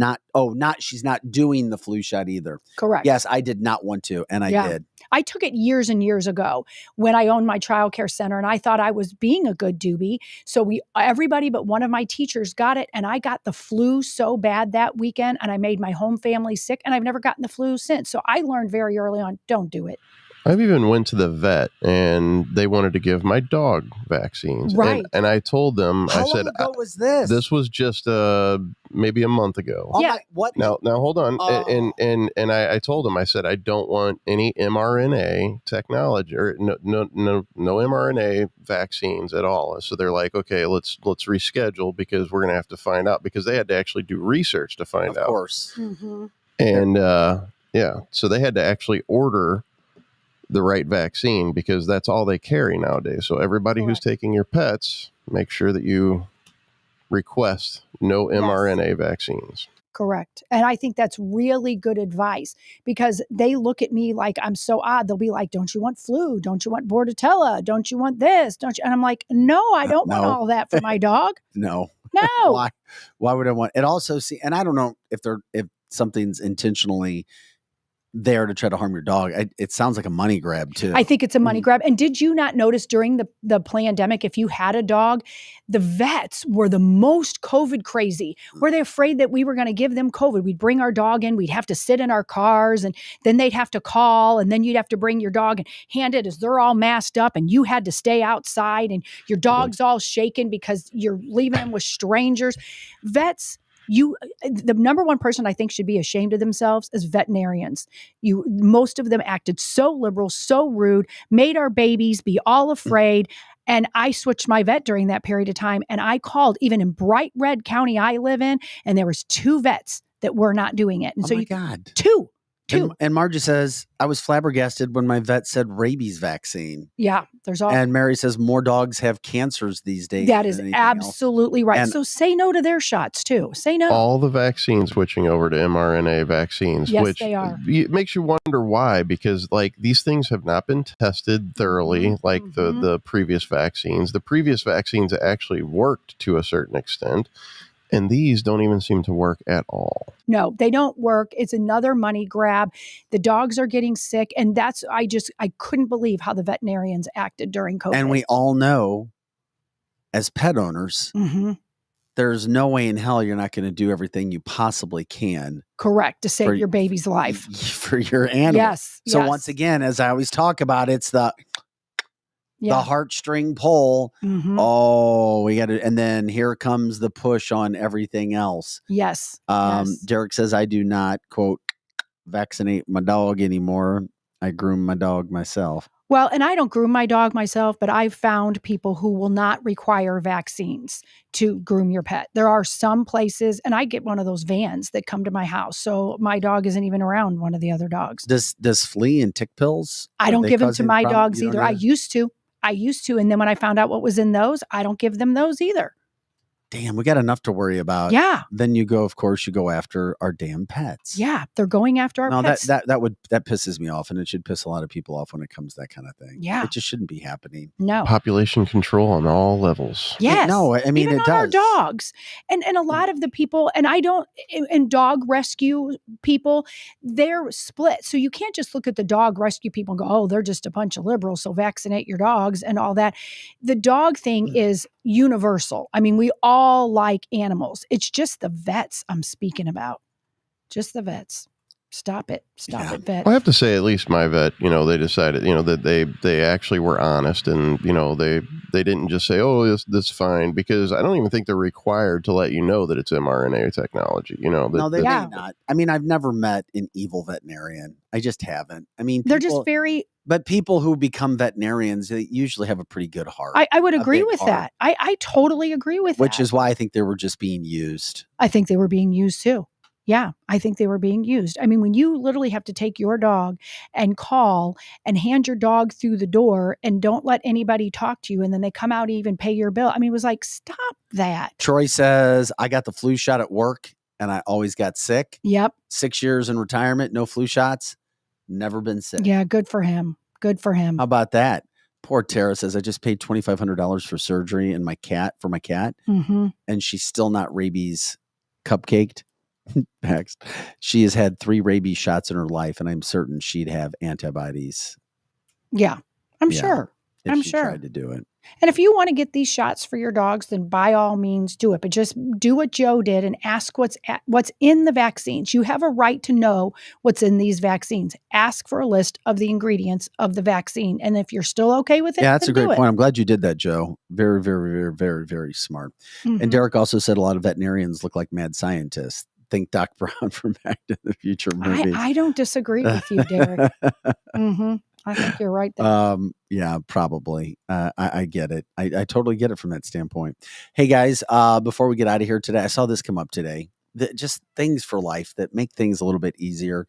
she's not doing the flu shot either. Correct. Yes, I did not want to, and I did. I took it years and years ago when I owned my childcare center, and I thought I was being a good doobie. So everybody but one of my teachers got it, and I got the flu so bad that weekend, and I made my home family sick, and I've never gotten the flu since. So I learned very early on, don't do it. I've even went to the vet and they wanted to give my dog vaccines. Right. And I told them, How I long said, ago was this? this was just maybe a month ago. Oh Yeah. my, what? Now hold on. Oh. And I told them, I said, I don't want any mRNA technology or no mRNA vaccines at all. So they're like, okay, let's reschedule because we're going to have to find out, because they had to actually do research to find out. Of course. Mm-hmm. And so they had to actually order the right vaccine because that's all they carry nowadays. So everybody who's taking your pets, make sure that you request no mRNA vaccines. Correct. And I think that's really good advice, because they look at me like I'm so odd. They'll be like, don't you want flu? Don't you want Bordetella? Don't you want this? Don't you? And I'm like, no, I don't want all that for my dog. No. No. Why would I want it? Also, see, and I don't know if something's intentionally there to try to harm your dog. It sounds like a money grab too. I think it's a money grab. And did you not notice during the pandemic, if you had a dog, the vets were the most COVID crazy? Were they afraid that we were going to give them COVID? We'd bring our dog in, we'd have to sit in our cars, and then they'd have to call, and then you'd have to bring your dog and hand it as they're all masked up, and you had to stay outside, and your dog's all shaken because you're leaving them with strangers. Vets, the number one person I think should be ashamed of themselves is veterinarians. Most of them acted so liberal, so rude, made our babies be all afraid. And I switched my vet during that period of time, and I called even in bright red county I live in, and there was 2 vets that were not doing it. And oh so my God. Two. And Margie says, I was flabbergasted when my vet said rabies vaccine. Yeah, there's all. And Mary says more dogs have cancers these days. That is absolutely right. And so say no to their shots too. Say no. All the vaccines switching over to mRNA vaccines, Yes, which they are. It makes you wonder why, because like these things have not been tested thoroughly like the previous vaccines. The previous vaccines actually worked to a certain extent, and these don't even seem to work at all. No, they don't work. It's another money grab. The dogs are getting sick. And I couldn't believe how the veterinarians acted during COVID. And we all know, as pet owners, there's no way in hell you're not going to do everything you possibly can. Correct. To save your baby's life. For your animal. Yes. So once again, as I always talk about, it's the heartstring pull. Oh, we got to, and then here comes the push on everything else. Yes. Derek says, I do not, quote, vaccinate my dog anymore. I groom my dog myself. Well, and I don't groom my dog myself, but I've found people who will not require vaccines to groom your pet. There are some places, and I get one of those vans that come to my house, so my dog isn't even around one of the other dogs. Does flea and tick pills? I don't give them to my dogs either. I used to. And then when I found out what was in those, I don't give them those either. Damn, we got enough to worry about. Yeah. Then you go after our damn pets. Yeah, they're going after our pets. that pisses me off, and it should piss a lot of people off when it comes to that kind of thing. Yeah. It just shouldn't be happening. No. Population control on all levels. Yes. No, I mean, even it on does. our dogs. And a lot of the people, and dog rescue people, they're split. So you can't just look at the dog rescue people and go, oh, they're just a bunch of liberals, so vaccinate your dogs and all that. The dog thing is universal. I mean, we all like animals. It's just the vets I'm speaking about. Just the vets. Stop it. Stop it, vet. Well, I have to say, at least my vet, they decided, that they actually were honest, and, they didn't just say, oh, this is fine, because I don't even think they're required to let you know that it's mRNA technology, No, they may not. I mean, I've never met an evil veterinarian. I just haven't. I mean, they're just very... But people who become veterinarians, they usually have a pretty good heart. I would agree with that. I totally agree with that. Which is why I think they were just being used. I think they were being used too. Yeah, I think they were being used. I mean, when you literally have to take your dog and call and hand your dog through the door and don't let anybody talk to you, and then they come out and even pay your bill. I mean, it was like, stop that. Troy says, I got the flu shot at work and I always got sick. Yep. 6 years in retirement, no flu shots. Never been sick. Yeah, good for him. Good for him. How about that? Poor Tara says, I just paid $2,500 for surgery and my cat, and she's still not rabies cupcaked. Next. She has had 3 rabies shots in her life, and I'm certain she'd have antibodies. Yeah, I'm sure. If she tried to do it. And if you want to get these shots for your dogs, then by all means do it. But just do what Joe did and ask what's in the vaccines. You have a right to know what's in these vaccines. Ask for a list of the ingredients of the vaccine. And if you're still okay with it, Yeah, that's a then great do point. I'm glad you did that, Joe. Very, very, very, very, very smart. it. And Derek also said a lot of veterinarians look like mad scientists. Think Doc Brown from Back to the Future movies. I don't disagree with you, Derek. I think you're right there. Yeah, probably. I get it. I totally get it from that standpoint. Hey guys, before we get out of here today, I saw this come up today. Just things for life that make things a little bit easier.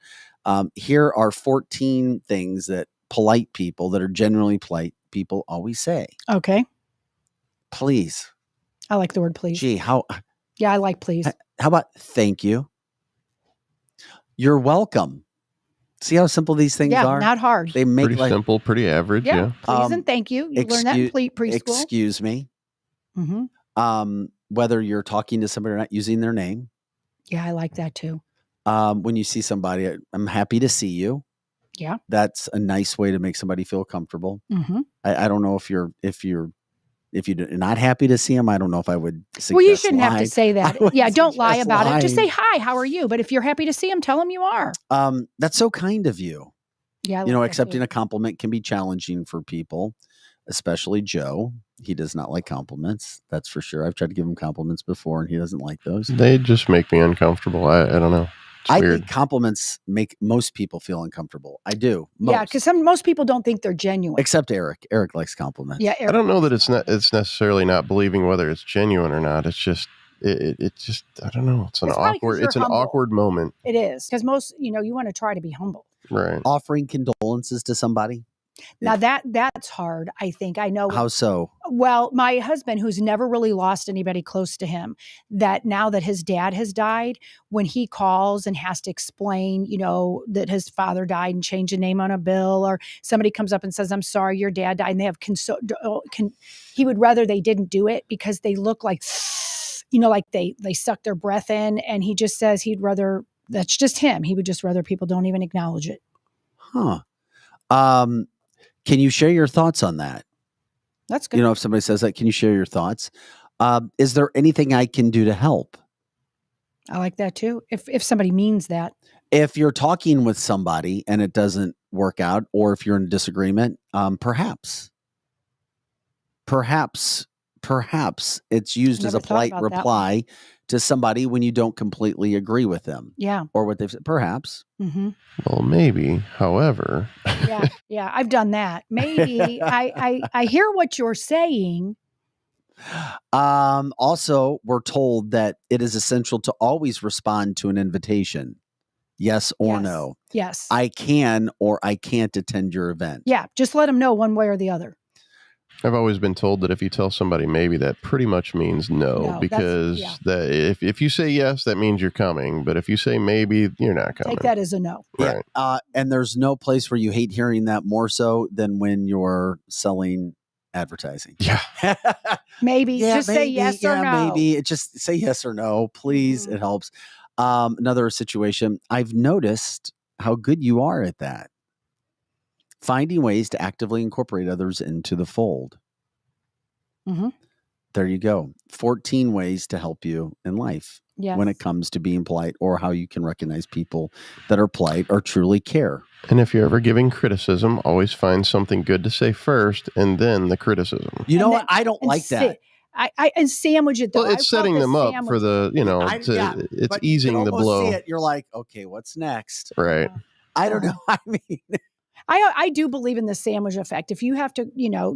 Here are 14 things that polite people that are generally polite people always say. Okay. Please. I like the word please. Gee, Yeah, I like please. how about thank you? You're welcome. See how simple these things are? Not hard. They make Pretty simple, pretty average. Yeah. Please and thank you. You learn that in preschool. Excuse me. Whether you're talking to somebody or not, using their name. Yeah, I like that too. When you see somebody, I'm happy to see you. Yeah. That's a nice way to make somebody feel comfortable. I don't know if you're not happy to see them. I don't know if I would suggest Well, you shouldn't have to lying. say that. Yeah, don't lie about it. Just say, lying. hi, how are you? But if you're happy to see them, tell them you are. That's so kind of you. Yeah. Accepting a compliment can be challenging for people, especially Joe. He does not like compliments. That's for sure. I've tried to give him compliments before and he doesn't like those. They just make me uncomfortable. I don't know. I think compliments make most people feel uncomfortable. I do. Yeah, because most people don't think they're genuine. Except Eric. Eric likes compliments. Yeah, I don't know that it's necessarily not believing whether it's genuine or not. It's just it just I don't know. It's an awkward moment. It is because most you want to try to be humble. Right. Offering condolences to somebody. Now that's hard. I think I know. How so? Well, my husband, who's never really lost anybody close to him, that now that his dad has died, when he calls and has to explain, that his father died and change a name on a bill, or somebody comes up and says, "I'm sorry, your dad died," and they have he would rather they didn't do it because they look like, like they suck their breath in, and he just says he'd rather. That's just him. He would just rather people don't even acknowledge it. Huh. Can you share your thoughts on that? That's good. If somebody says that, can you share your thoughts? Is there anything I can do to help? I like that too. If somebody means that. If you're talking with somebody and it doesn't work out, or if you're in disagreement, perhaps it's used as a polite reply to somebody when you don't completely agree with them. Yeah. Or what they've said. Perhaps. Mm-hmm. Well, maybe. However. Yeah. I've done that. Maybe I hear what you're saying. Also, we're told that it is essential to always respond to an invitation. Yes or no. Yes. I can or I can't attend your event. Yeah. Just let them know one way or the other. I've always been told that if you tell somebody maybe, that pretty much means no because if you say yes, that means you're coming. But if you say maybe, you're not coming. Take that as a no. Right. And there's no place where you hate hearing that more so than when you're selling advertising. Yeah. Maybe. Just say yes or no. Maybe. Just say yes or no. Please. It helps. Another situation. I've noticed how good you are at that. Finding ways to actively incorporate others into the fold. Mm-hmm. There you go. 14 ways to help you in life when it comes to being polite, or how you can recognize people that are polite or truly care. And if you're ever giving criticism, always find something good to say first and then the criticism. You know what? I don't like that. I sandwich it though. Well, it's setting them up for the, it's easing the blow. See it, you're like, okay, what's next? Right. I don't know. I mean, I do believe in the sandwich effect. If you have to,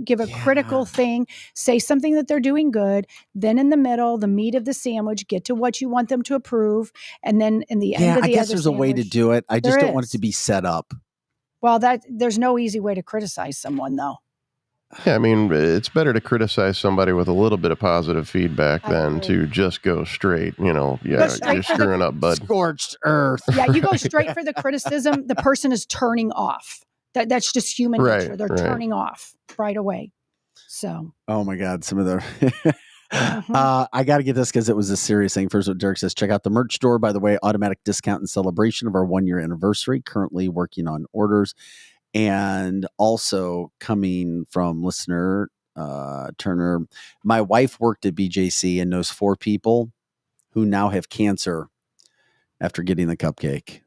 give a critical thing, say something that they're doing good, then in the middle, the meat of the sandwich, get to what you want them to approve, and then in the end of the I guess there's a way to do it. I just don't want it to be set up. Well, there's no easy way to criticize someone, though. Yeah, I mean, it's better to criticize somebody with a little bit of positive feedback than to just go straight, you're screwing up, bud. Scorched earth. Yeah, you go straight for the criticism, the person is turning off. That's just human nature. They're turning off right away. So. Oh my God, some of the. I got to get this because it was a serious thing. First, what Derek says, check out the merch store. By the way, automatic discount in celebration of our 1-year anniversary. Currently working on orders. And also coming from listener Turner. My wife worked at BJC and knows 4 people who now have cancer after getting the cupcake.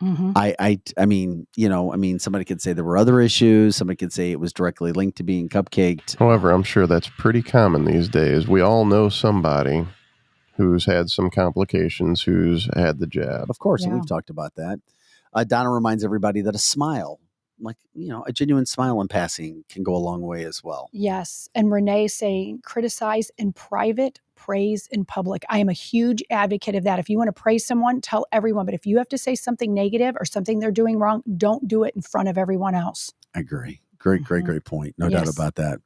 Mhm. I mean, somebody could say there were other issues. Somebody could say it was directly linked to being cupcaked. However, I'm sure that's pretty common these days. We all know somebody who's had some complications, who's had the jab. Of course, and Yeah. we've talked about that. Donna reminds everybody that a smile, like, a genuine smile in passing can go a long way as well. Yes. And Renee saying, criticize in private, praise in public. I am a huge advocate of that. If you want to praise someone, tell everyone. But if you have to say something negative or something they're doing wrong, don't do it in front of everyone else. I agree. Great point. No doubt Yes. about that.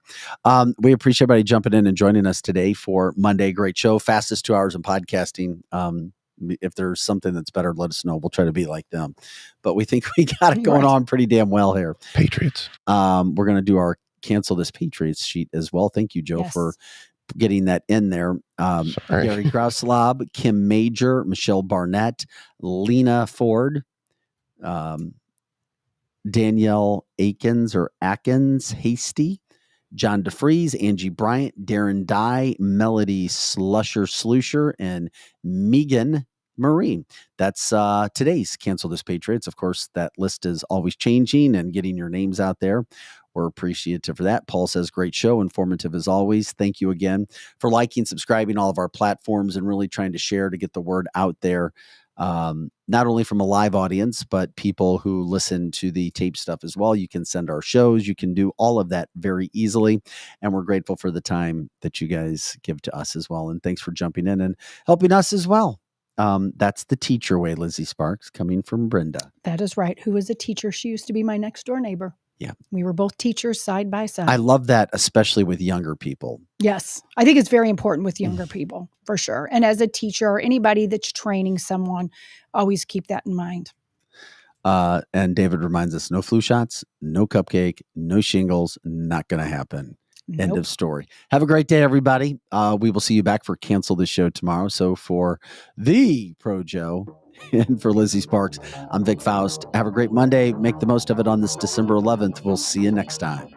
We appreciate everybody jumping in and joining us today for Monday. Great show. Fastest 2 hours in podcasting. If there's something that's better, let us know. We'll try to be like them. But we think we got it going Right. on pretty damn well here. Patriots. We're going to do our cancel this Patriots sheet as well. Thank you, Joe, Yes. for getting that in there. Sorry. Gary Grauslaub, Kim Major, Michelle Barnett, Lena Ford, Danielle Atkins, Hasty, John DeFries, Angie Bryant, Darren Dye, Melody Slusher, and Megan Marie. That's today's Cancel This Patriots. Of course, that list is always changing and getting your names out there. We're appreciative for that. Paul says, great show, informative as always. Thank you again for liking, subscribing all of our platforms and really trying to share to get the word out there. Not only from a live audience, but people who listen to the tape stuff as well. You can send our shows. You can do all of that very easily. And we're grateful for the time that you guys give to us as well. And thanks for jumping in and helping us as well. That's the teacher way, Lizzie Sparks, coming from Brenda. That is right. Who is a teacher? She used to be my next door neighbor. Yeah. We were both teachers side by side. I love that, especially with younger people. Yes. I think it's very important with younger people, for sure. And as a teacher or anybody that's training someone, always keep that in mind. And David reminds us, no flu shots, no cupcake, no shingles, not going to happen. End Nope. of story. Have a great day, everybody. We will see you back for Cancel This Show tomorrow. So for the Pro Joe and for Lizzie Sparks, I'm Vic Faust. Have a great Monday. Make the most of it on this December 11th. We'll see you next time.